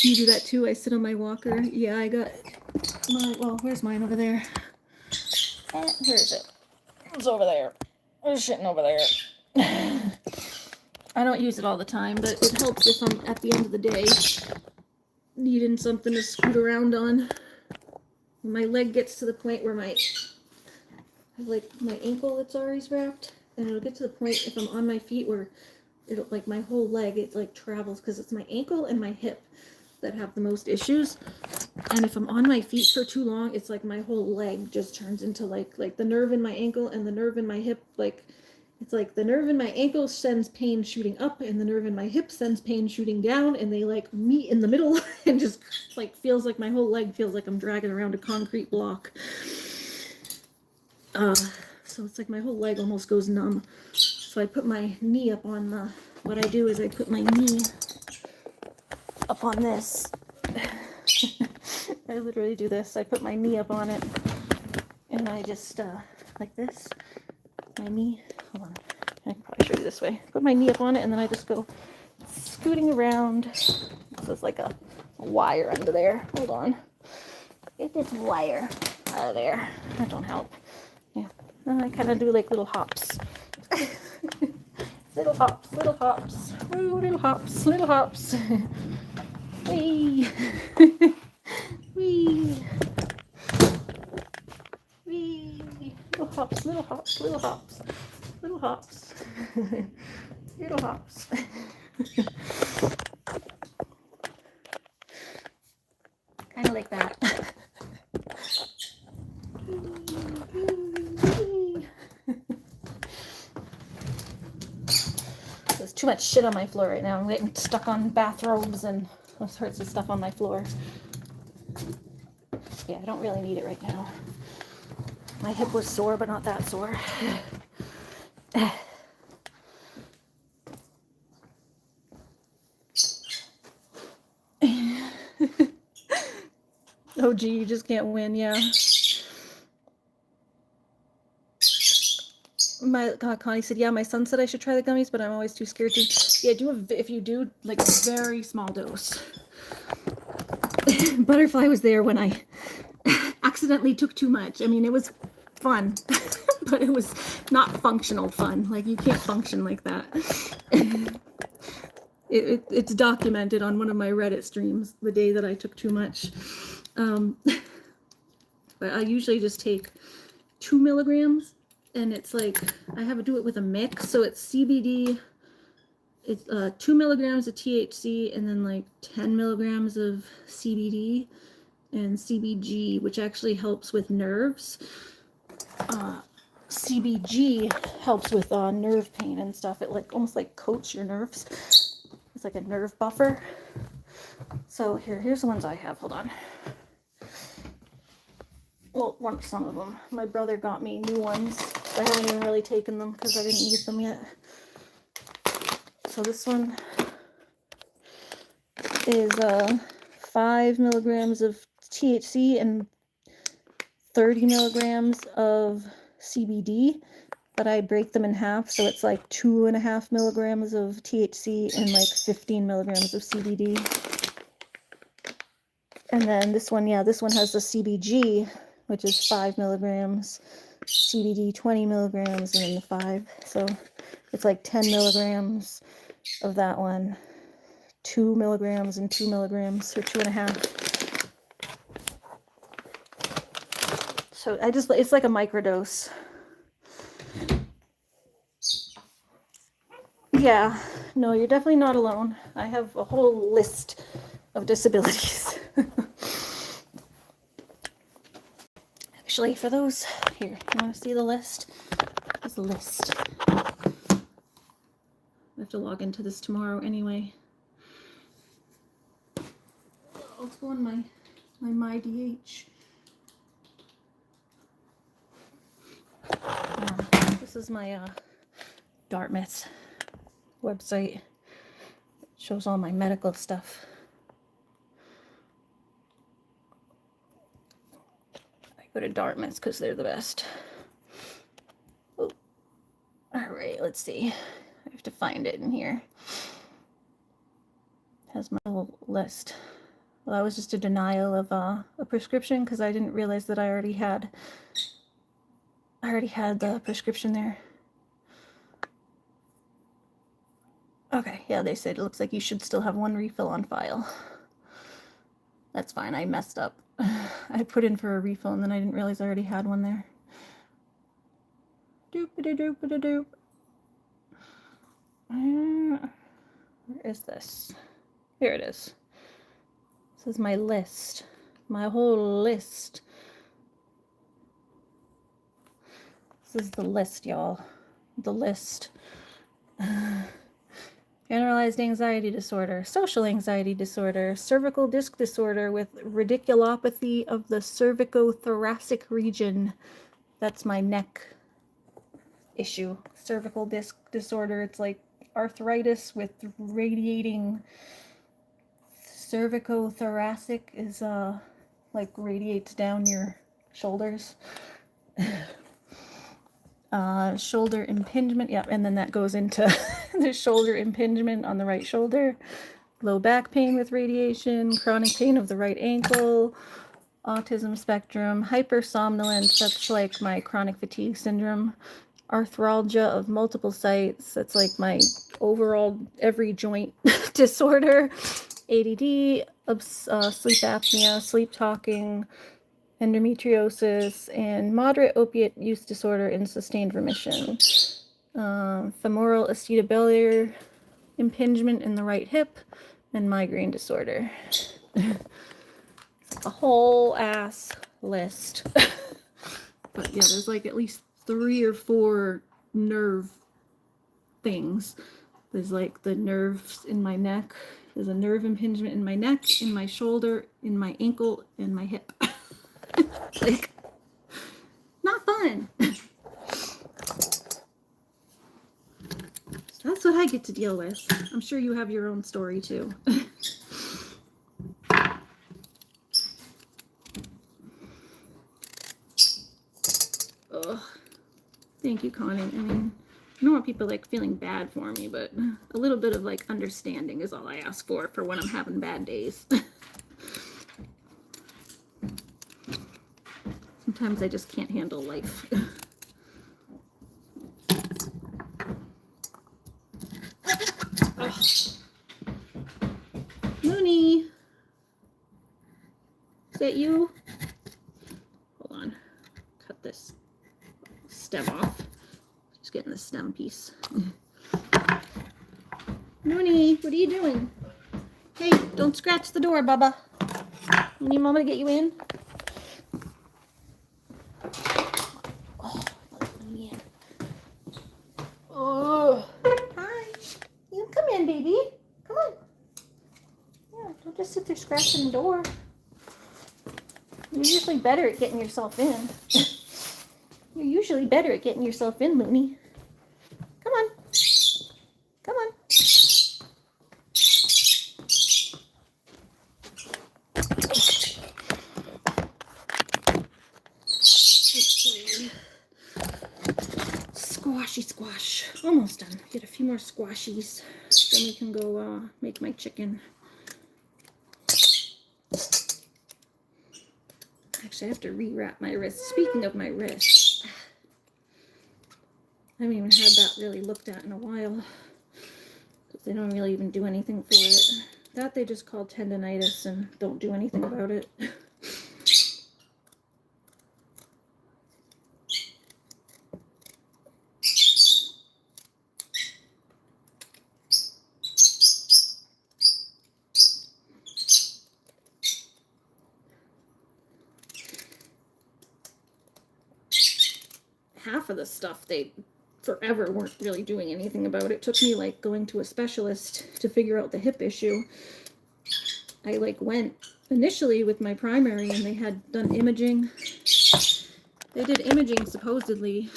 You do that too? I sit on my walker. Yeah, I got my, well, where's mine over there? Where is it? It's over there. It's sitting over there. I don't use it all the time, but it helps if I'm at the end of the day needing something to scoot around on. My leg gets to the point where my ankle, it's always wrapped, and it'll get to the point if I'm on my feet where it'll, like my whole leg, it like travels, because it's my ankle and my hip that have the most issues. And if I'm on my feet for too long, it's like my whole leg just turns into like the nerve in my ankle and the nerve in my hip, like it's like the nerve in my ankle sends pain shooting up and the nerve in my hip sends pain shooting down, and they like meet in the middle and just like feels like my whole leg feels like I'm dragging around a concrete block. So it's like my whole leg almost goes numb. So I put my knee up on the, what I do is I put my knee up on this. I literally do this. I put my knee up on it and I just, like this, my knee. Hold on, I can probably show you this way. Put my knee up on it and then I just go scooting around. So it's like a wire under there. Hold on. Get this wire out of there. That don't help. Yeah. And I kind of do like little hops. Little hops, little hops. Ooh, little hops, little hops. Wee. Wee. Wee. Little hops, little hops, little hops. Little hops. Little hops. Kind of like that. There's too much shit on my floor right now. I'm getting stuck on bathrobes and all sorts of stuff on my floor. Yeah, I don't really need it right now. My hip was sore, but not that sore. Oh, gee, you just can't win, yeah. Connie said, yeah, my son said I should try the gummies, but I'm always too scared to. Yeah, if you do, like, a very small dose. Butterfly was there when I accidentally took too much. I mean, it was fun, but it was not functional fun. Like, you can't function like that. It's documented on one of my Reddit streams, the day that I took too much. But I usually just take 2 milligrams, and it's like, I have to do it with a mix, so it's CBD, it's 2 milligrams of THC, and then like 10 milligrams of CBD, and CBG, which actually helps with nerves. CBG helps with nerve pain and stuff. It like almost like coats your nerves. It's like a nerve buffer. So here's the ones I have. Hold on. Well, some of them. My brother got me new ones. I haven't even really taken them because I didn't use them yet. So this one is 5 milligrams of THC and 30 milligrams of CBD, but I break them in half, so it's like 2.5 milligrams of THC and like 15 milligrams of CBD. And then this one, yeah, this one has the CBG, which is 5 milligrams, CBD 20 milligrams, and then the 5. So it's like 10 milligrams of that one, 2 milligrams and 2 milligrams, or 2.5. So it's like a microdose. Yeah, no, you're definitely not alone. I have a whole list of disabilities. Actually, for those, here, you want to see the list? There's a list. I have to log into this tomorrow anyway. Let's go on my DH. This is my Dartmouth website. It shows all my medical stuff. I go to Dartmouth because they're the best. Oh. All right, let's see. I have to find it in here. It has my little list. Well, that was just a denial of a prescription because I didn't realize that I already had the prescription there. Okay, yeah, they said it looks like you should still have 1 refill on file. That's fine, I messed up. I put in for a refill and then I didn't realize I already had one there. Doop-a-doop-a-doop. Where is this? Here it is. This is my list. My whole list. This is the list, y'all. The list. Generalized anxiety disorder, social anxiety disorder, cervical disc disorder with radiculopathy of the cervicothoracic region. That's my neck issue. Cervical disc disorder. It's like arthritis with radiating. Cervicothoracic is like radiates down your shoulders. Shoulder impingement, yeah, and then that goes into the shoulder impingement on the right shoulder, low back pain with radiation, chronic pain of the right ankle, autism spectrum, hypersomnolence, that's like my chronic fatigue syndrome, arthralgia of multiple sites, that's like my overall every joint disorder, ADD, sleep apnea, sleep talking, endometriosis, and moderate opiate use disorder in sustained remission. Femoral acetabular impingement in the right hip, and migraine disorder. A whole ass list. But yeah, there's like at least 3 or 4 nerve things. There's like the nerves in my neck. There's a nerve impingement in my neck, in my shoulder, in my ankle, and my hip. Like, not fun. So that's what I get to deal with. I'm sure you have your own story too. Ugh. Thank you, Connie. I mean, I don't want people like feeling bad for me, but a little bit of like understanding is all I ask for when I'm having bad days. Sometimes I just can't handle life. Loony! Is that you? Hold on. Cut this stem off. Just getting the stem piece. Loony, what are you doing? Hey, don't scratch the door, Bubba. You need Mama to get you in? Baby, come on. Yeah, don't just sit there scratching the door. You're usually better at getting yourself in. You're usually better at getting yourself in, Loony. Come on. Come on. squashy squash. Almost done. Get a few more squashies. Then we can go make my chicken. Actually, I have to rewrap my wrist. Speaking of my wrist, I haven't even had that really looked at in a while. They don't really even do anything for it. That they just call tendonitis and don't do anything about it. Half of the stuff they forever weren't really doing anything about. It took me like going to a specialist to figure out the hip issue. I like went initially with my primary and they had done imaging. They did imaging supposedly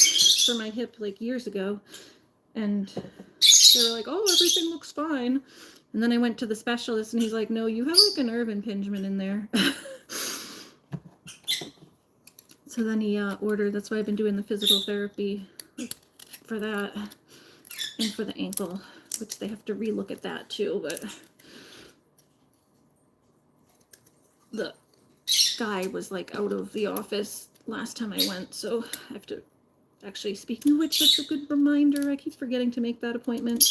for my hip like years ago, and they were like, oh, everything looks fine. And then I went to the specialist and he's like, no, you have like a nerve impingement in there. So then he ordered, that's why I've been doing the physical therapy for that and for the ankle, which they have to relook at that too. But the guy was like out of the office last time I went, so I have to actually, speaking of which, that's a good reminder. I keep forgetting to make that appointment.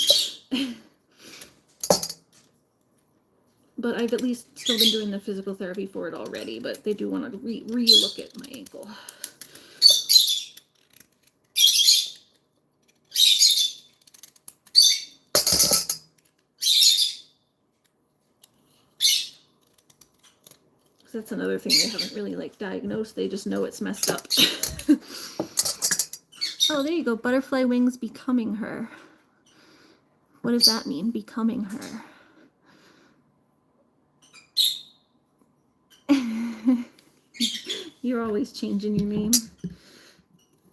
But I've at least still been doing the physical therapy for it already, but they do want to re-look at my ankle. That's another thing they haven't really like diagnosed. They just know it's messed up. Oh, there you go. Butterfly wings becoming her. What does that mean? Becoming her. You're always changing your name.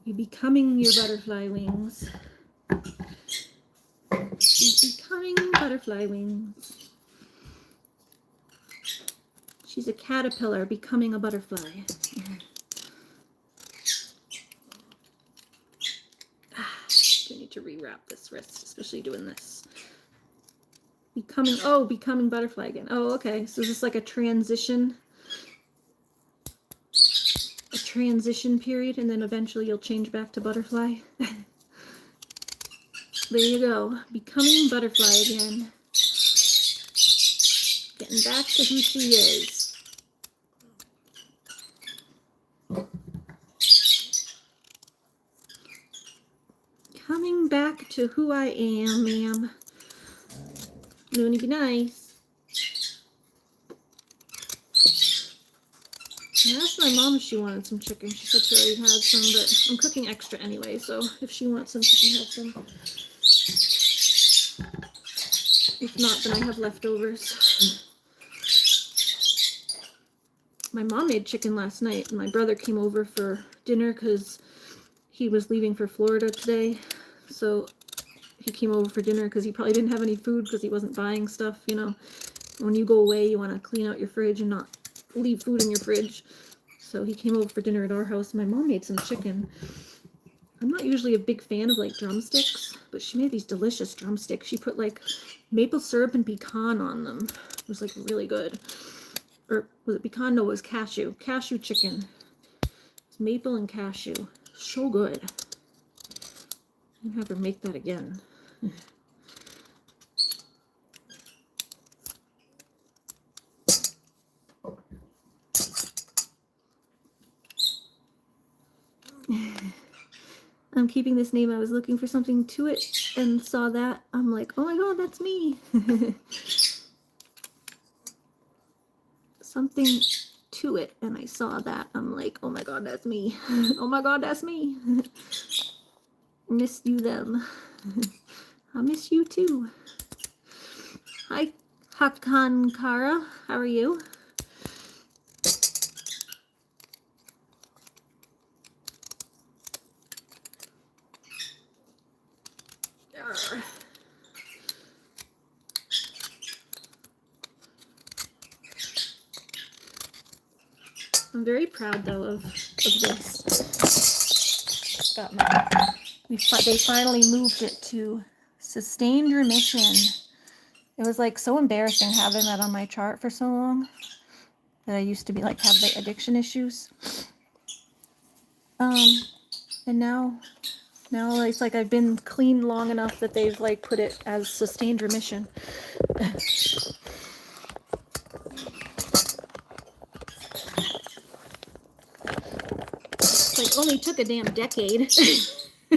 You're becoming your butterfly wings. She's becoming butterfly wings. She's a caterpillar becoming a butterfly. I need to rewrap this wrist, especially doing this. Becoming butterfly again. Oh, okay. So is this like a transition? Transition period, and then eventually you'll change back to butterfly. There you go, becoming butterfly again, getting back to who she is. Coming back to who I am, ma'am. Loony, be nice. I asked my mom if she wanted some chicken. She said she already had some, but I'm cooking extra anyway, so if she wants some, she can have some. If not, then I have leftovers. My mom made chicken last night, and my brother came over for dinner because he was leaving for Florida today. So he came over for dinner because he probably didn't have any food because he wasn't buying stuff, you know. When you go away, you want to clean out your fridge and not leave food in your fridge. So he came over for dinner at our house. My mom made some chicken. I'm not usually a big fan of like drumsticks, but she made these delicious drumsticks. She put like maple syrup and pecan on them. It was like really good. Or was it pecan? No, it was cashew. Cashew chicken. It's maple and cashew. So good. I'm gonna have her make that again. I'm keeping this name. I was looking for something to it and saw that. I'm like, oh my god, that's me. Something to it, and I saw that. I'm like, oh my god, that's me. Oh my god, that's me. Miss you them. I miss you too. Hi, Hakan Kara. How are you? I'm very proud though of this. Got my They finally moved it to sustained remission. It was like so embarrassing having that on my chart for so long that I used to be like have the addiction issues. And now it's like I've been clean long enough that they've like put it as sustained remission. Like only took a damn decade. I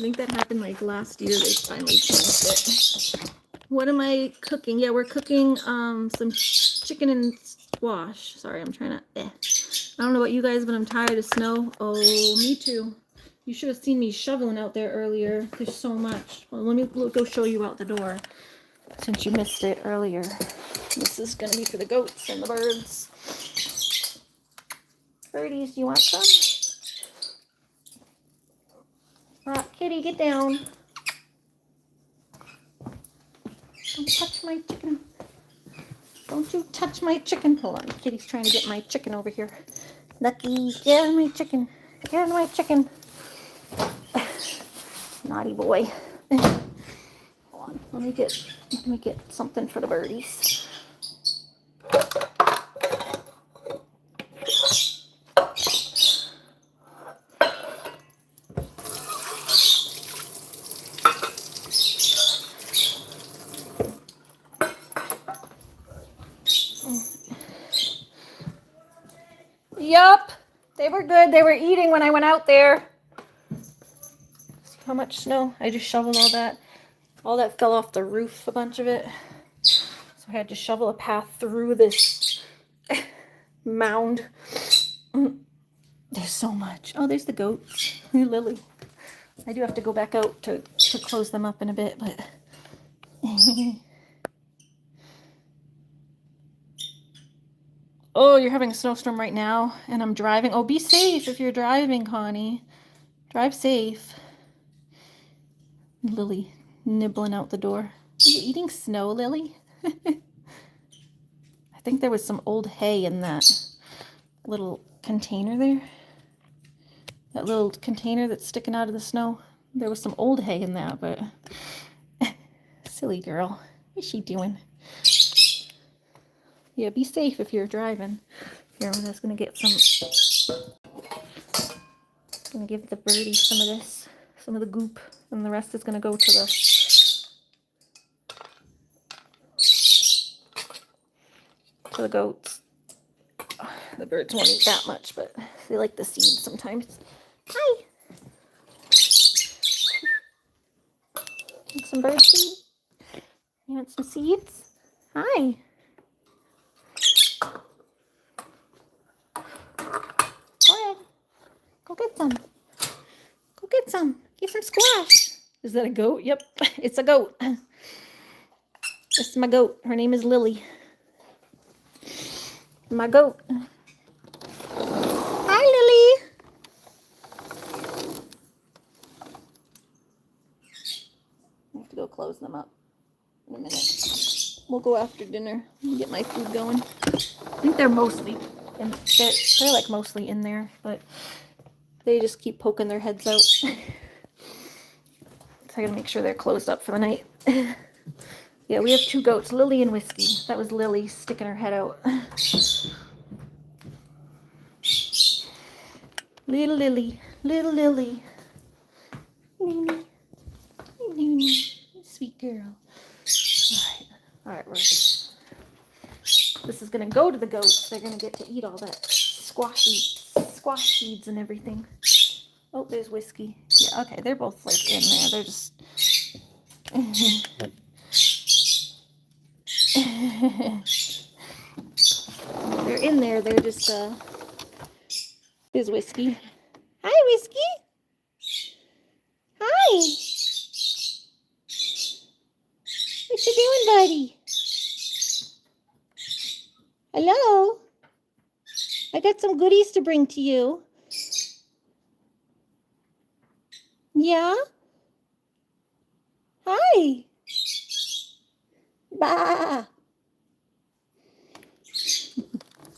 think that happened like last year. They finally changed it. What am I cooking? Yeah, we're cooking some chicken and squash. Sorry, I'm trying to. I don't know about you guys, but I'm tired of snow. Oh, me too. You should have seen me shoveling out there earlier. There's so much. Well, let me go show you out the door since you missed it earlier. This is gonna be for the goats and the birds. Birdies, do you want some? Kitty, get down. Don't touch my chicken. Don't you touch my chicken. Hold on, Kitty's trying to get my chicken over here. Lucky, get on my chicken. Get on my chicken. Naughty boy. Hold on, let me get something for the birdies. Yup, they were good. They were eating when I went out there. See how much snow? I just shoveled all that. All that fell off the roof, a bunch of it. So I had to shovel a path through this mound. There's so much. Oh, there's the goats. Lily. I do have to go back out to close them up in a bit, but... Oh, you're having a snowstorm right now, and I'm driving. Oh, be safe if you're driving, Connie. Drive safe. Lily nibbling out the door. Are you eating snow, Lily? I think there was some old hay in that little container there. That little container that's sticking out of the snow. There was some old hay in that, but... Silly girl. What's she doing? Yeah, be safe if you're driving. Here, I'm just gonna get some. Gonna give the birdies some of this, some of the goop, and the rest is gonna go to the goats. The birds won't eat that much, but they like the seeds sometimes. Hi. Want some bird seed? You want some seeds? Hi. Go get some. Go get some. Get some squash. Is that a goat? Yep, it's a goat. This is my goat. Her name is Lily. My goat. Hi, Lily. I have to go close them up in a minute. We'll go after dinner and get my food going. I think they're mostly, they're like mostly in there, but they just keep poking their heads out. So I gotta make sure they're closed up for the night. Yeah, we have two goats, Lily and Whiskey. That was Lily sticking her head out. Little Lily, little Lily. Sweet girl. Alright, this is gonna go to the goats. They're gonna get to eat all that squash seeds and everything. Oh, there's Whiskey. Yeah, okay, they're both like in there. They're just they're in there. They're just there's Whiskey. Hi, Whiskey. Hi. What you doing, buddy? Hello. I got some goodies to bring to you. Yeah? Hi. Bah.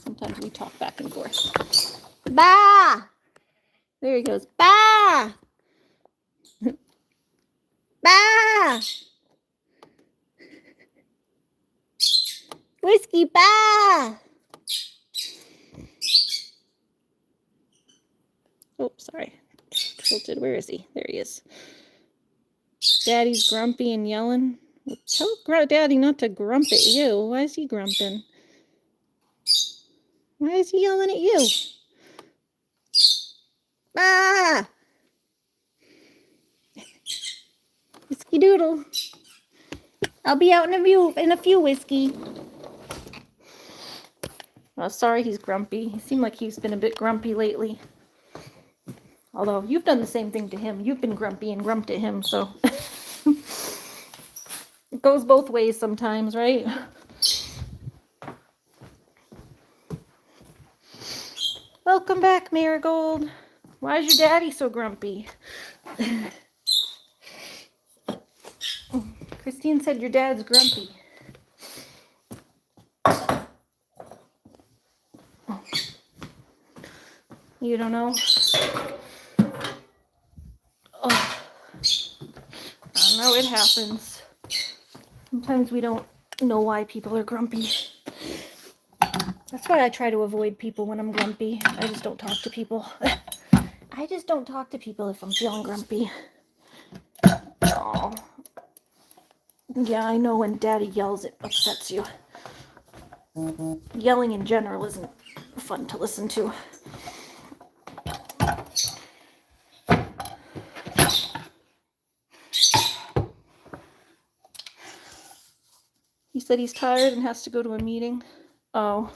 Sometimes we talk back and forth. Bah. There he goes. Bah. Bah! Whiskey, bah! Oh, sorry. Tilted. Where is he? There he is. Daddy's grumpy and yelling. Well, tell Daddy not to grump at you. Why is he grumping? Why is he yelling at you? Ah! Whiskey Doodle. I'll be out in a few, Whiskey. Oh, sorry he's grumpy. He seemed like he's been a bit grumpy lately. Although you've done the same thing to him. You've been grumpy and grumped at him, so it goes both ways sometimes, right? Welcome back, Marigold. Why is your daddy so grumpy? Christine said your dad's grumpy. You don't know? Oh. I don't know, it happens. Sometimes we don't know why people are grumpy. That's why I try to avoid people when I'm grumpy. I just don't talk to people. I just don't talk to people if I'm feeling grumpy. Oh. Yeah, I know when Daddy yells, it upsets you. Yelling in general isn't fun to listen to. He said he's tired and has to go to a meeting. Oh.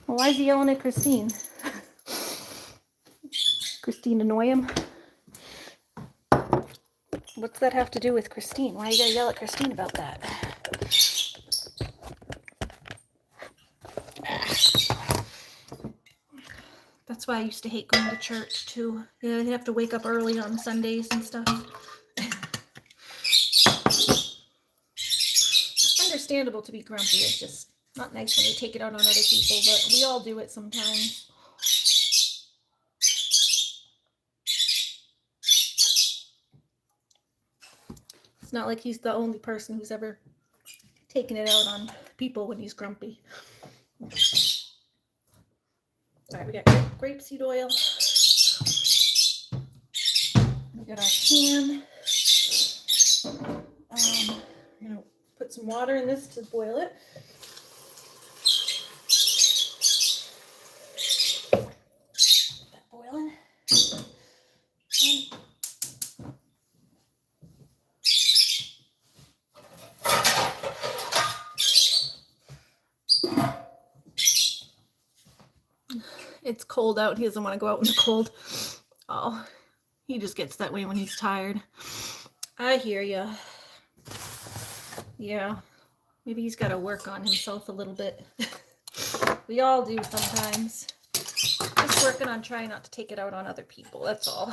Well, why is he yelling at Christine? Christine annoy him? What's that have to do with Christine? Why you gotta yell at Christine about that? That's why I used to hate going to church too. Yeah, you have to wake up early on Sundays and stuff. Understandable to be grumpy. It's just not nice when you take it out on other people, but we all do it sometimes. It's not like he's the only person who's ever taken it out on people when he's grumpy. All right, we got grapeseed oil. We got our can. I'm gonna put some water in this to boil it. Get that boiling. It's cold out. He doesn't want to go out in the cold. Oh, he just gets that way when he's tired. I hear ya. Yeah, maybe he's got to work on himself a little bit. We all do sometimes. Just working on trying not to take it out on other people, that's all.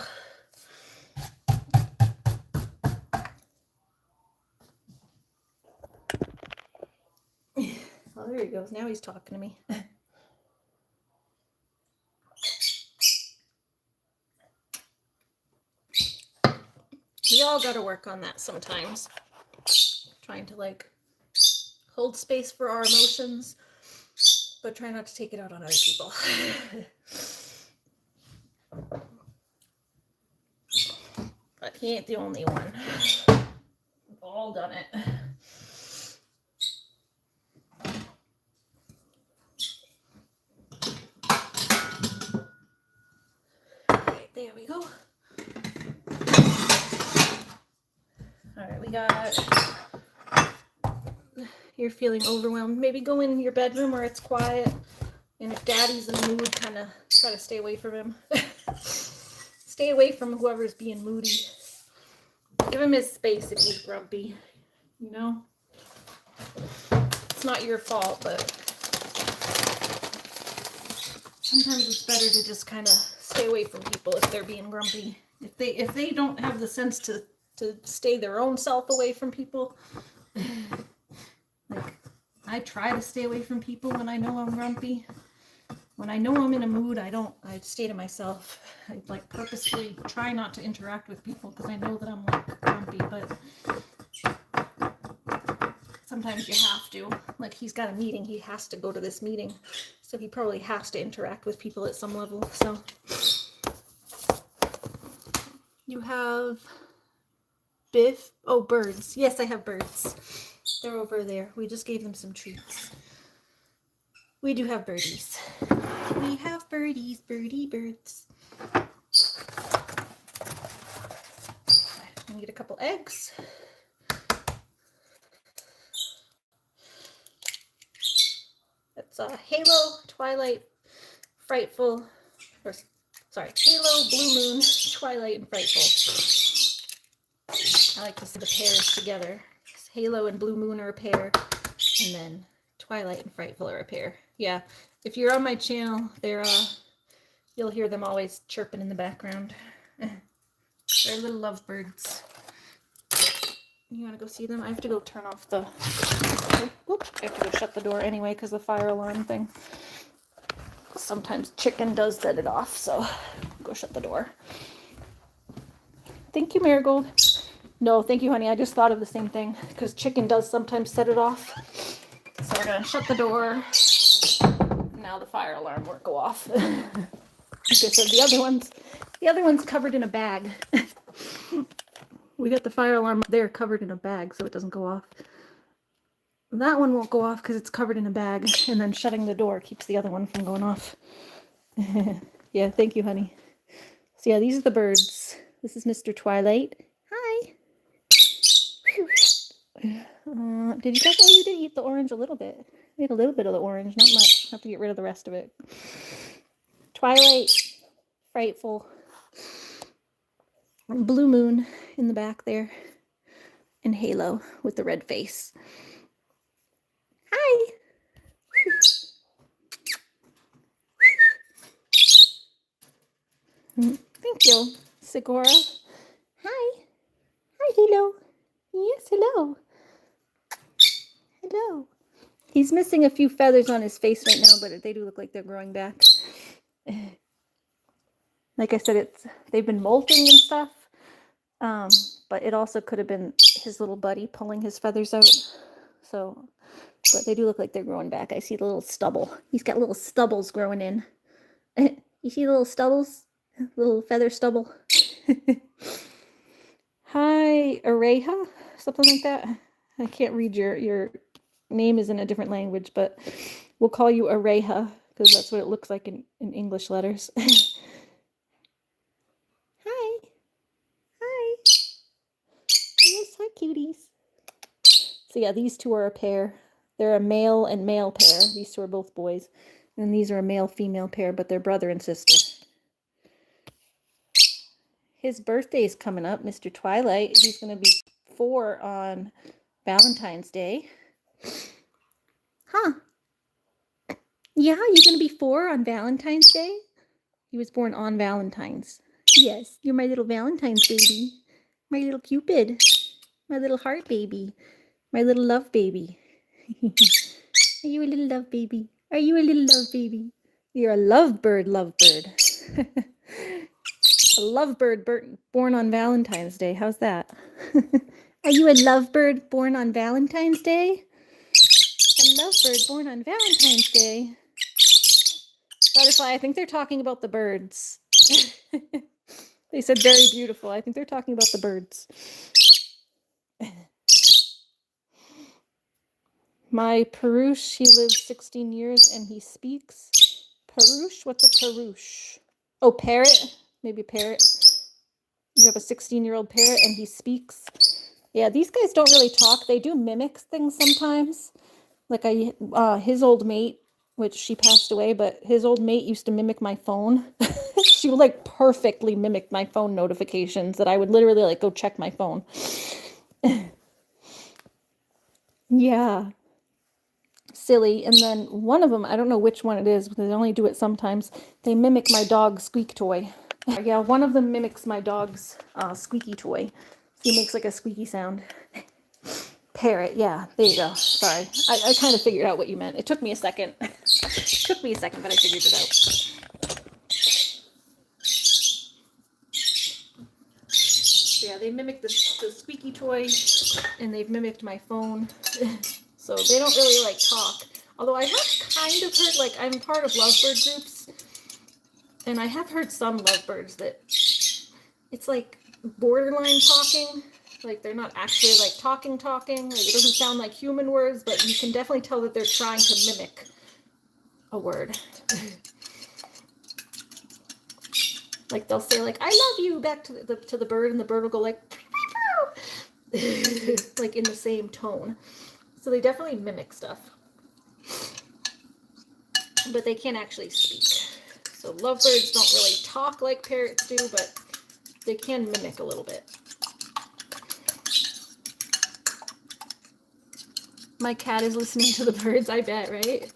Oh, there he goes. Now he's talking to me. We all got to work on that sometimes. Trying to like hold space for our emotions, but try not to take it out on other people. But he ain't the only one. We've all done it. Right, there we go. All right, we got, you're feeling overwhelmed. Maybe go in your bedroom where it's quiet. And if Daddy's in the mood, kind of try to stay away from him. Stay away from whoever's being moody. Give him his space if he's grumpy. You know? It's not your fault, but sometimes it's better to just kind of stay away from people if they're being grumpy. If they don't have the sense to stay their own self away from people. Like, I try to stay away from people when I know I'm grumpy. when I know I'm in a mood, I stay to myself. I like purposefully try not to interact with people because I know that I'm like grumpy, but sometimes you have to. Like he's got a meeting, he has to go to this meeting. So he probably has to interact with people at some level. So you have Biff. Oh, birds. Yes, I have birds. They're over there. We just gave them some treats. We do have birdies. We have birdies, birdie birds. I'm gonna get a couple eggs. That's Halo, Twilight, Frightful, or sorry, Halo, Blue Moon, Twilight, and Frightful. I like to see the pairs together. Halo and Blue Moon are a pair, and then Twilight and Frightful are a pair. Yeah, if you're on my channel, they're you'll hear them always chirping in the background. They're little lovebirds. You want to go see them? I have to go turn off the... Whoop, I have to go shut the door anyway because the fire alarm thing. Sometimes chicken does set it off, so go shut the door. Thank you, Marigold. No, thank you, honey. I just thought of the same thing because chicken does sometimes set it off. So we're going to shut the door. Now the fire alarm won't go off. Like I said, the other one's covered in a bag. We got the fire alarm there covered in a bag so it doesn't go off. That one won't go off because it's covered in a bag, and then shutting the door keeps the other one from going off. Yeah, thank you, honey. So yeah, these are the birds. This is Mr. Twilight. Hi. Did you guys? Oh, you did eat the orange a little bit. I ate a little bit of the orange, not much. I have to get rid of the rest of it. Twilight, Frightful, Blue Moon in the back there, and Halo with the red face. Hi. Thank you, Segura. Hi. Hi, Halo. Yes, hello. Hello. He's missing a few feathers on his face right now, but they do look like they're growing back. Like I said, they've been molting and stuff, but it also could have been his little buddy pulling his feathers out. So, but they do look like they're growing back. I see the little stubble. He's got little stubbles growing in. You see the little stubbles? Little feather stubble. Hi, Areha? Something like that. I can't read your name is in a different language, but we'll call you Areha because that's what it looks like in English letters. Hi. Hi. Yes, hi, cuties. So yeah, these two are a pair. They're a male and male pair. These two are both boys. And these are a male-female pair, but they're brother and sister. His birthday's coming up, Mr. Twilight. He's going to be 4 on Valentine's Day. Huh. Yeah, you're going to be 4 on Valentine's Day? He was born on Valentine's. Yes, you're my little Valentine's baby. My little Cupid. My little heart baby. My little love baby. Are you a little love baby? Are you a little love baby? You're a lovebird. A lovebird born on Valentine's Day. How's that? Are you a lovebird born on Valentine's Day? A lovebird born on Valentine's Day. Butterfly, I think they're talking about the birds. They said very beautiful. I think they're talking about the birds. My Perush, he lives 16 years and he speaks. Perush? What's a Perush? Oh, parrot? Maybe parrot. You have a 16-year-old parrot and he speaks. Yeah, these guys don't really talk. They do mimic things sometimes. Like his old mate, which she passed away, but his old mate used to mimic my phone. She would like perfectly mimic my phone notifications that I would literally like go check my phone. Yeah. Silly. And then one of them, I don't know which one it is, but they only do it sometimes. They mimic my dog's squeak toy. Yeah, one of them mimics my dog's squeaky toy. He makes like a squeaky sound. Parrot, yeah, there you go. Sorry. I kind of figured out what you meant. It took me a second. Took me a second, but I figured it out. So yeah, they mimicked the squeaky toy, and they've mimicked my phone. So they don't really like talk. Although I have kind of heard, like, I'm part of lovebird groups, and I have heard some lovebirds that it's like borderline talking. Like they're not actually like talking. Like it doesn't sound like human words, but you can definitely tell that they're trying to mimic a word. Like they'll say like, "I love you" back to the bird, and the bird will go like like in the same tone. So they definitely mimic stuff. But they can't actually speak. So lovebirds don't really talk like parrots do, but they can mimic a little bit. My cat is listening to the birds, I bet, right?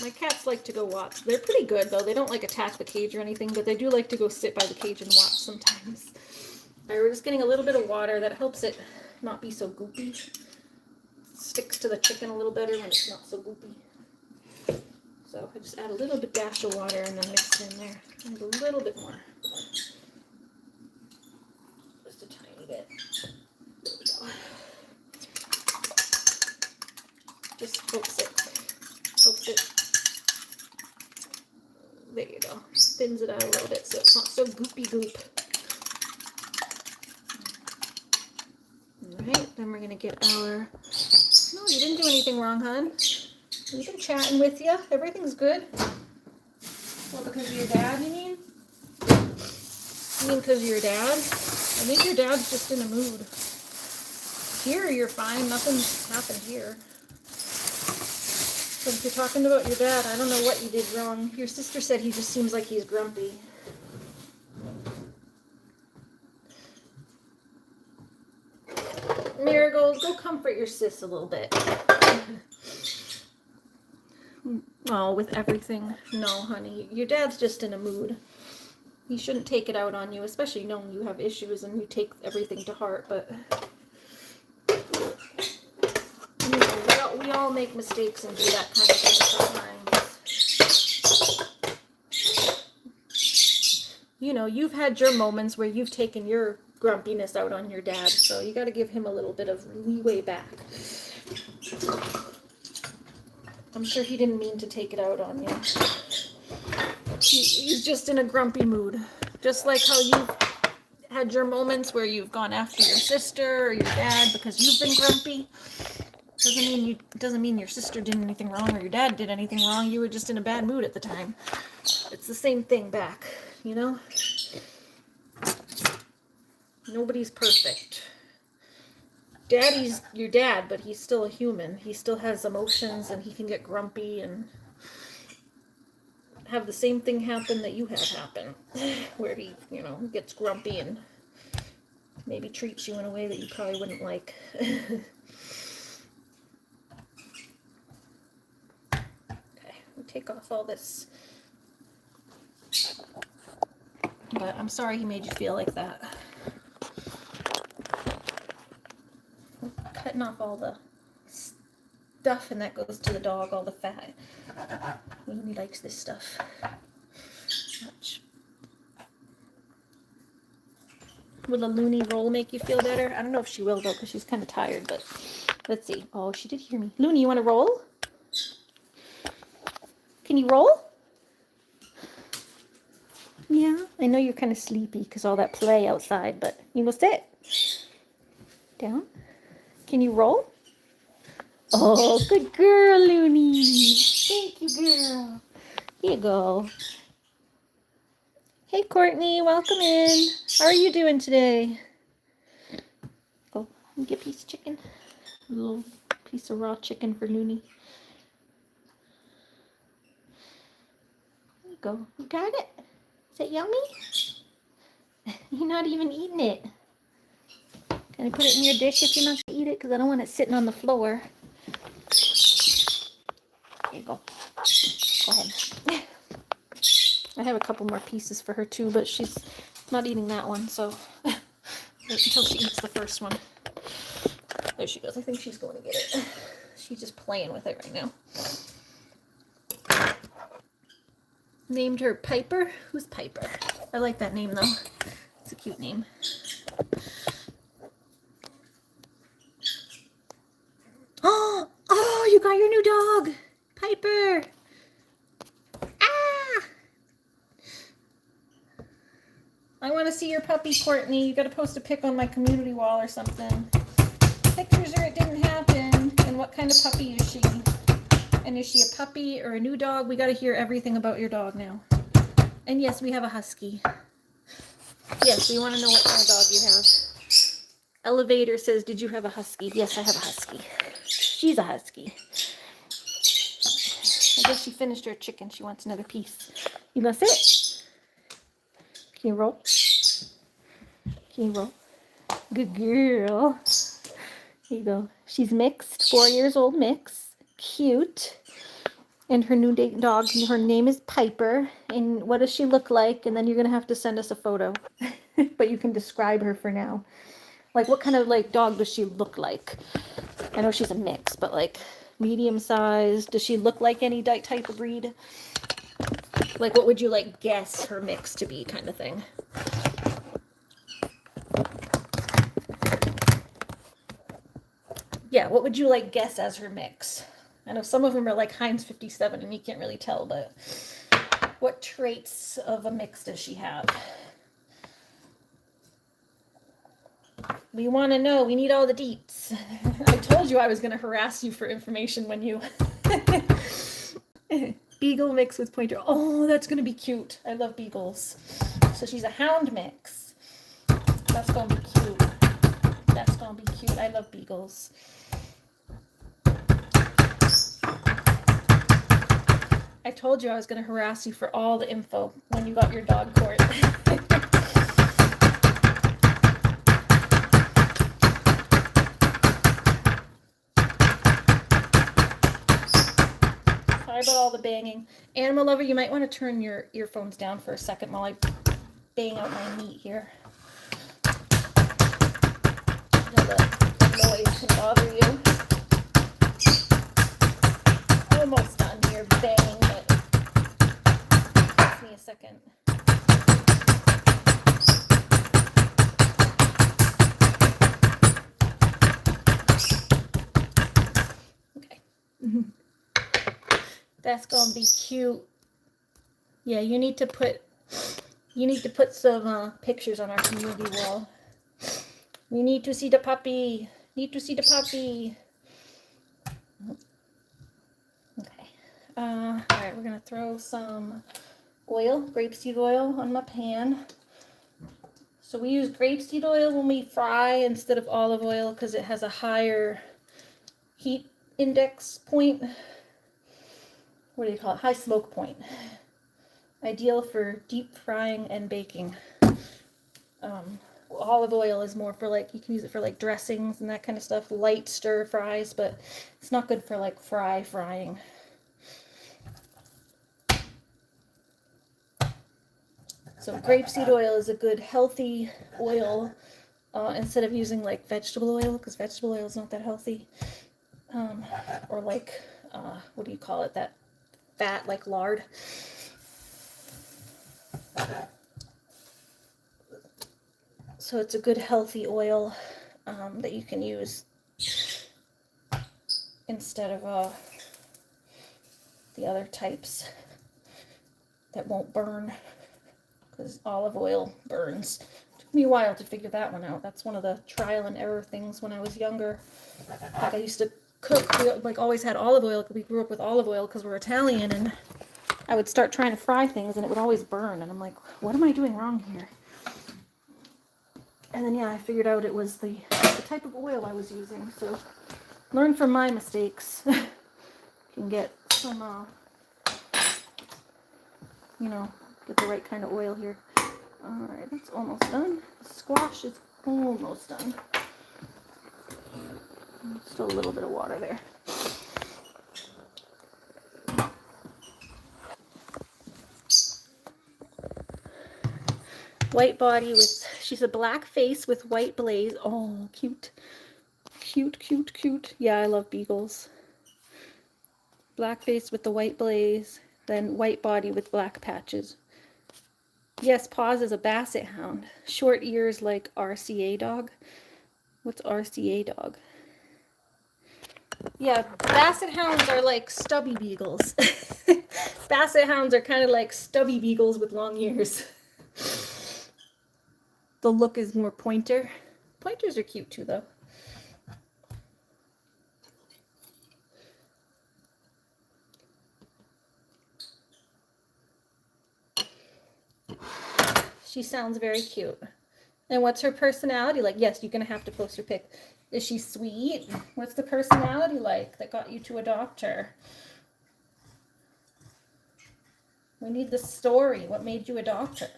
My cats like to go watch. They're pretty good, though. They don't like attack the cage or anything, but they do like to go sit by the cage and watch sometimes. All right, we're just getting a little bit of water. That helps it not be so goopy. Sticks to the chicken a little better when it's not so goopy. So I just add a little bit dash of water and then mix it in there. And a little bit more. Just a tiny bit. There we go. Just coax it. Coax it. There you go. Thins it out a little bit so it's not so goopy goop. Alright, then we're going to get our... No, you didn't do anything wrong, hon. We've been chatting with you. Everything's good. Well, because of your dad, you mean? You mean because of your dad? I think your dad's just in a mood. Here, you're fine. Nothing's happened here. So if you're talking about your dad, I don't know what you did wrong. Your sister said he just seems like he's grumpy. Marigold, go comfort your sis a little bit. Oh, with everything. No, honey. Your dad's just in a mood. He shouldn't take it out on you, especially knowing you have issues and you take everything to heart, but... You know, we all make mistakes and do that kind of thing sometimes. You know, you've had your moments where you've taken your grumpiness out on your dad, so you gotta give him a little bit of leeway back. I'm sure he didn't mean to take it out on you. He's just in a grumpy mood. Just like how you've had your moments where you've gone after your sister or your dad because you've been grumpy. Doesn't mean your sister did anything wrong or your dad did anything wrong. You were just in a bad mood at the time. It's the same thing back, you know? Nobody's perfect. Daddy's your dad, but he's still a human. He still has emotions and he can get grumpy and have the same thing happen that you have happen. Where he, you know, gets grumpy and maybe treats you in a way that you probably wouldn't like. Okay, we'll take off all this. But I'm sorry he made you feel like that. Cutting off all the stuff, and that goes to the dog, all the fat. He likes this stuff much. Will a Loony roll make you feel better? I don't know if she will, though, because she's kind of tired, but let's see. Oh, she did hear me. Loony, you want to roll? Can you roll? Yeah, I know you're kind of sleepy because all that play outside, but you will sit. Down. Can you roll? Oh, good girl, Loony. Thank you, girl. Here you go. Hey, Courtney, welcome in. How are you doing today? Oh, let me get a piece of chicken. A little piece of raw chicken for Loony. There you go. You got it? Is it yummy? You're not even eating it. Can I put it in your dish if you're not going to eat it? Because I don't want it sitting on the floor. There you go. Go ahead. I have a couple more pieces for her too, but she's not eating that one, so wait until she eats the first one. There she goes. I think she's going to get it. She's just playing with it right now. named her Piper. Who's Piper? I like that name though. It's a cute name. Oh, you got your new dog, Piper. Ah! I want to see your puppy, Courtney. You got to post a pic on my community wall or something. Pictures or it didn't happen. And what kind of puppy is she? And is she a puppy or a new dog? We got to hear everything about your dog now. And yes, we have a husky. Yes, we want to know what kind of dog you have. Elevator says, did you have a husky? Yes, I have a husky. She's a husky. I guess she finished her chicken. She wants another piece. You gonna sit? Can you roll? Can you roll? Good girl. Here you go. She's mixed, 4 years old mix. Cute. And her new dog, her name is Piper. And what does she look like? And then you're gonna have to send us a photo. But you can describe her for now. Like, what kind of, like, dog does she look like? I know she's a mix, but, like, medium size. Does she look like any type of breed? Like, what would you, like, guess her mix to be, kind of thing? Yeah, what would you, like, guess as her mix? I know some of them are, like, Heinz 57, and you can't really tell, but what traits of a mix does she have? We want to know. We need all the deets. I told you I was going to harass you for information when you... Beagle mix with pointer. Oh, that's going to be cute. I love beagles. So she's a hound mix. That's going to be cute. That's going to be cute. I love beagles. I told you I was going to harass you for all the info when you got your dog, Court. Sorry about all the banging. Animal lover, you might want to turn your earphones down for a second while I bang out my meat here. The noise can bother you. Almost done here banging, but give me a second. Okay. That's gonna be cute. Yeah, you need to put some pictures on our community wall. We need to see the puppy. Need to see the puppy. Okay. All right, we're gonna throw some oil, grapeseed oil, on my pan. So we use grapeseed oil when we fry instead of olive oil because it has a higher heat index point. What do you call it? High smoke point. Ideal for deep frying and baking. Olive oil is more for, like, you can use it for, like, dressings and that kind of stuff, light stir fries, but it's not good for, like, frying. So grapeseed oil is a good healthy oil instead of using, like, vegetable oil, because vegetable oil is not that healthy. Or, like, what do you call it, that fat, like lard. So it's a good healthy oil that you can use instead of the other types that won't burn, because olive oil burns. It took me a while to figure that one out. That's one of the trial and error things when I was younger. Like, I used to cook, we, like, always had olive oil. We grew up with olive oil because we're Italian, and I would start trying to fry things and it would always burn, and I'm like, what am I doing wrong here? And then, yeah, I figured out it was the type of oil I was using. So learn from my mistakes. Can get some, you know, get the right kind of oil here. All right, that's almost done. The squash is almost done. Still a little bit of water there. White body with, she's a black face with white blaze. Oh, cute. Cute, cute, cute. Yeah, I love beagles. Black face with the white blaze. then white body with black patches. Yes, Paws is a basset hound. Short ears like RCA dog. What's RCA dog? Yeah, basset hounds are like stubby beagles. Basset hounds are kind of like stubby beagles with long ears. The look is more pointer. Pointers are cute too, though. She sounds very cute. And what's her personality like? Yes, you're going to have to post her pic. Is she sweet? What's the personality like that got you to adopt her? We need the story. What made you adopt her?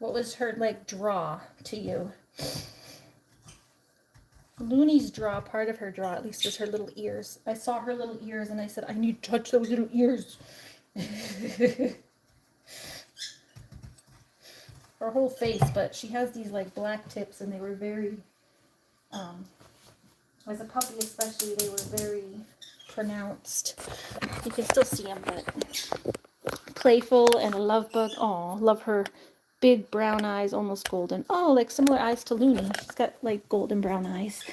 What was her, like, draw to you? Loony's draw, part of her draw, at least, was her little ears. I saw her little ears and I said, I need to touch those little ears. Her whole face, but she has these, like, black tips and they were very, as a puppy especially, they were very pronounced. You can still see them, but playful and a love bug. Oh, love her big brown eyes, almost golden. Oh, like similar eyes to Loony. She's got like golden brown eyes.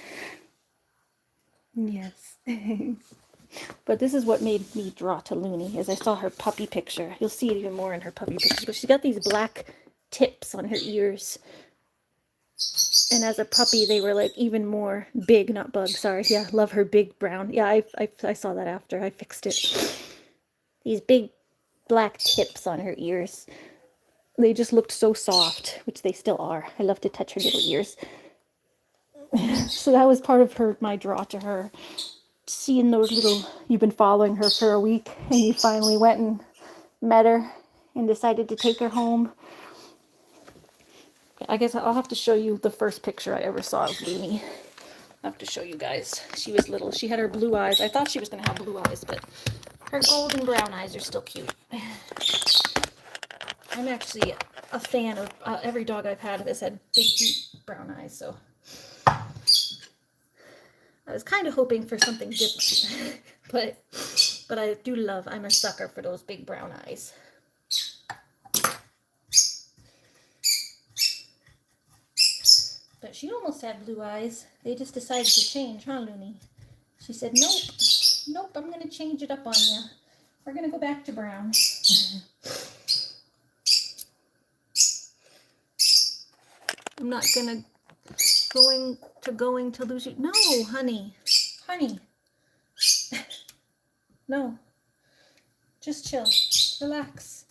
Yes. But this is what made me draw to Loony, as I saw her puppy picture. You'll see it even more in her puppy pictures, but she's got these black tips on her ears. And as a puppy, they were like even more big, not bug, sorry. Yeah, love her big brown. Yeah, I saw that after. I fixed it. These big black tips on her ears. They just looked so soft, which they still are. I love to touch her little ears. So that was part of my draw to her. Seeing those little, you've been following her for a week, and you finally went and met her and decided to take her home. I guess I'll have to show you the first picture I ever saw of Loony. I'll have to show you guys. She was little. She had her blue eyes. I thought she was going to have blue eyes, but her golden brown eyes are still cute. I'm actually a fan of every dog I've had that's had big, deep brown eyes, so I was kind of hoping for something different. but I do love, I'm a sucker for those big brown eyes. But she almost had blue eyes. They just decided to change, huh, Loony? She said, nope, I'm going to change it up on you. We're going to go back to brown. I'm not going to lose you. No, honey. No. Just chill. Relax.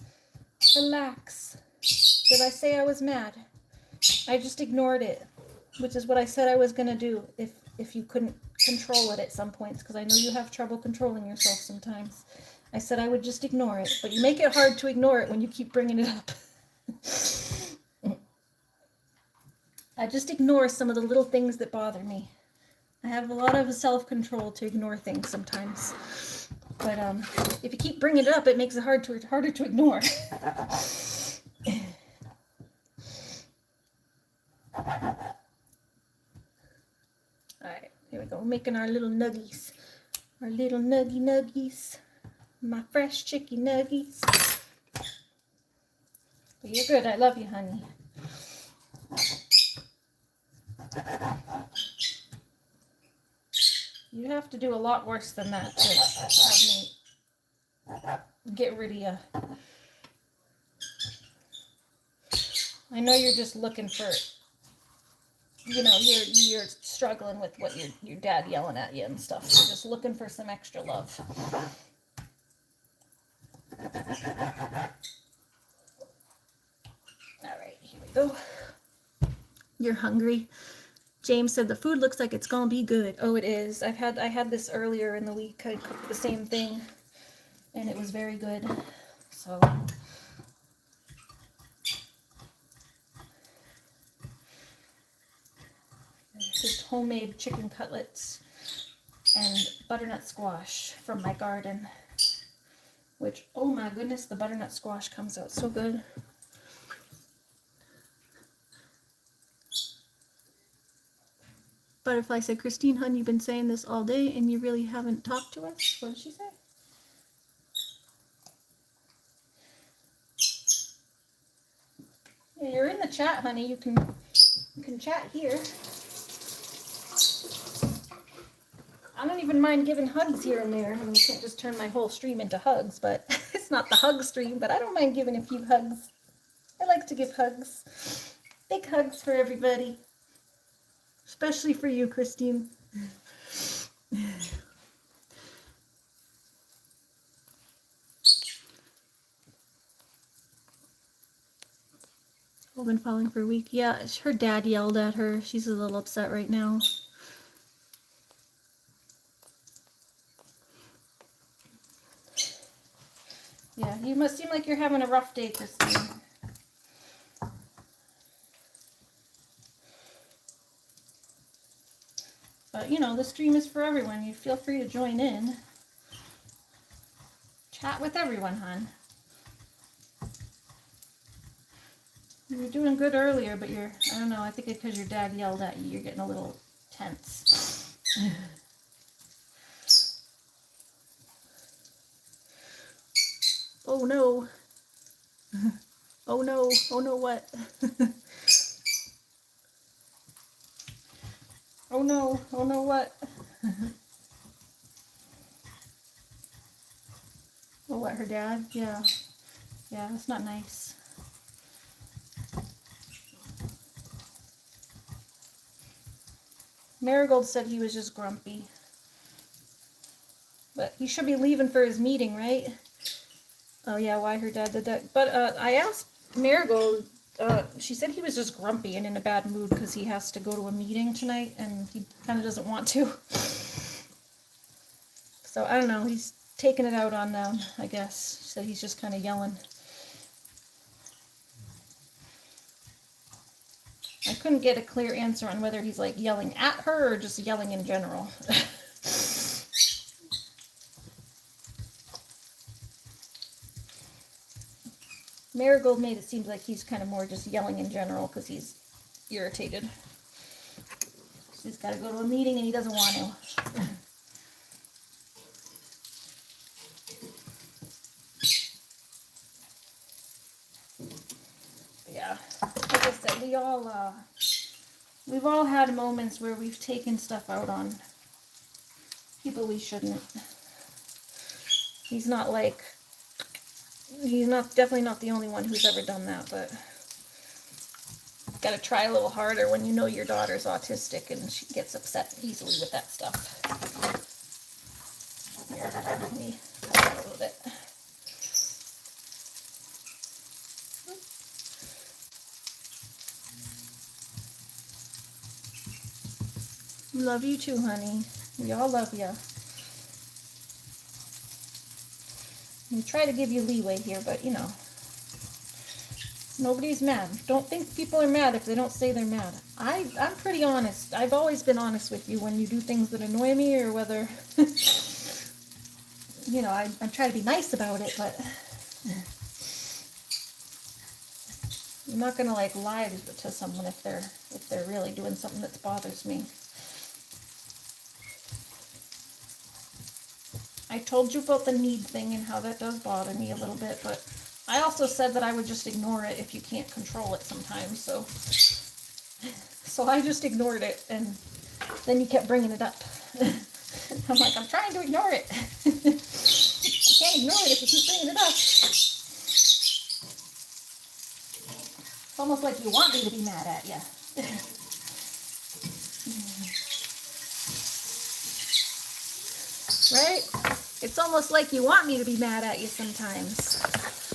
Did I say I was mad? I just ignored it, which is what I said I was going to do if you couldn't control it at some points, because I know you have trouble controlling yourself sometimes. I said I would just ignore it, but you make it hard to ignore it when you keep bringing it up. I just ignore some of the little things that bother me. I have a lot of self-control to ignore things sometimes. But if you keep bringing it up, it makes it harder to ignore. Alright, here we go. We're making our little nuggies. Our little nuggies. My fresh chicky nuggies. But you're good. I love you, honey. You have to do a lot worse than that to have me get rid of you. I know you're just looking for, you're struggling with what your dad yelling at you and stuff. You're just looking for some extra love. All right, here we go. You're hungry. James said the food looks like it's gonna be good. Oh, it is. I had this earlier in the week. I cooked the same thing, and it was very good. So just homemade chicken cutlets and butternut squash from my garden. Which, oh my goodness, the butternut squash comes out so good. Butterfly said, Christine, hun, you've been saying this all day and you really haven't talked to us? What did she say? to chat, honey, you can chat here. I don't even mind giving hugs here and there. I mean, you can't just turn my whole stream into hugs, but it's not the hug stream, but I don't mind giving a few hugs. I like to give hugs. Big hugs for everybody. Especially for you, Christine. I've been falling for a week. Yeah, her dad yelled at her. She's a little upset right now. Yeah, you must seem like you're having a rough day, Christine. But, you know, the stream is for everyone. You feel free to join in. Chat with everyone, hon. You were doing good earlier, but I don't know, I think it's because your dad yelled at you, you're getting a little tense. Oh no. Oh no. Oh no, what? Oh no. Oh no, what? Oh, what, her dad? Yeah. Yeah, that's not nice. Marigold said he was just grumpy. But he should be leaving for his meeting, right? Oh yeah, why her dad did that. But I asked Marigold, she said he was just grumpy and in a bad mood because he has to go to a meeting tonight and he kind of doesn't want to. So I don't know, he's taking it out on them, I guess. She said he's just kind of yelling. I couldn't get a clear answer on whether he's like yelling at her or just yelling in general. Marigold made it seem like he's kind of more just yelling in general because he's irritated. He's got to go to a meeting and he doesn't want to. Yeah, like I said, we've all had moments where we've taken stuff out on people we shouldn't. He's definitely not the only one who's ever done that, but got to try a little harder when you know your daughter's autistic and she gets upset easily with that stuff. Here, let me a little bit. Love you too, honey. We all love you. We try to give you leeway here, but you know, nobody's mad. Don't think people are mad if they don't say they're mad. I'm pretty honest. I've always been honest with you when you do things that annoy me or whether, you know, I try to be nice about it, but I'm not gonna like lie to someone if they're really doing something that bothers me. I told you about the need thing and how that does bother me a little bit, but I also said that I would just ignore it if you can't control it sometimes, so I just ignored it, and then you kept bringing it up. I'm like, I'm trying to ignore it. I can't ignore it if you keep bringing it up. It's almost like you want me to be mad at you. Right? It's almost like you want me to be mad at you sometimes.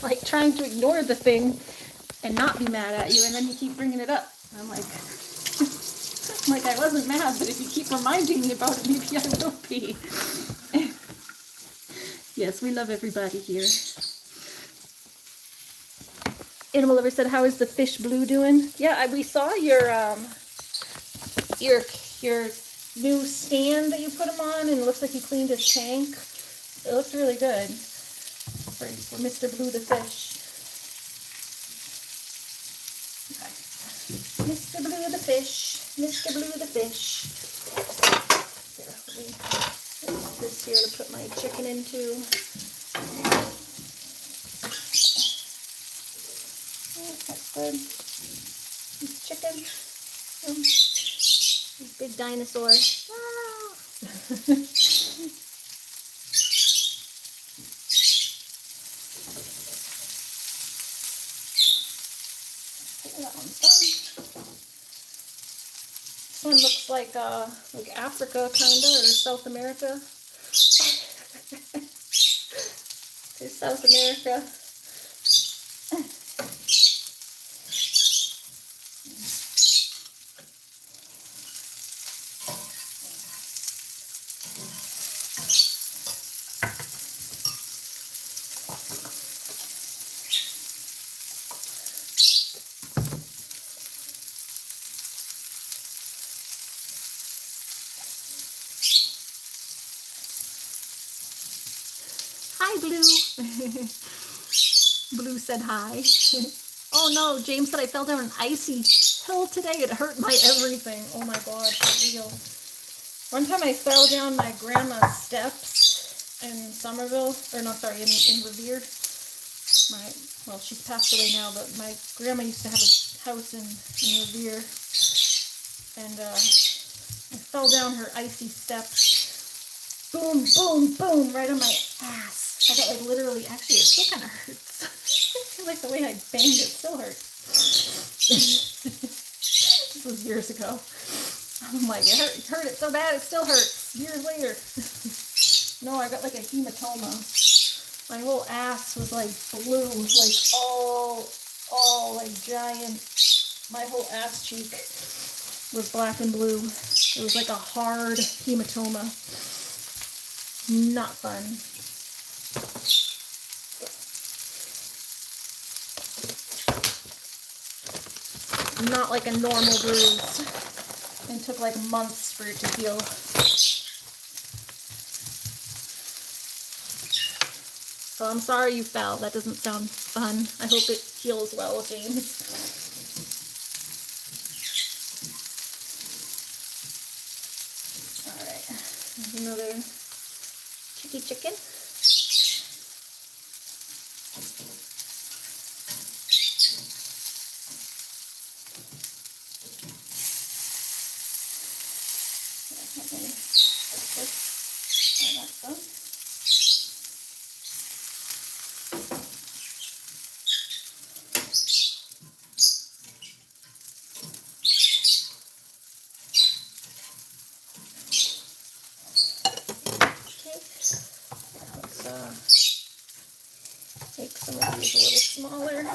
Like trying to ignore the thing and not be mad at you, and then you keep bringing it up. I'm like, like I wasn't mad, but if you keep reminding me about it, maybe I will be. Yes, we love everybody here. Animal Lover said, "How is the fish blue doing?" Yeah, we saw your new stand that you put him on, and it looks like you cleaned his tank. It looks really good for Mr. Blue the fish. Okay. Mr. Blue the fish, Mr. Blue the fish. Here, let me use this here to put my chicken into. Oh, that's good. big dinosaur. Ah. That one's done. This one looks like Africa, kinda, or South America. There's South America. Hi, Blue. Blue said hi. Oh no, James said I fell down an icy hill today. It hurt my everything. Oh my god, for real. One time I fell down my grandma's steps in Somerville, or no, sorry, in Revere. Well, she's passed away now, but my grandma used to have a house in Revere, and I fell down her icy steps. Boom, boom, boom, right on my ass. I got like literally, actually, it still kind of hurts. I feel like the way I banged it still hurts. This was years ago. I'm like, it hurt it so bad, it still hurts years later. No, I got like a hematoma. My whole ass was like blue, like all like giant. My whole ass cheek was black and blue. It was like a hard hematoma. Not fun. Not like a normal bruise. And took like months for it to heal. So I'm sorry you fell. That doesn't sound fun. I hope it heals well, James. Alright. There's another chicken. Make some of these a little smaller. I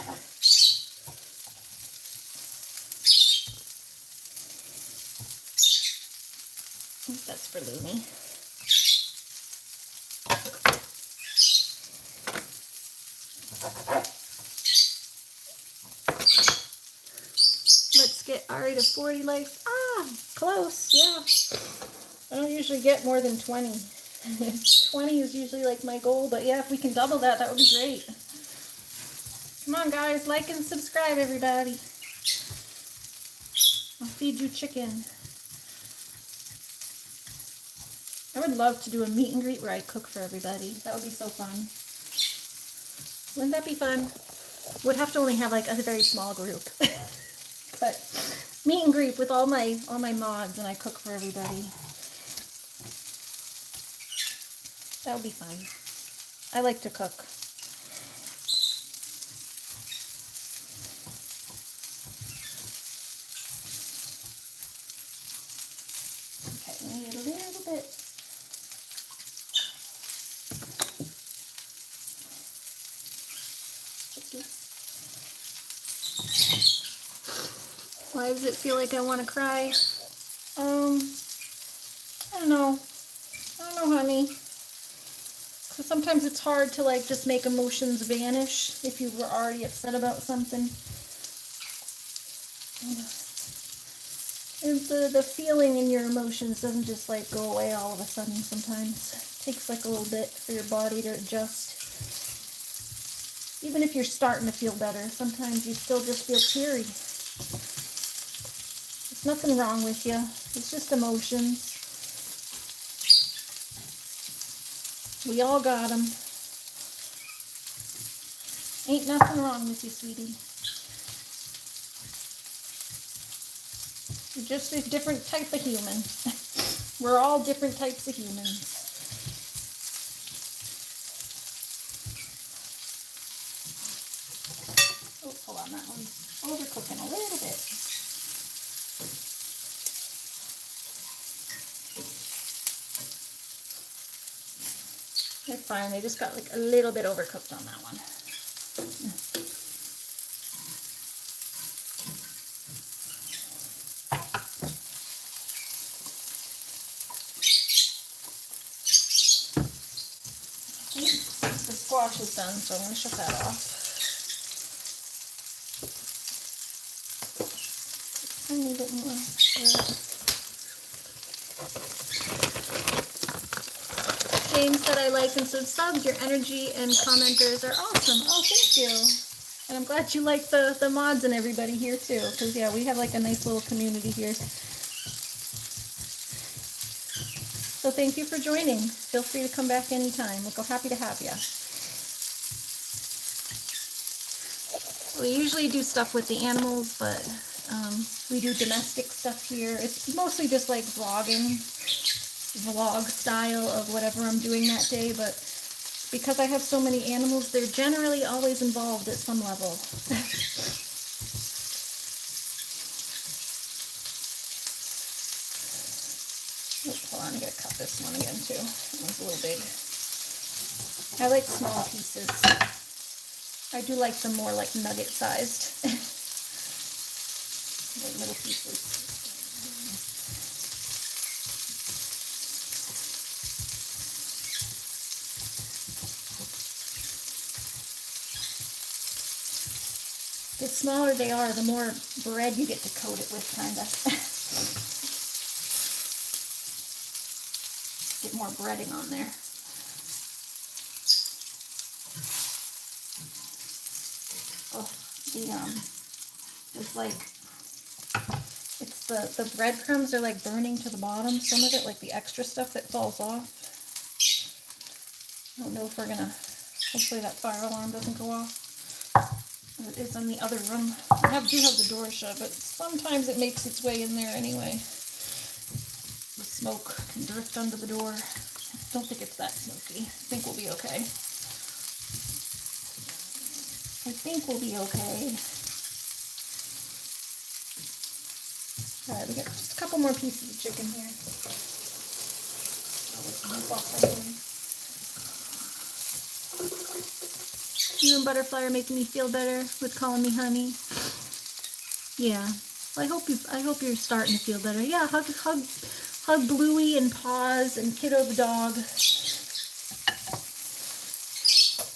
think that's for Loony. Let's get Ari to 40 likes. Ah, close, yeah. I don't usually get more than 20. 20 is usually like my goal, but yeah, if we can double that, that would be great. Come on, guys, like and subscribe, everybody. I'll feed you chicken. I would love to do a meet and greet where I cook for everybody. That would be so fun. Wouldn't that be fun? Would have to only have like a very small group. But meet and greet with all my mods, and I cook for everybody. That would be fun. I like to cook. Okay, we need a little bit. Why does it feel like I want to cry? I don't know. Honey. So sometimes it's hard to like just make emotions vanish if you were already upset about something. And the feeling in your emotions doesn't just like go away all of a sudden sometimes. It takes like a little bit for your body to adjust. Even if you're starting to feel better, sometimes you still just feel teary. There's nothing wrong with you. It's just emotions. We all got them. Ain't nothing wrong with you, sweetie. You're just a different type of human. We're all different types of humans. Oh, hold on, that one's overcooking a little bit. They're fine, they just got like a little bit overcooked on that one. The squash is done, so I'm going to shut that off. A tiny bit more. James said I like and subs. Your energy and commenters are awesome. Oh, thank you. And I'm glad you like the mods and everybody here too, because yeah, we have like a nice little community here. So thank you for joining. Feel free to come back anytime. We'll go happy to have you. We usually do stuff with the animals, but we do domestic stuff here. It's mostly just like vlog style of whatever I'm doing that day, but because I have so many animals, they're generally always involved at some level. Oops, hold on, I gotta cut this one again too. That one's a little big. I like small pieces. I do like them more like nugget sized. Like little pieces. The smaller they are, the more bread you get to coat it with, kinda. Get more breading on there. Oh, it's like, it's the breadcrumbs are like burning to the bottom. Some of it, like the extra stuff that falls off. I don't know if we're gonna, hopefully that fire alarm doesn't go off. It is in the other room. I do have the door shut, but sometimes it makes its way in there anyway. The smoke can drift under the door. I don't think it's that smoky. I think we'll be okay. I think we'll be okay. Alright, we got just a couple more pieces of chicken here. You and Butterfly are making me feel better with calling me honey. Yeah. Well, I hope you're starting to feel better. Yeah, hug Bluey and Paws and Kiddo the dog.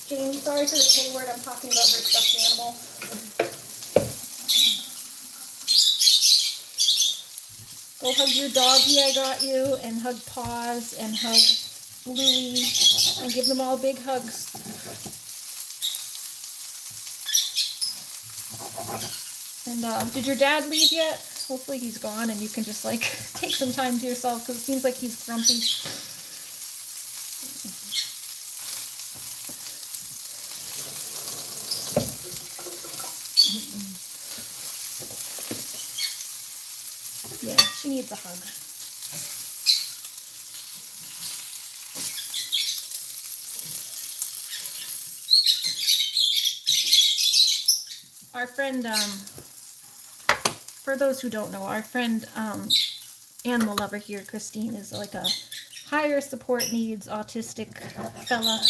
James, sorry for the K word. I'm talking about her stuffed animal. Go hug your doggy, I got you, and hug Paws and hug Bluey and give them all big hugs. And did your dad leave yet? Hopefully he's gone and you can just like take some time to yourself, because it seems like he's grumpy. Yeah, she needs a hug. Our friend, for those who don't know, our friend, animal lover here, Christine, is like a higher support needs autistic fella.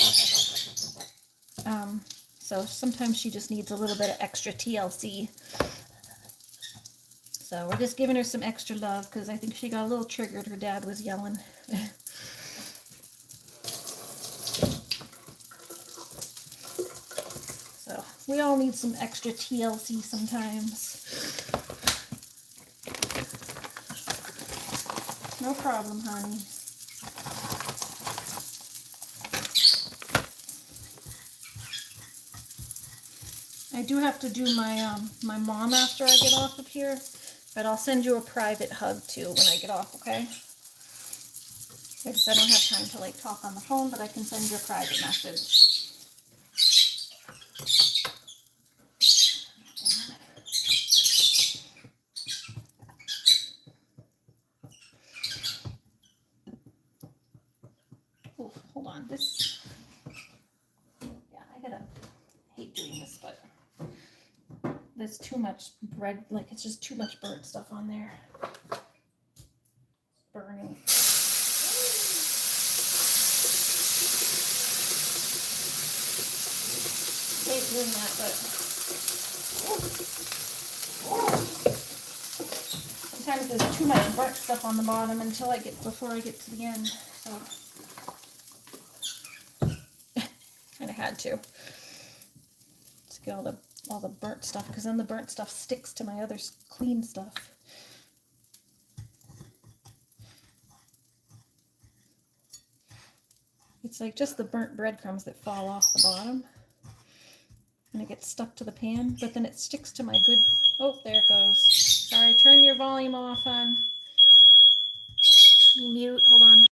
So sometimes she just needs a little bit of extra TLC. So we're just giving her some extra love because I think she got a little triggered. Her dad was yelling. So we all need some extra TLC sometimes. No problem, honey. I do have to do my my mom after I get off of here, but I'll send you a private hug too when I get off, okay? I just I don't have time to like talk on the phone, but I can send you a private message. hate doing this, but there's too much bread, like it's just too much burnt stuff on there. Burning. Hate doing that, but sometimes there's too much burnt stuff on the bottom before I get to the end. So kind of had to. Let's get all the burnt stuff, because then the burnt stuff sticks to my other clean stuff. It's like just the burnt breadcrumbs that fall off the bottom. And it gets stuck to the pan, but then it sticks to my good... Oh, there it goes. Sorry, turn your volume off, hon. You mute, hold on.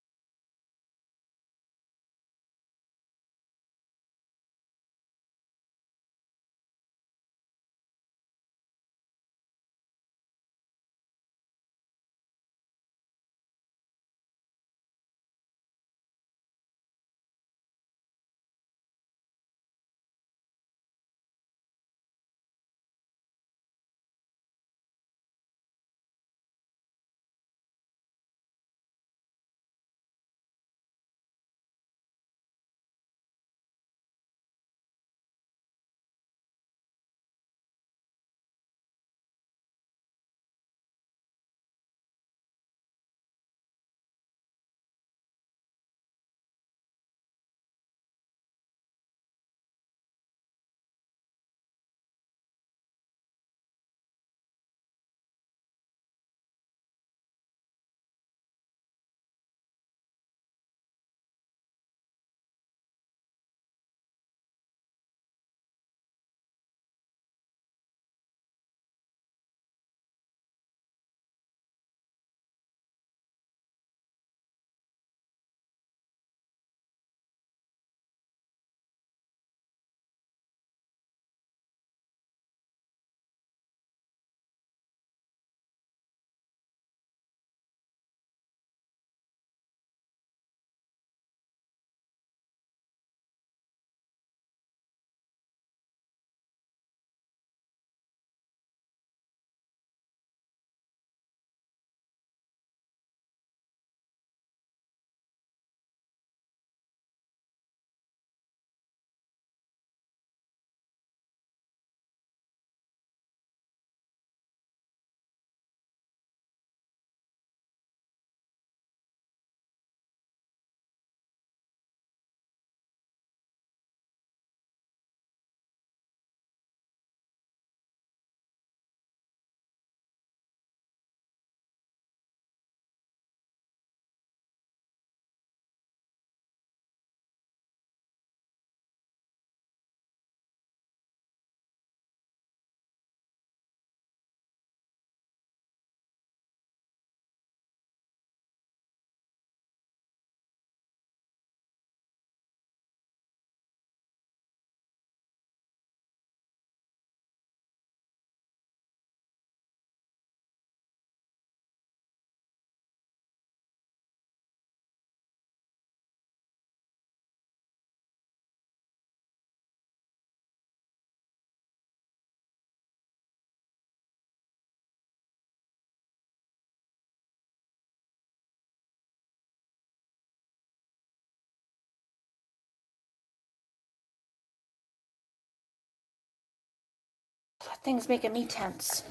That thing's making me tense.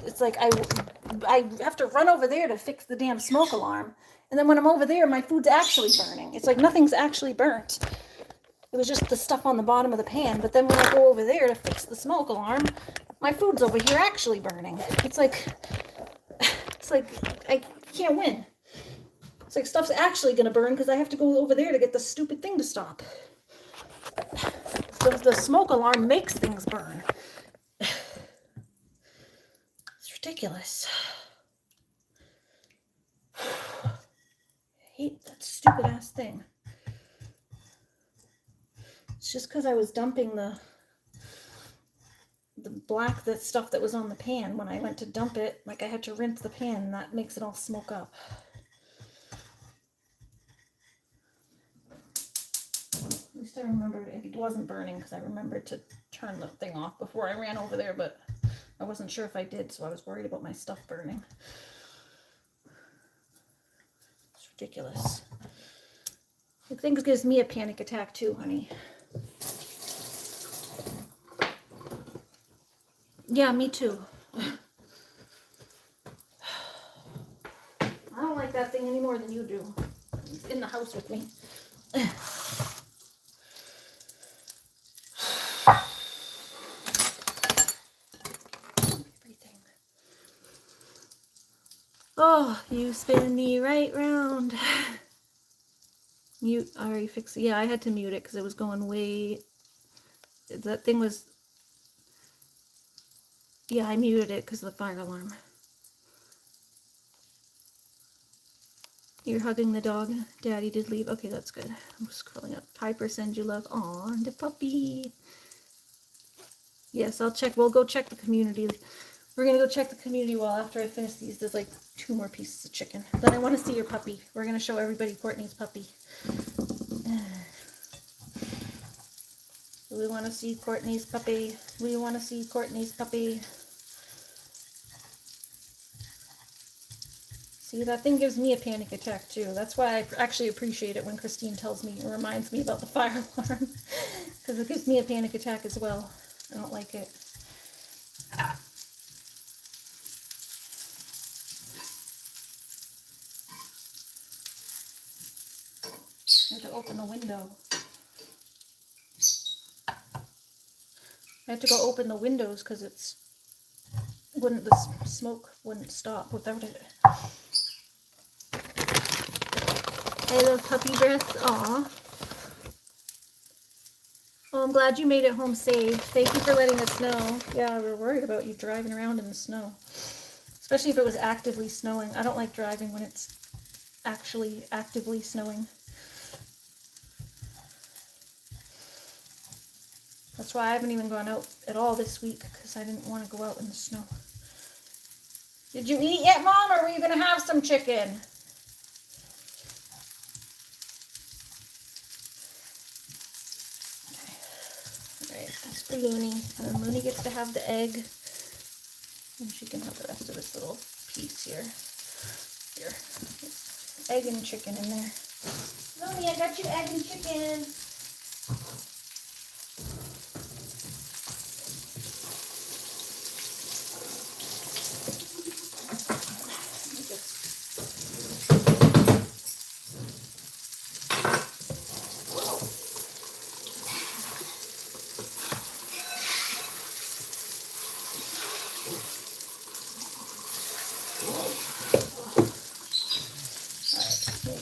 It's like I have to run over there to fix the damn smoke alarm. And then when I'm over there, my food's actually burning. It's like nothing's actually burnt. It was just the stuff on the bottom of the pan. But then when I go over there to fix the smoke alarm, my food's over here actually burning. It's like I can't win. It's like stuff's actually gonna burn because I have to go over there to get the stupid thing to stop. The smoke alarm makes things burn. It's ridiculous. I hate that stupid ass thing. It's just because I was dumping the stuff that was on the pan. When I went to dump it, like I had to rinse the pan, and that makes it all smoke up. At least I remembered it wasn't burning because I remembered to turn the thing off before I ran over there, but I wasn't sure if I did, so I was worried about my stuff burning. It's ridiculous. It thing gives me a panic attack too, honey. Yeah, me too. I don't like that thing any more than you do. It's in the house with me. Everything. Oh, you spin me right round. Mute. Already fixed it. Yeah, I had to mute it because it was going way. That thing was. Yeah, I muted it because of the fire alarm. You're hugging the dog. Daddy did leave. Okay, that's good. I'm scrolling up. Piper sends you love. Aw, the puppy. Yes, I'll check. We'll go check the community. We're gonna go check the community wall after I finish these. There's like 2 more pieces of chicken. Then I want to see your puppy. We're gonna show everybody Courtney's puppy. We want to see Courtney's puppy. We want to see Courtney's puppy. See, that thing gives me a panic attack too. That's why I actually appreciate it when Christine tells me and reminds me about the fire alarm. Because it gives me a panic attack as well. I don't like it. I have to open the window. I had to go open the windows because the smoke wouldn't stop without it. I love puppy breath. Aw. Well, I'm glad you made it home safe. Thank you for letting us know. Yeah, we're worried about you driving around in the snow. Especially if it was actively snowing. I don't like driving when it's actually actively snowing. That's why I haven't even gone out at all this week, because I didn't want to go out in the snow. Did you eat yet, Mom, or were you going to have some chicken? Alright, that's for Loony. And then Loony gets to have the egg. And she can have the rest of this little piece here. Here. Egg and chicken in there. Loony, I got you egg and chicken.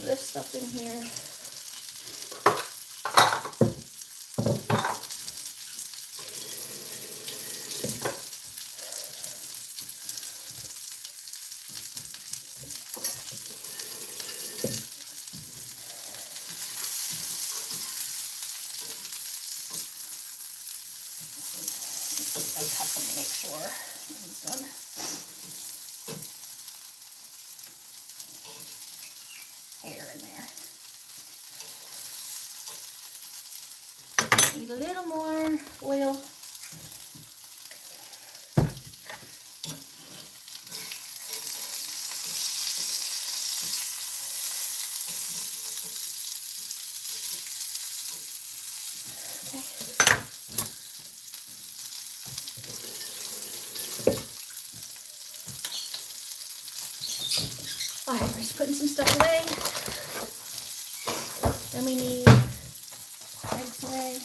This stuff in here. I cut them to make sure it's done. Hair in there. Need a little more oil. Alright, we're just putting some stuff away. Then we need eggs away.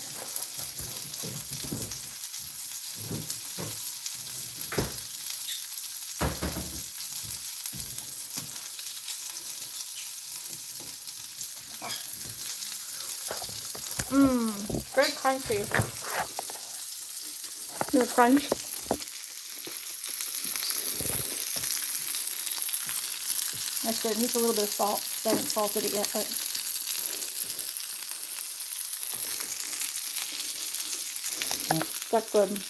Very crunchy. The crunch. That's good. It needs a little bit of salt. I haven't salted it yet, but that's good.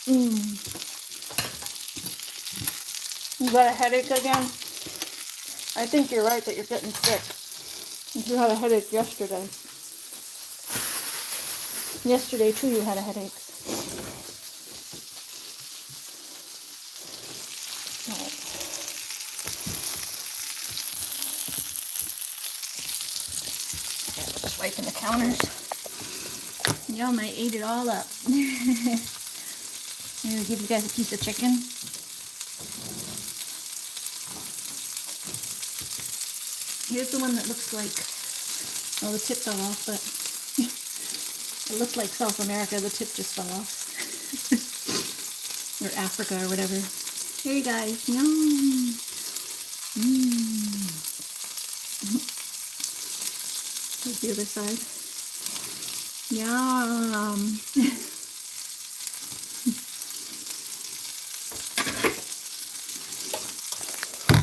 You got a headache again? I think you're right that you're getting sick. You had a headache yesterday. Yesterday too you had a headache. Right. Okay, just wiping the counters. Yum, I ate it all up. I'm gonna give you guys a piece of chicken. Here's the one that looks like, well, the tip fell off, but it looked like South America. The tip just fell off. Or Africa or whatever. Here you guys. Yum. Here's the other side. Yum.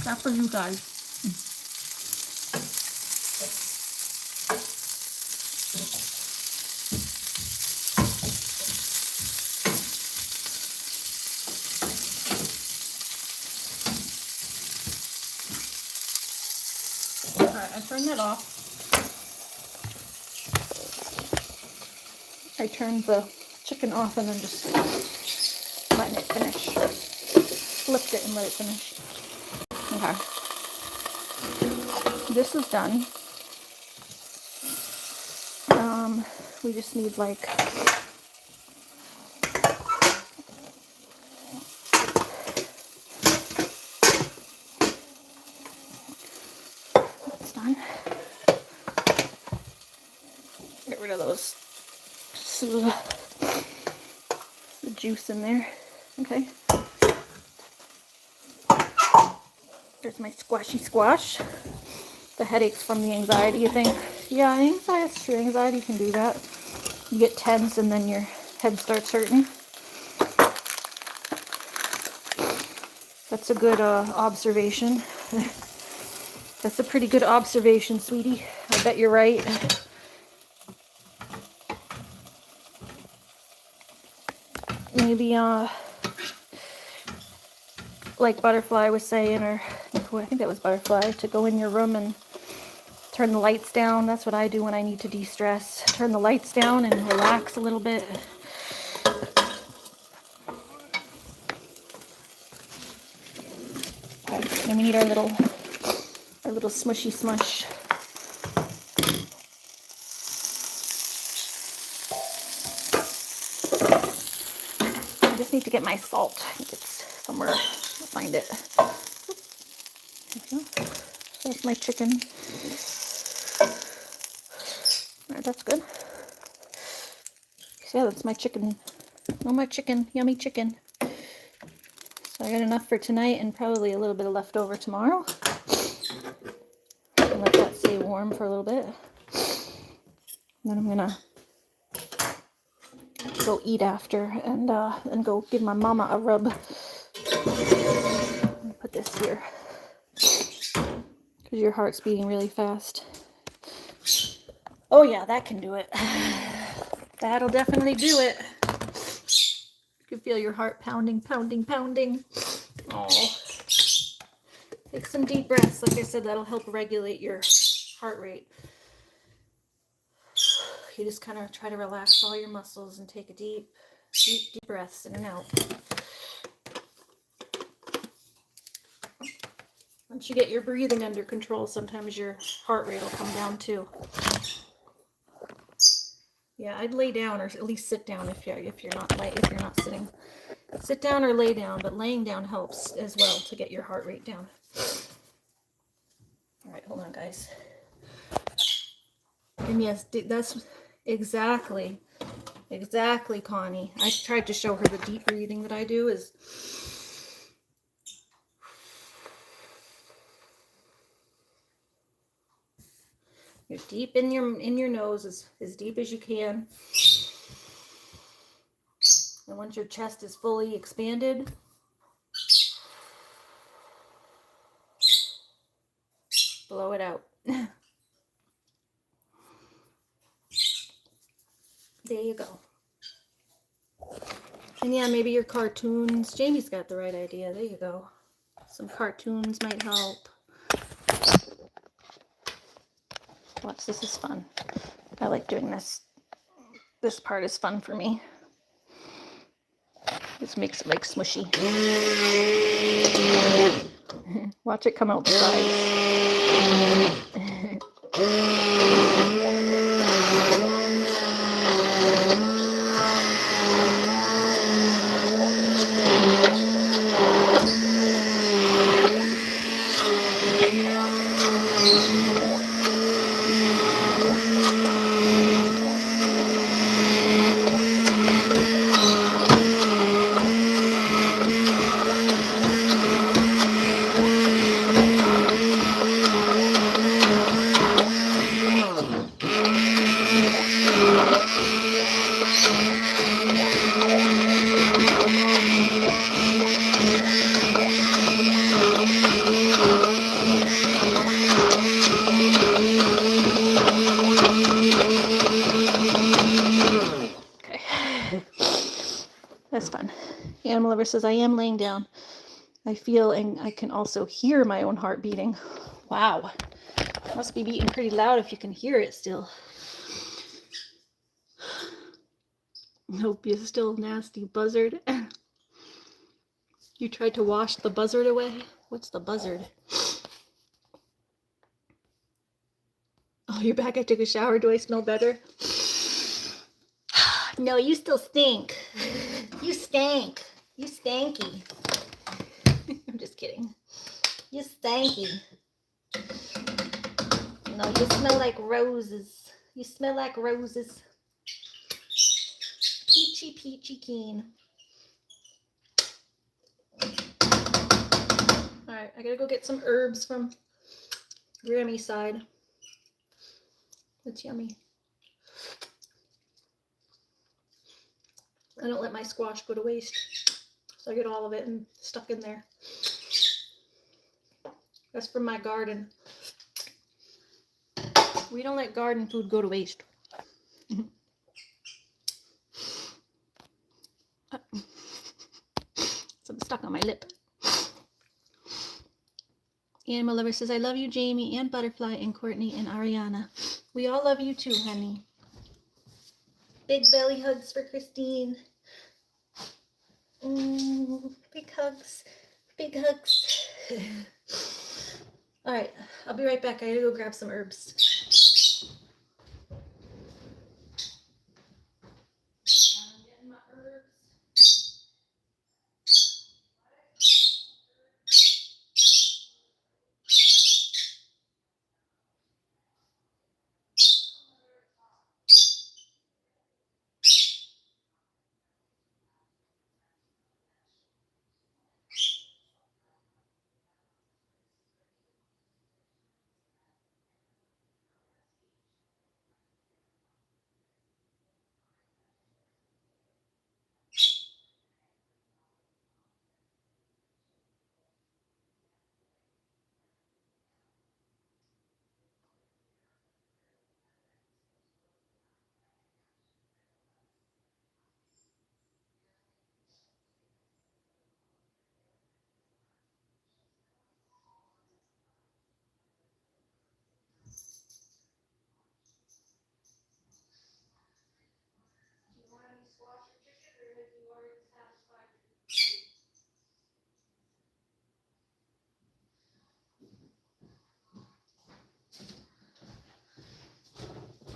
That's for you guys. Alright, I turned that off. I turned the chicken off and then just letting it finish. Flipped it and let it finish. Okay. This is done. We just need like that's done. Get rid of those the juice in there. Okay. There's my squashy squash. The headaches from the anxiety, you think? Yeah, anxiety, it's true. Anxiety can do that. You get tense and then your head starts hurting. That's a good observation. That's a pretty good observation, sweetie. I bet you're right. Maybe, like Butterfly was saying, or I think that was Butterfly, to go in your room and turn the lights down. That's what I do when I need to de-stress. Turn the lights down and relax a little bit. Okay, and we need our little smushy smush. I just need to get my salt. I think it's somewhere. I'll find it. There we go. There's my chicken. Alright, that's good. So yeah, that's my chicken. Oh, my chicken. Yummy chicken. So I got enough for tonight and probably a little bit of leftover tomorrow. And let that stay warm for a little bit. And then I'm gonna go eat after and go give my mama a rub. Put this here because your heart's beating really fast. Oh yeah, that can do it. That'll definitely do it. You can feel your heart pounding, pounding, pounding. Oh, take some deep breaths. Like I said, that'll help regulate your heart rate. You just kind of try to relax all your muscles and take a deep breaths in and out. Once you get your breathing under control, sometimes your heart rate will come down too. Yeah, I'd lay down or at least sit down if you're not sitting. Sit down or lay down, but laying down helps as well to get your heart rate down. All right, hold on, guys. And yes, that's exactly, Connie. I tried to show her the deep breathing that I do is. You're deep in your nose, as deep as you can. And once your chest is fully expanded, blow it out. There you go. And yeah, maybe your cartoons. Jamie's got the right idea. There you go. Some cartoons might help. Watch, this is fun. I like doing this. This part is fun for me. This makes it like smushy. Watch it come out the sides. That's fun. Animal Lover says, I am laying down. I feel and I can also hear my own heart beating. Wow. Must be beating pretty loud if you can hear it still. Hope you're still nasty, buzzard. You tried to wash the buzzard away? What's the buzzard? Oh, you're back. I took a shower. Do I smell better? No, you still stink. You stank. You stanky. I'm just kidding. You stanky. No, you smell like roses. You smell like roses. Peachy, peachy keen. Alright, I gotta go get some herbs from Grammy's side. That's yummy. I don't let my squash go to waste. So I get all of it and stuck in there. That's from my garden. We don't let garden food go to waste. Something stuck on my lip. Animal Lover says, I love you, Jamie, and Butterfly, and Courtney, and Ariana. We all love you too, honey. Big belly hugs for Christine. Big hugs. Big hugs. All right, I'll be right back. I gotta go grab some herbs. I'm getting my herbs.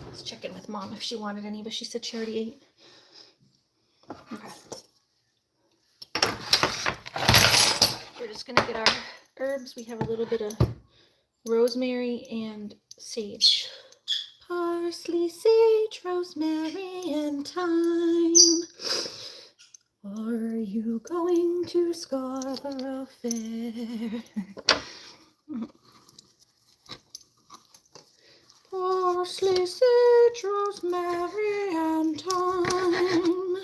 Let's check in with Mom if she wanted any, but she said she already ate. Okay. We're just gonna get our herbs. We have a little bit of rosemary and sage. Parsley, sage, rosemary, and thyme. Are you going to Scarborough Fair? Parsley, sage, rosemary, and thyme.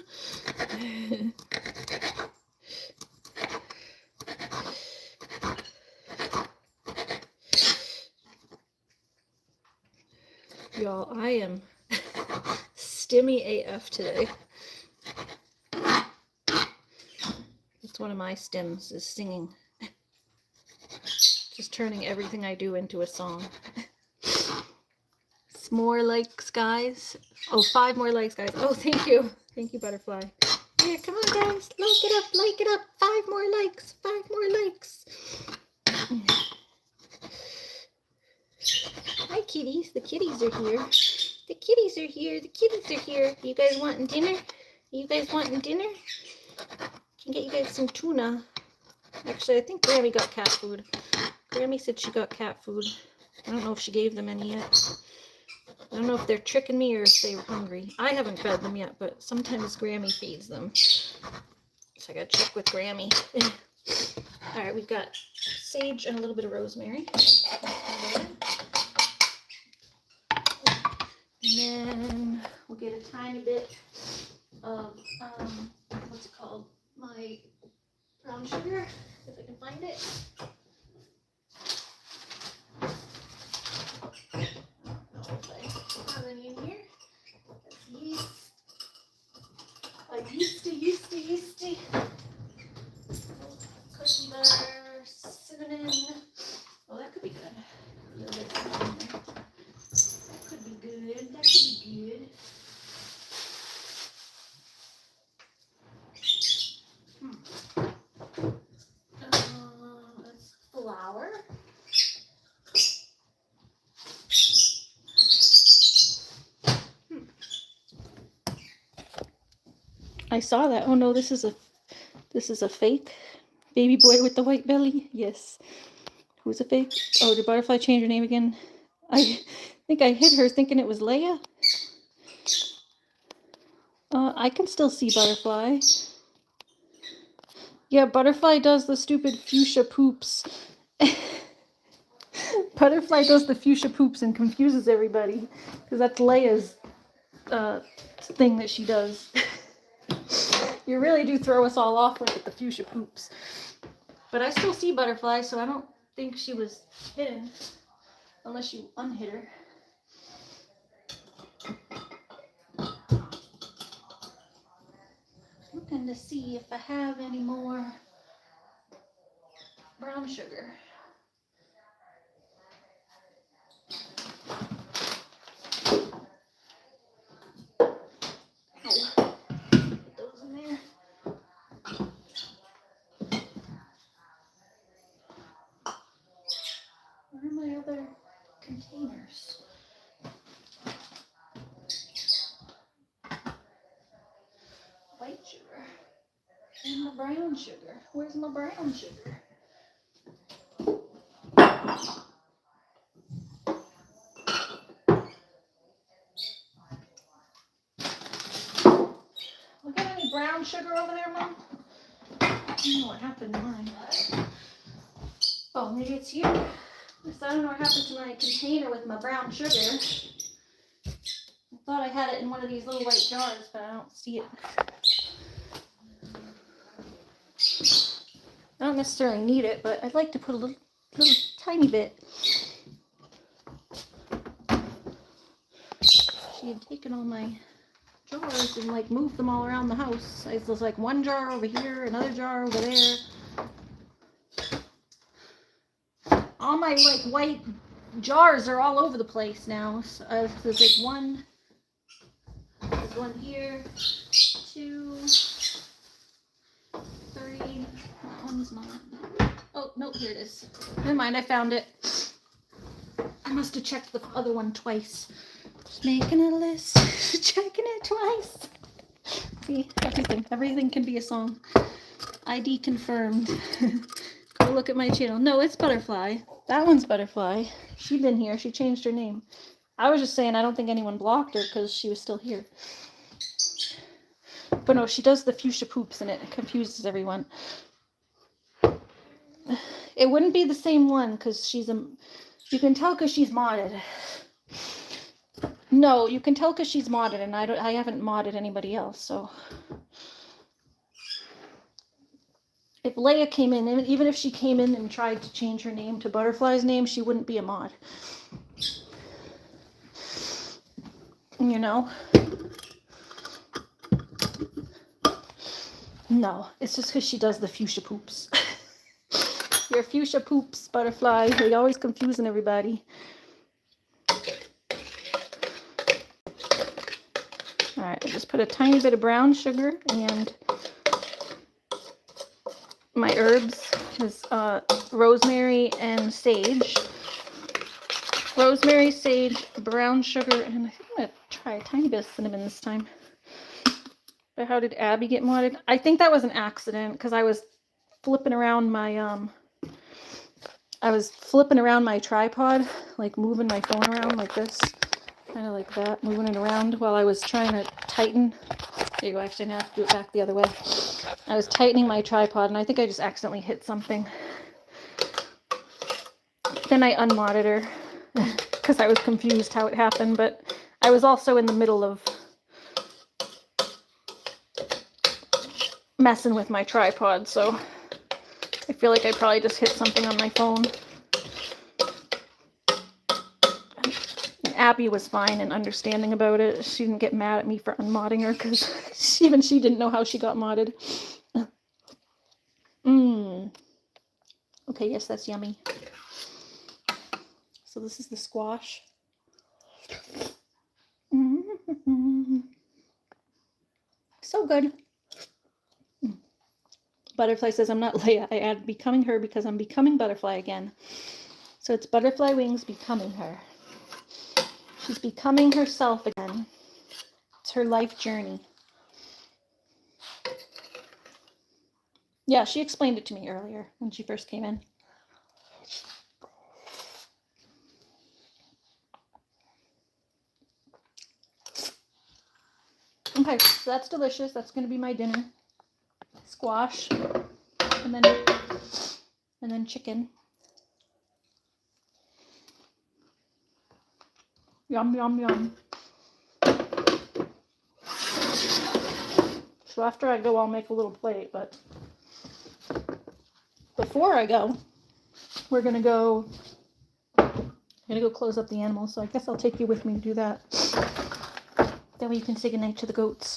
Y'all, I am stimmy AF today. It's one of my stims, is singing. Just turning everything I do into a song. More likes, guys. Oh, 5 more likes, guys. Oh, thank you. Thank you, Butterfly. Yeah, come on, guys. Like it up, like it up. 5 more likes, 5 more likes. Hi, kitties. The kitties are here. The kitties are here. The kitties are here. You guys wanting dinner? You guys wanting dinner? Can get you guys some tuna. Actually, I think Grammy got cat food. Grammy said she got cat food. I don't know if she gave them any yet. I don't know if they're tricking me or if they were hungry. I haven't fed them yet, but sometimes Grammy feeds them. So I gotta check with Grammy. Alright, we've got sage and a little bit of rosemary. And then we'll get a tiny bit of, what's it called? My brown sugar, if I can find it. Have any in here? That's yeasty. Cookie butter, cinnamon. Oh, that could be good. A little bit of cinnamon there. That could be good. That's flour. I saw that. Oh no, this is a fake baby boy with the white belly. Yes. Who's a fake? Oh, did Butterfly change her name again? I think I hit her thinking it was Leia. I can still see Butterfly. Yeah, Butterfly does the stupid fuchsia poops. Butterfly does the fuchsia poops and confuses everybody. Because that's Leia's thing that she does. You really do throw us all off with the fuchsia poops. But I still see Butterfly, so I don't think she was hidden. Unless you unhid her. Looking to see if I have any more brown sugar. Put those in there. Where are my other containers? White sugar and my brown sugar. Where's my brown sugar? Look at any brown sugar over there, Mom? I don't know what happened to mine. Oh, maybe it's here. I don't know what happened to my container with my brown sugar. I thought I had it in one of these little white jars, but I don't see it. I don't necessarily need it, but I'd like to put a little tiny bit. She had taken all my jars and like moved them all around the house. There's like one jar over here, another jar over there. All my like white jars are all over the place now. So, there's like one. There's one here, 2, 3. That one's not. Oh no, here it is. Never mind, I found it. I must have checked the other one twice. Just making a list, checking it twice. See, everything can be a song. ID confirmed. Go look at my channel. No, it's Butterfly. That one's Butterfly. She's been here. She changed her name. I was just saying I don't think anyone blocked her because she was still here. But no, she does the fuchsia poops and it confuses everyone. It wouldn't be the same one because she's a... You can tell because she's modded. No, you can tell because she's modded and I haven't modded anybody else, so... If Leia came in, even if she came in and tried to change her name to Butterfly's name, she wouldn't be a mod. You know? No, it's just because she does the fuchsia poops. Your fuchsia poops, butterfly. They always confusing everybody. Alright, I just put a tiny bit of brown sugar and my herbs is rosemary and sage. Rosemary, sage, brown sugar, and I think I'm going to try a tiny bit of cinnamon this time. But how did Abby get modded? I think that was an accident because I was flipping around my tripod, like moving my phone around like this, kind of like that, moving it around while I was trying to tighten. There you go, actually I have to do it back the other way. I was tightening my tripod and I think I just accidentally hit something. Then I unmodded her because I was confused how it happened, but I was also in the middle of messing with my tripod, so I feel like I probably just hit something on my phone. And Abby was fine and understanding about it. She didn't get mad at me for unmodding her because even she didn't know how she got modded. Okay, yes, that's yummy. So this is the squash. So good. Butterfly says, I'm not Leia. I add becoming her because I'm becoming Butterfly again. So it's Butterfly Wings becoming her. She's becoming herself again. It's her life journey. Yeah, she explained it to me earlier when she first came in. Okay, so that's delicious. That's going to be my dinner. Squash, and then chicken. Yum, yum, yum. So after I go, I'll make a little plate, but before I go, I'm gonna go close up the animals, so I guess I'll take you with me to do that. That way you can say goodnight to the goats.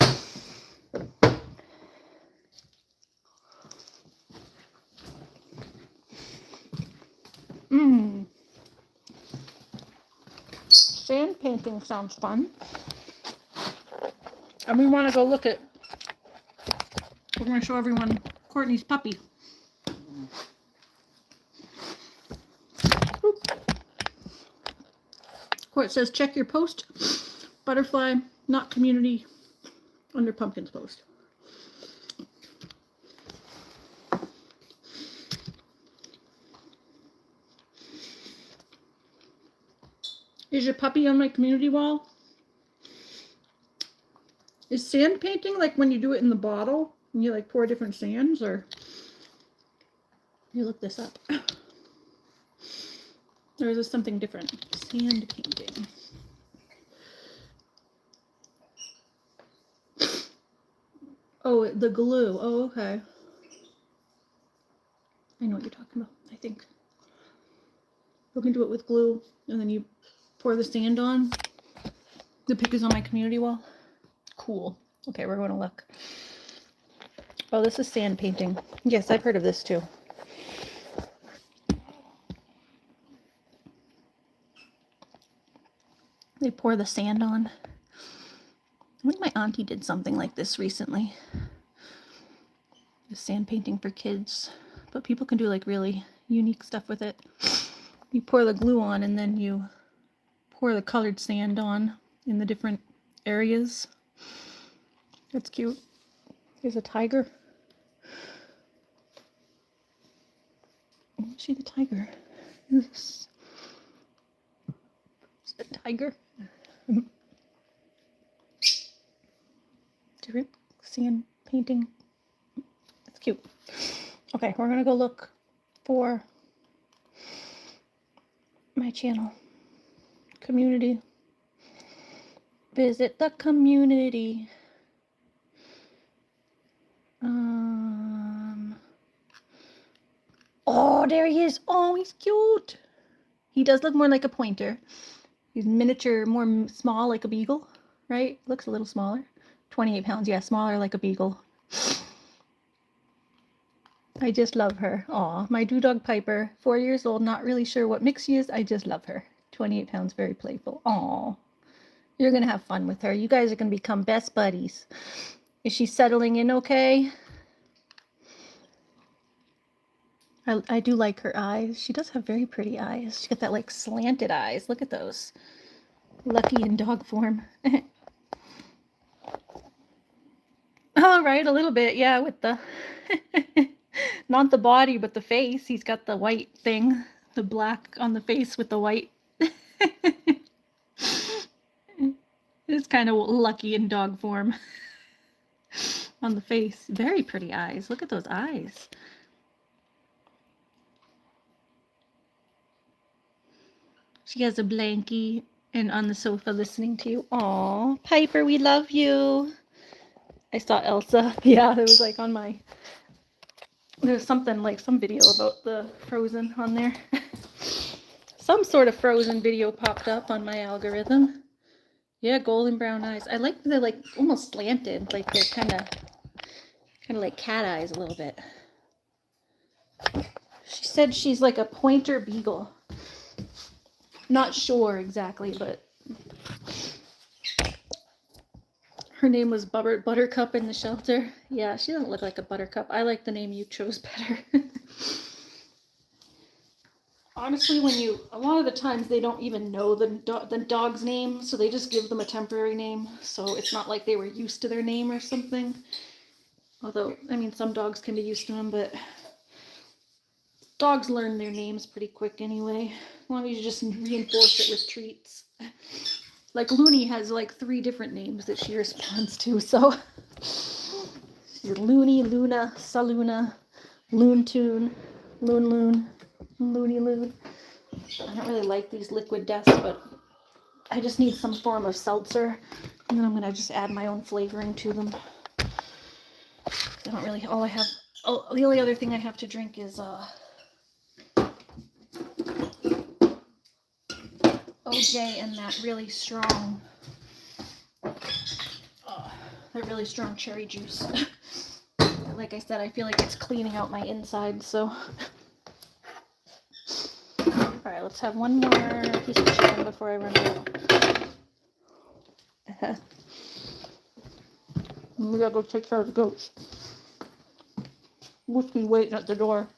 Sand painting sounds fun. And we want to go look at, we're going to show everyone Courtney's puppy. Court says, check your post. Butterfly, not community, under Pumpkin's post. Is your puppy on my community wall? Is sand painting like when you do it in the bottle and you like pour different sands, or you look this up? Or is this something different? Sand painting. Oh, the glue. Oh, okay. I know what you're talking about, I think. You can do it with glue and then you pour the sand on. The pic is on my community wall. Cool. Okay, we're going to look. Oh, this is sand painting. Yes, I've heard of this too. They pour the sand on. I think my auntie did something like this recently. Sand painting for kids. But people can do like really unique stuff with it. You pour the glue on and then you pour the colored sand on in the different areas. That's cute. There's a tiger. See the tiger. Is a tiger. Different sand painting. It's cute. Okay, we're gonna go look for my channel. Community. Visit the community. Oh, there he is. Oh, he's cute. He does look more like a pointer. He's miniature, more small, like a beagle, right? Looks a little smaller. 28 pounds, yeah, smaller like a beagle. I just love her. Aw, my dog Piper, 4 years old, not really sure what mix she is. I just love her. 28 pounds, very playful. Aw, you're going to have fun with her. You guys are going to become best buddies. Is she settling in okay? I do like her eyes. She does have very pretty eyes. She got that like slanted eyes. Look at those. Lucky in dog form. All right, a little bit, yeah, with the not the body, but the face. He's got the white thing, the black on the face with the white. It's kind of lucky in dog form on the face. Very pretty eyes. Look at those eyes. She has a blankie and on the sofa listening to you. Aw, Piper, we love you. I saw Elsa. Yeah, it was like on my... There's something like some video about the Frozen on there. Some sort of Frozen video popped up on my algorithm. Yeah, golden brown eyes. I like they're like almost slanted, like they're kind of like cat eyes a little bit. She said she's like a pointer beagle. Not sure exactly, but her name was Buttercup in the shelter. Yeah, she doesn't look like a buttercup. I like the name you chose better. Honestly, a lot of the times they don't even know the dog's name, so they just give them a temporary name. So it's not like they were used to their name or something. Although, I mean, some dogs can be used to them, but dogs learn their names pretty quick anyway. As long as you just reinforce it with treats. Like Loony has like 3 different names that she responds to, so she's Loony, Luna, Saluna, Loon Toon, Loon Loon, Loony Loon. I don't really like these liquid deaths, but I just need some form of seltzer, and then I'm gonna just add my own flavoring to them. I don't really, the only other thing I have to drink is OJ and that really strong cherry juice. Like I said, I feel like it's cleaning out my inside, so. Alright, let's have one more piece of chicken before I run out. We gotta go take care of the goats. Whiskey waiting at the door.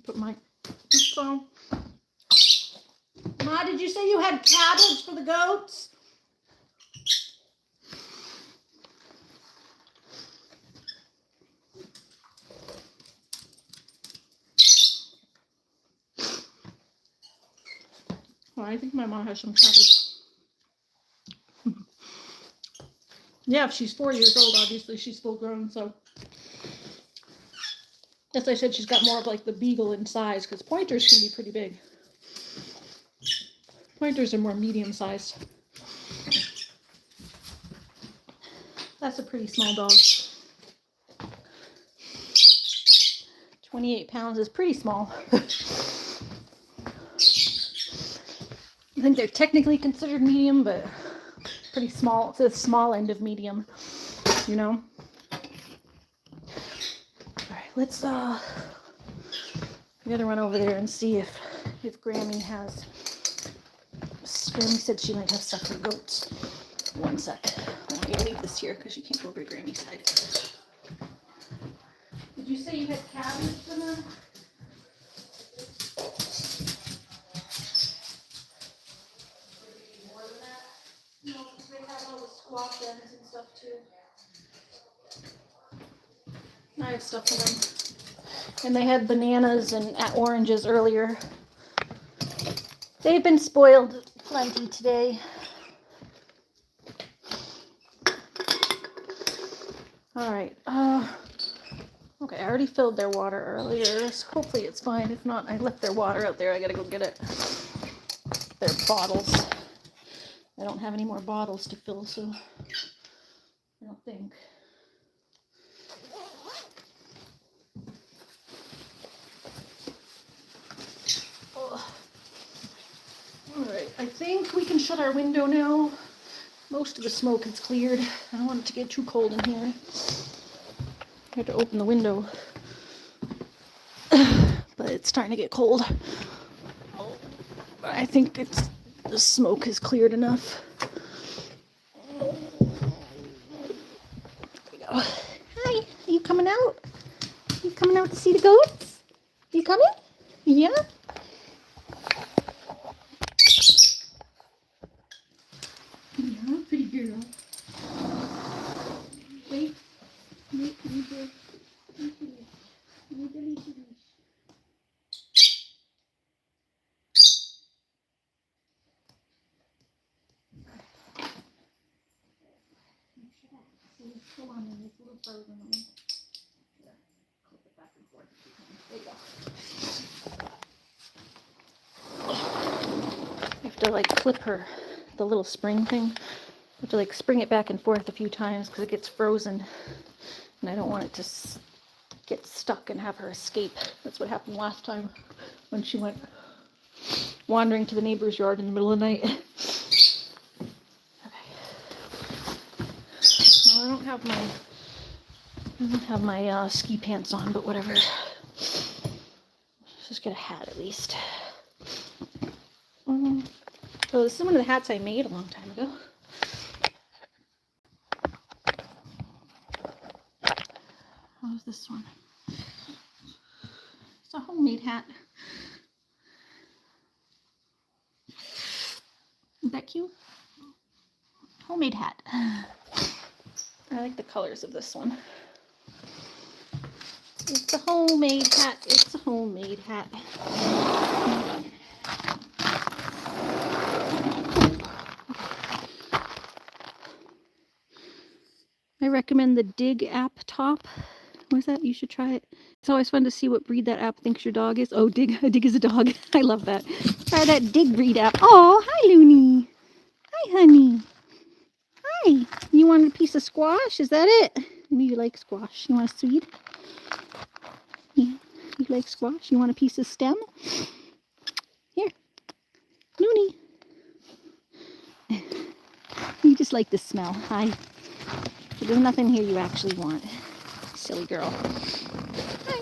Put my phone. Ma, did you say you had cabbage for the goats? Well, I think my mom has some cabbage. Yeah, if she's 4 years old, obviously she's full grown, so. As I said, she's got more of like the beagle in size, because pointers can be pretty big. Pointers are more medium sized. That's a pretty small dog. 28 pounds is pretty small. I think they're technically considered medium, but pretty small. It's the small end of medium, you know? Alright, let's we gotta run over there and see if Grammy has. Grammy said she might have stuff for goats. One sec. I'm gonna leave this here because you can't go over to Grammy's side. Did you say you had cabbage for them? More than that? No, because they have all the squash ends and stuff too. I have stuff for them. And they had bananas and oranges earlier. They've been spoiled plenty today. Alright, okay, I already filled their water earlier, so hopefully it's fine. If not, I left their water out there. I gotta go get it. Their bottles. I don't have any more bottles to fill, so I don't think. Alright, I think we can shut our window now. Most of the smoke is cleared. I don't want it to get too cold in here. I had to open the window. But it's starting to get cold. I think the smoke has cleared enough. There we go. Hi, are you coming out? You coming out to see the goats? You coming? Yeah? Yeah, pretty girl. Wait, need the leash. Hold on, it's a little frozen on me. Clip it back and forth a few times. There you go. You have to like clip her, the little spring thing. You have to like spring it back and forth a few times because it gets frozen. And I don't want it to get stuck and have her escape. That's what happened last time when she went wandering to the neighbor's yard in the middle of the night. I don't have my ski pants on, but whatever. Let's just get a hat at least. So this is one of the hats I made a long time ago. How's this one? It's a homemade hat. Isn't that cute? Homemade hat. I like the colors of this one. It's a homemade hat. It's a homemade hat. I recommend the Dig app top. What's that? You should try it. It's always fun to see what breed that app thinks your dog is. Oh, Dig is a dog. I love that. Try that Dig breed app. Oh, hi, Loony. Hi, honey. Hi. You want a piece of squash? Is that it? I know you like squash. You want a seed? Yeah. You like squash? You want a piece of stem? Here. Loony. You just like the smell. Hi. But there's nothing here you actually want. Silly girl. Hi.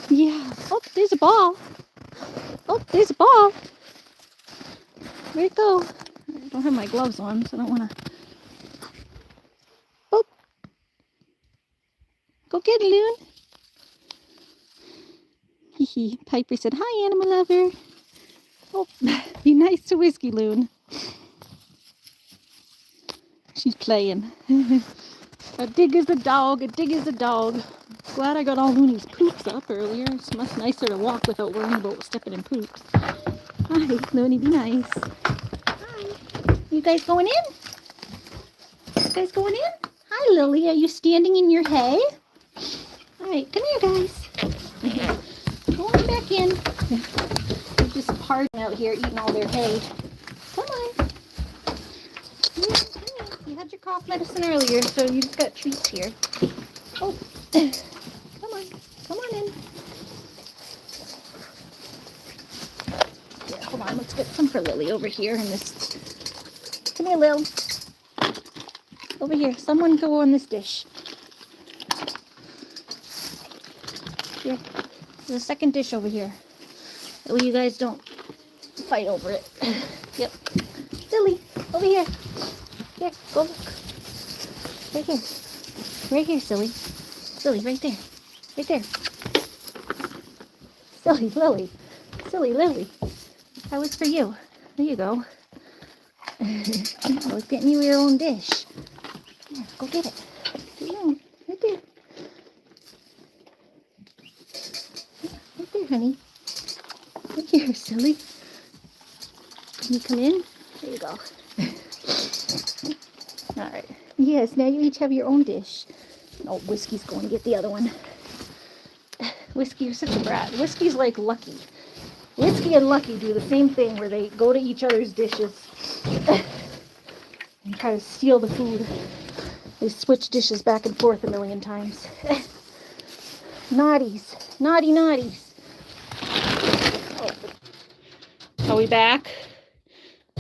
Yeah. Oh, there's a ball. Oh, there's a ball. Where'd it go? I don't have my gloves on, so I don't want to. Oh. Go get it, Loon. Hee. Piper said, hi, animal lover. Oh, be nice to Whiskey, Loon. She's playing. A Dig is a dog. A Dig is a dog. Glad I got all Loony's poops up earlier. It's much nicer to walk without worrying about stepping in poops. Hi, Loony, be nice. Hi. You guys going in? You guys going in? Hi, Lily. Are you standing in your hay? All right, come here, guys. Go on back in. They're just partying out here, eating all their hay. Come on. You had your cough medicine earlier, so you just got treats here. Oh, come on in. Yeah, hold on, let's get some for Lily over here in this. Come here, Lil. Over here, someone go on this dish. Here, there's a second dish over here. That way you guys don't fight over it. Yep. Lily, over here. Here, go look. Right here. Right here, silly. Silly, right there. Right there. Silly Lily. Silly Lily. That was for you. There you go. I was getting you your own dish. Here, go get it. Right there. Right there, honey. Right here, silly. Can you come in? There you go. All right. Yes, now you each have your own dish. Oh, Whiskey's going to get the other one. Whiskey, you're such a brat. Whiskey's like Lucky. Whiskey and Lucky do the same thing where they go to each other's dishes and try to steal the food. They switch dishes back and forth a million times. Naughties. Naughty naughties. Oh. Are we back?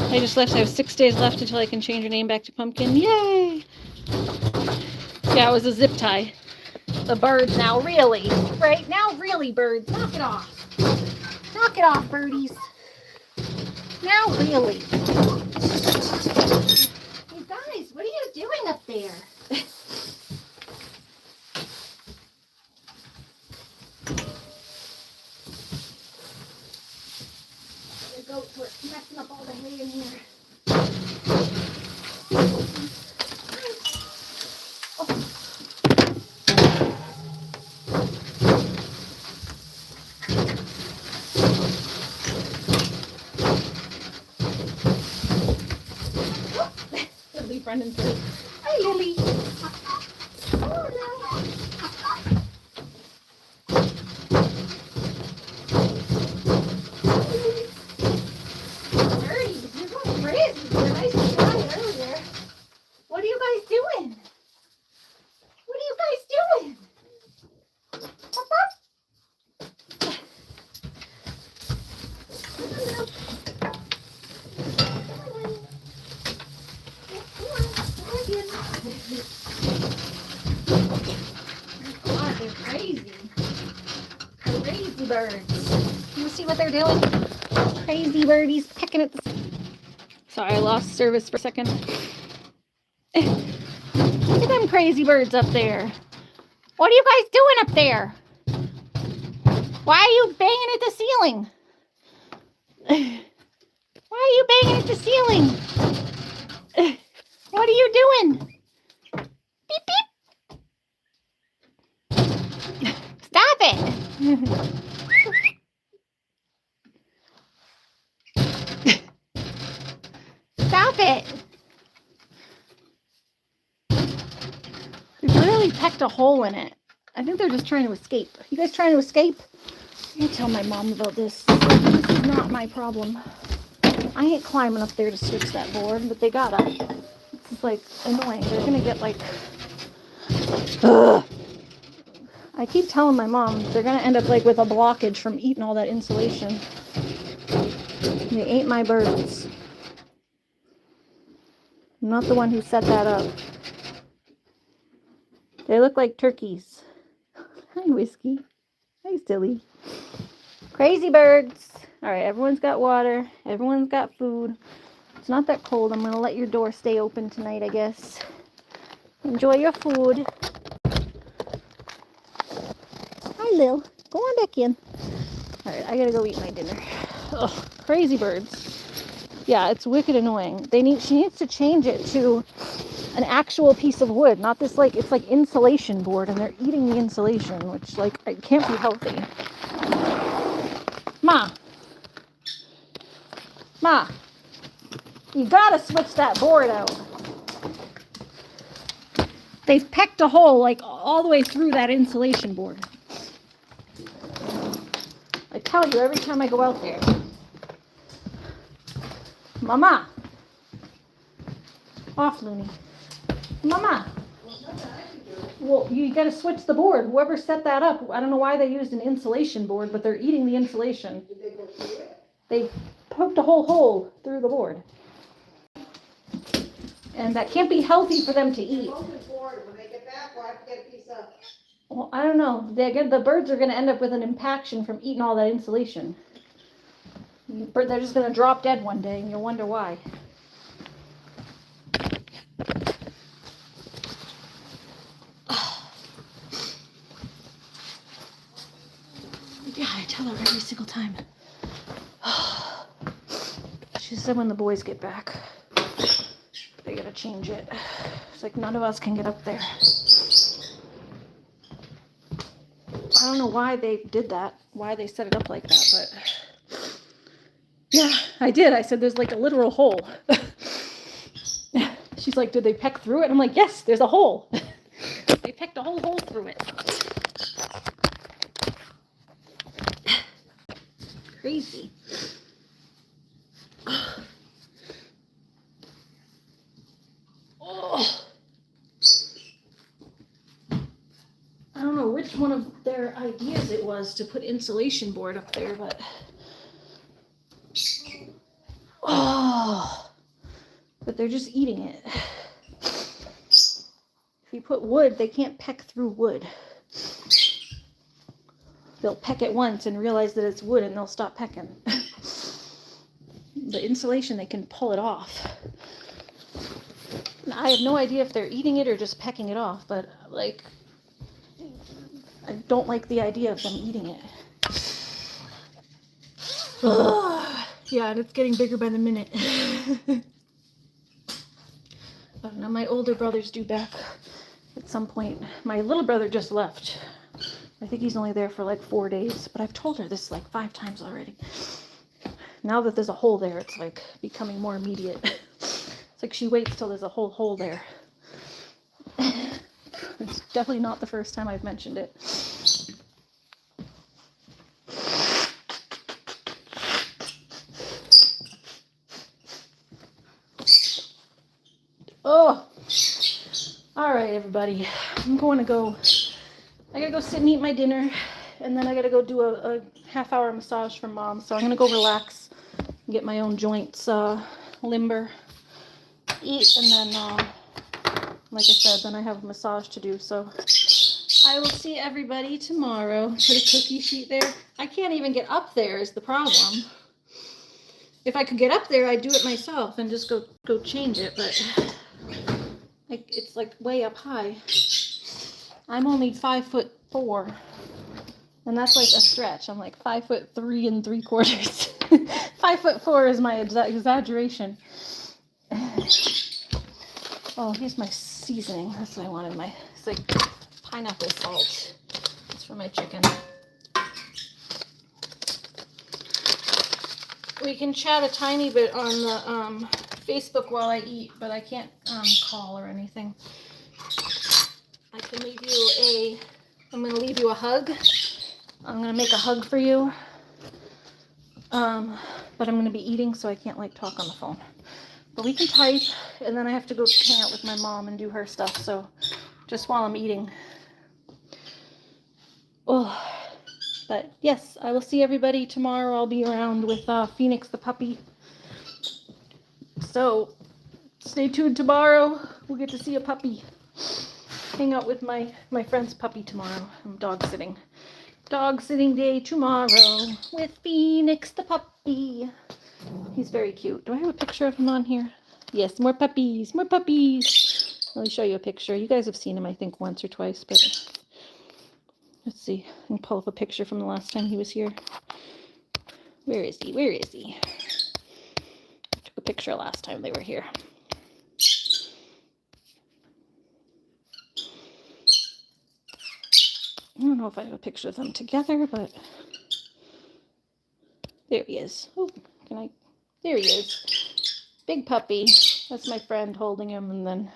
I just left. I have 6 days left until I can change her name back to Pumpkin. Yay! Yeah, it was a zip tie. The birds now, really. Right? Now, really, birds. Knock it off. Knock it off, birdies. Now, really. You guys, what are you doing up there? The goats were messing up all the hay in here. Lily Brennan says, "Hi, Lily." Oh, no. Birdies, you're going crazy. You're nice and quiet earlier. What are you guys doing? What are you guys doing? Pop, pop. God, they're crazy. Crazy birds. You see what they're doing? Crazy birdies pecking at the... Sorry, I lost service for a second. Look at them crazy birds up there. What are you guys doing up there? Why are you banging at the ceiling? Why are you banging at the ceiling? What are you doing? Beep, beep. Stop it. Stop it. They've literally pecked a hole in it. I think they're just trying to escape. You guys trying to escape? I'm going to tell my mom about this. This is not my problem. I ain't climbing up there to switch that board, but they gotta. It's like annoying. They're gonna get like... Ugh. I keep telling my mom they're gonna end up like with a blockage from eating all that insulation. They ain't my birds. I'm not the one who set that up. They look like turkeys. Hi, Whiskey. Hi, Silly. Crazy birds. All right, everyone's got water. Everyone's got food. It's not that cold. I'm going to let your door stay open tonight, I guess. Enjoy your food. Hi, Lil. Go on back in. All right, I got to go eat my dinner. Ugh, crazy birds. Yeah, it's wicked annoying. She needs to change it to an actual piece of wood, not this like, it's like insulation board, and they're eating the insulation, which like, it can't be healthy. Ma, you gotta switch that board out. They've pecked a hole like all the way through that insulation board. I tell you every time I go out there. Mama. Off, Loony. Mama. Well, you gotta switch the board. Whoever set that up, I don't know why they used an insulation board, but they're eating the insulation. Did they go through it? They poked a whole hole through the board. And that can't be healthy for them to eat. When they get back, we'll have to get a piece of... Well, I don't know. The birds are going to end up with an impaction from eating all that insulation. They're just going to drop dead one day, and you'll wonder why. Yeah, I tell her every single time. She said when the boys get back, they gotta change it. It's like none of us can get up there. I don't know why they did that, why they set it up like that, but yeah, I did. I said there's like a literal hole. She's like, did they peck through it? I'm like, yes, there's a hole. They pecked a whole hole through it. Crazy. Oh. I don't know which one of their ideas it was to put insulation board up there, but oh. but they're just eating it. If you put wood, they can't peck through wood. They'll peck it once and realize that it's wood and they'll stop pecking. The insulation, they can pull it off. I have no idea if they're eating it or just pecking it off, but like, I don't like the idea of them eating it. Yeah, and it's getting bigger by the minute. Oh, now my older brother's due back at some point. My little brother just left. I think he's only there for like 4 days, but I've told her this like 5 times already. Now that there's a hole there, it's like becoming more immediate. It's like she waits till there's a whole hole there. It's definitely not the first time I've mentioned it. Oh, all right, everybody. I'm going to go. I gotta go sit and eat my dinner, and then I gotta go do a half-hour massage for Mom. So I'm gonna go relax and get my own joints limber, eat, and then, like I said, then I have a massage to do. So I will see everybody tomorrow. Put a cookie sheet there. I can't even get up there is the problem. If I could get up there, I'd do it myself and just go change it, but like it's like way up high. I'm only 5'4", and that's like a stretch. I'm like 5'3 3/4. 5'4" is my exaggeration. Oh, here's my seasoning. That's what I wanted. It's like pineapple salt. It's for my chicken. We can chat a tiny bit on the Facebook while I eat, but I can't call or anything. I can leave you I'm going to leave you a hug. I'm going to make a hug for you. But I'm going to be eating, so I can't like talk on the phone. But we can type, and then I have to go hang out with my mom and do her stuff, so just while I'm eating. Oh, but yes, I will see everybody tomorrow. I'll be around with Phoenix the puppy. So stay tuned tomorrow. We'll get to see a puppy. Hang out with my friend's puppy tomorrow. I'm dog sitting. Dog sitting day tomorrow with Phoenix the puppy. He's very cute. Do I have a picture of him on here? Yes, more puppies, more puppies. Let me show you a picture. You guys have seen him, I think, once or twice, but let's see. I can pull up a picture from the last time he was here. Where is he? Where is he? I took a picture last time they were here. I don't know if I have a picture of them together, but there he is. Oh, there he is. Big puppy. That's my friend holding him, and then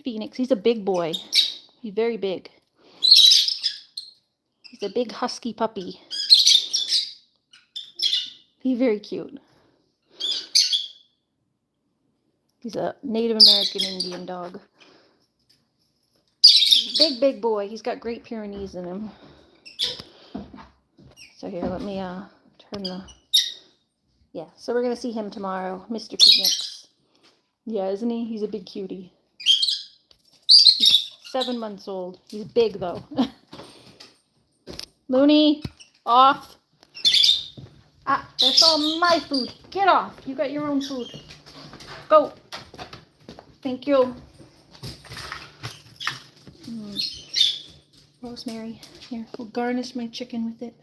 Phoenix. He's a big boy. He's very big. He's a big husky puppy. He's very cute. He's a Native American Indian dog. Big boy. He's got Great Pyrenees in him. So here, let me turn the... Yeah, so we're going to see him tomorrow. Mr. Phoenix. Yeah, isn't he? He's a big cutie. He's 7 months old. He's big, though. Loony, off. Ah, that's all my food. Get off. You got your own food. Go. Thank you. Rosemary. Here, we'll garnish my chicken with it.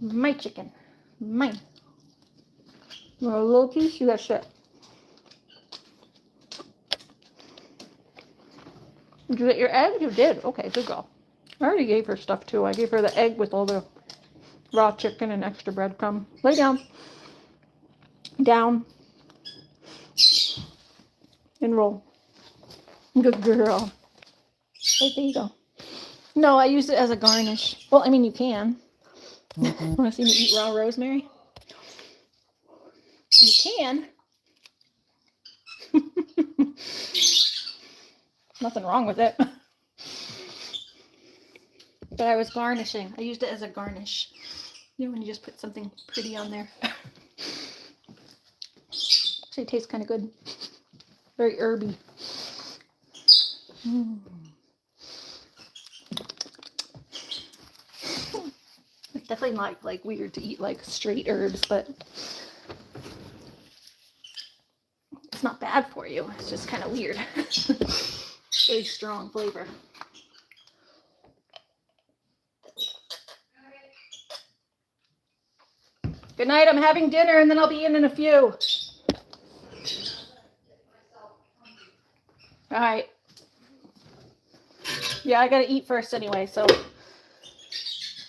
My chicken. Mine. You want a little piece? You got shit. Did you get your egg? You did. Okay, good girl. I already gave her stuff too. I gave her the egg with all the raw chicken and extra breadcrumb. Lay down. Down. And roll. Good girl. Right, there you go. No, I use it as a garnish. Well, I mean, you can. Want to see me eat raw rosemary? You can. Nothing wrong with it. But I was garnishing. I used it as a garnish. You know, when you just put something pretty on there. Actually, it tastes kind of good. Very herby. It's definitely not like weird to eat like straight herbs, but it's not bad for you. It's just kind of weird. Very strong flavor. Good night. I'm having dinner and then I'll be in a few. All right. Yeah, I gotta eat first anyway, so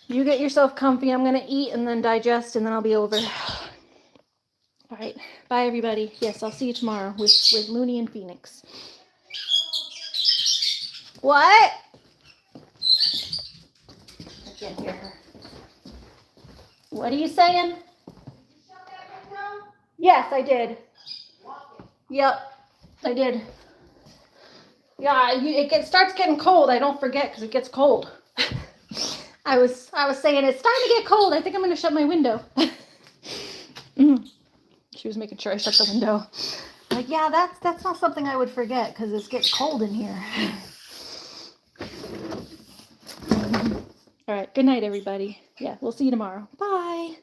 you get yourself comfy. I'm gonna eat and then digest and then I'll be over. All right. Bye, everybody. Yes, I'll see you tomorrow with Loony and Phoenix. What? I can't hear her. What are you saying? Yes, I did. Yep, I did. Yeah, starts getting cold. I don't forget because it gets cold. I was saying it's starting to get cold. I think I'm gonna shut my window. She was making sure I shut the window. Like, yeah, that's not something I would forget because it gets cold in here. All right, good night, everybody. Yeah, we'll see you tomorrow. Bye.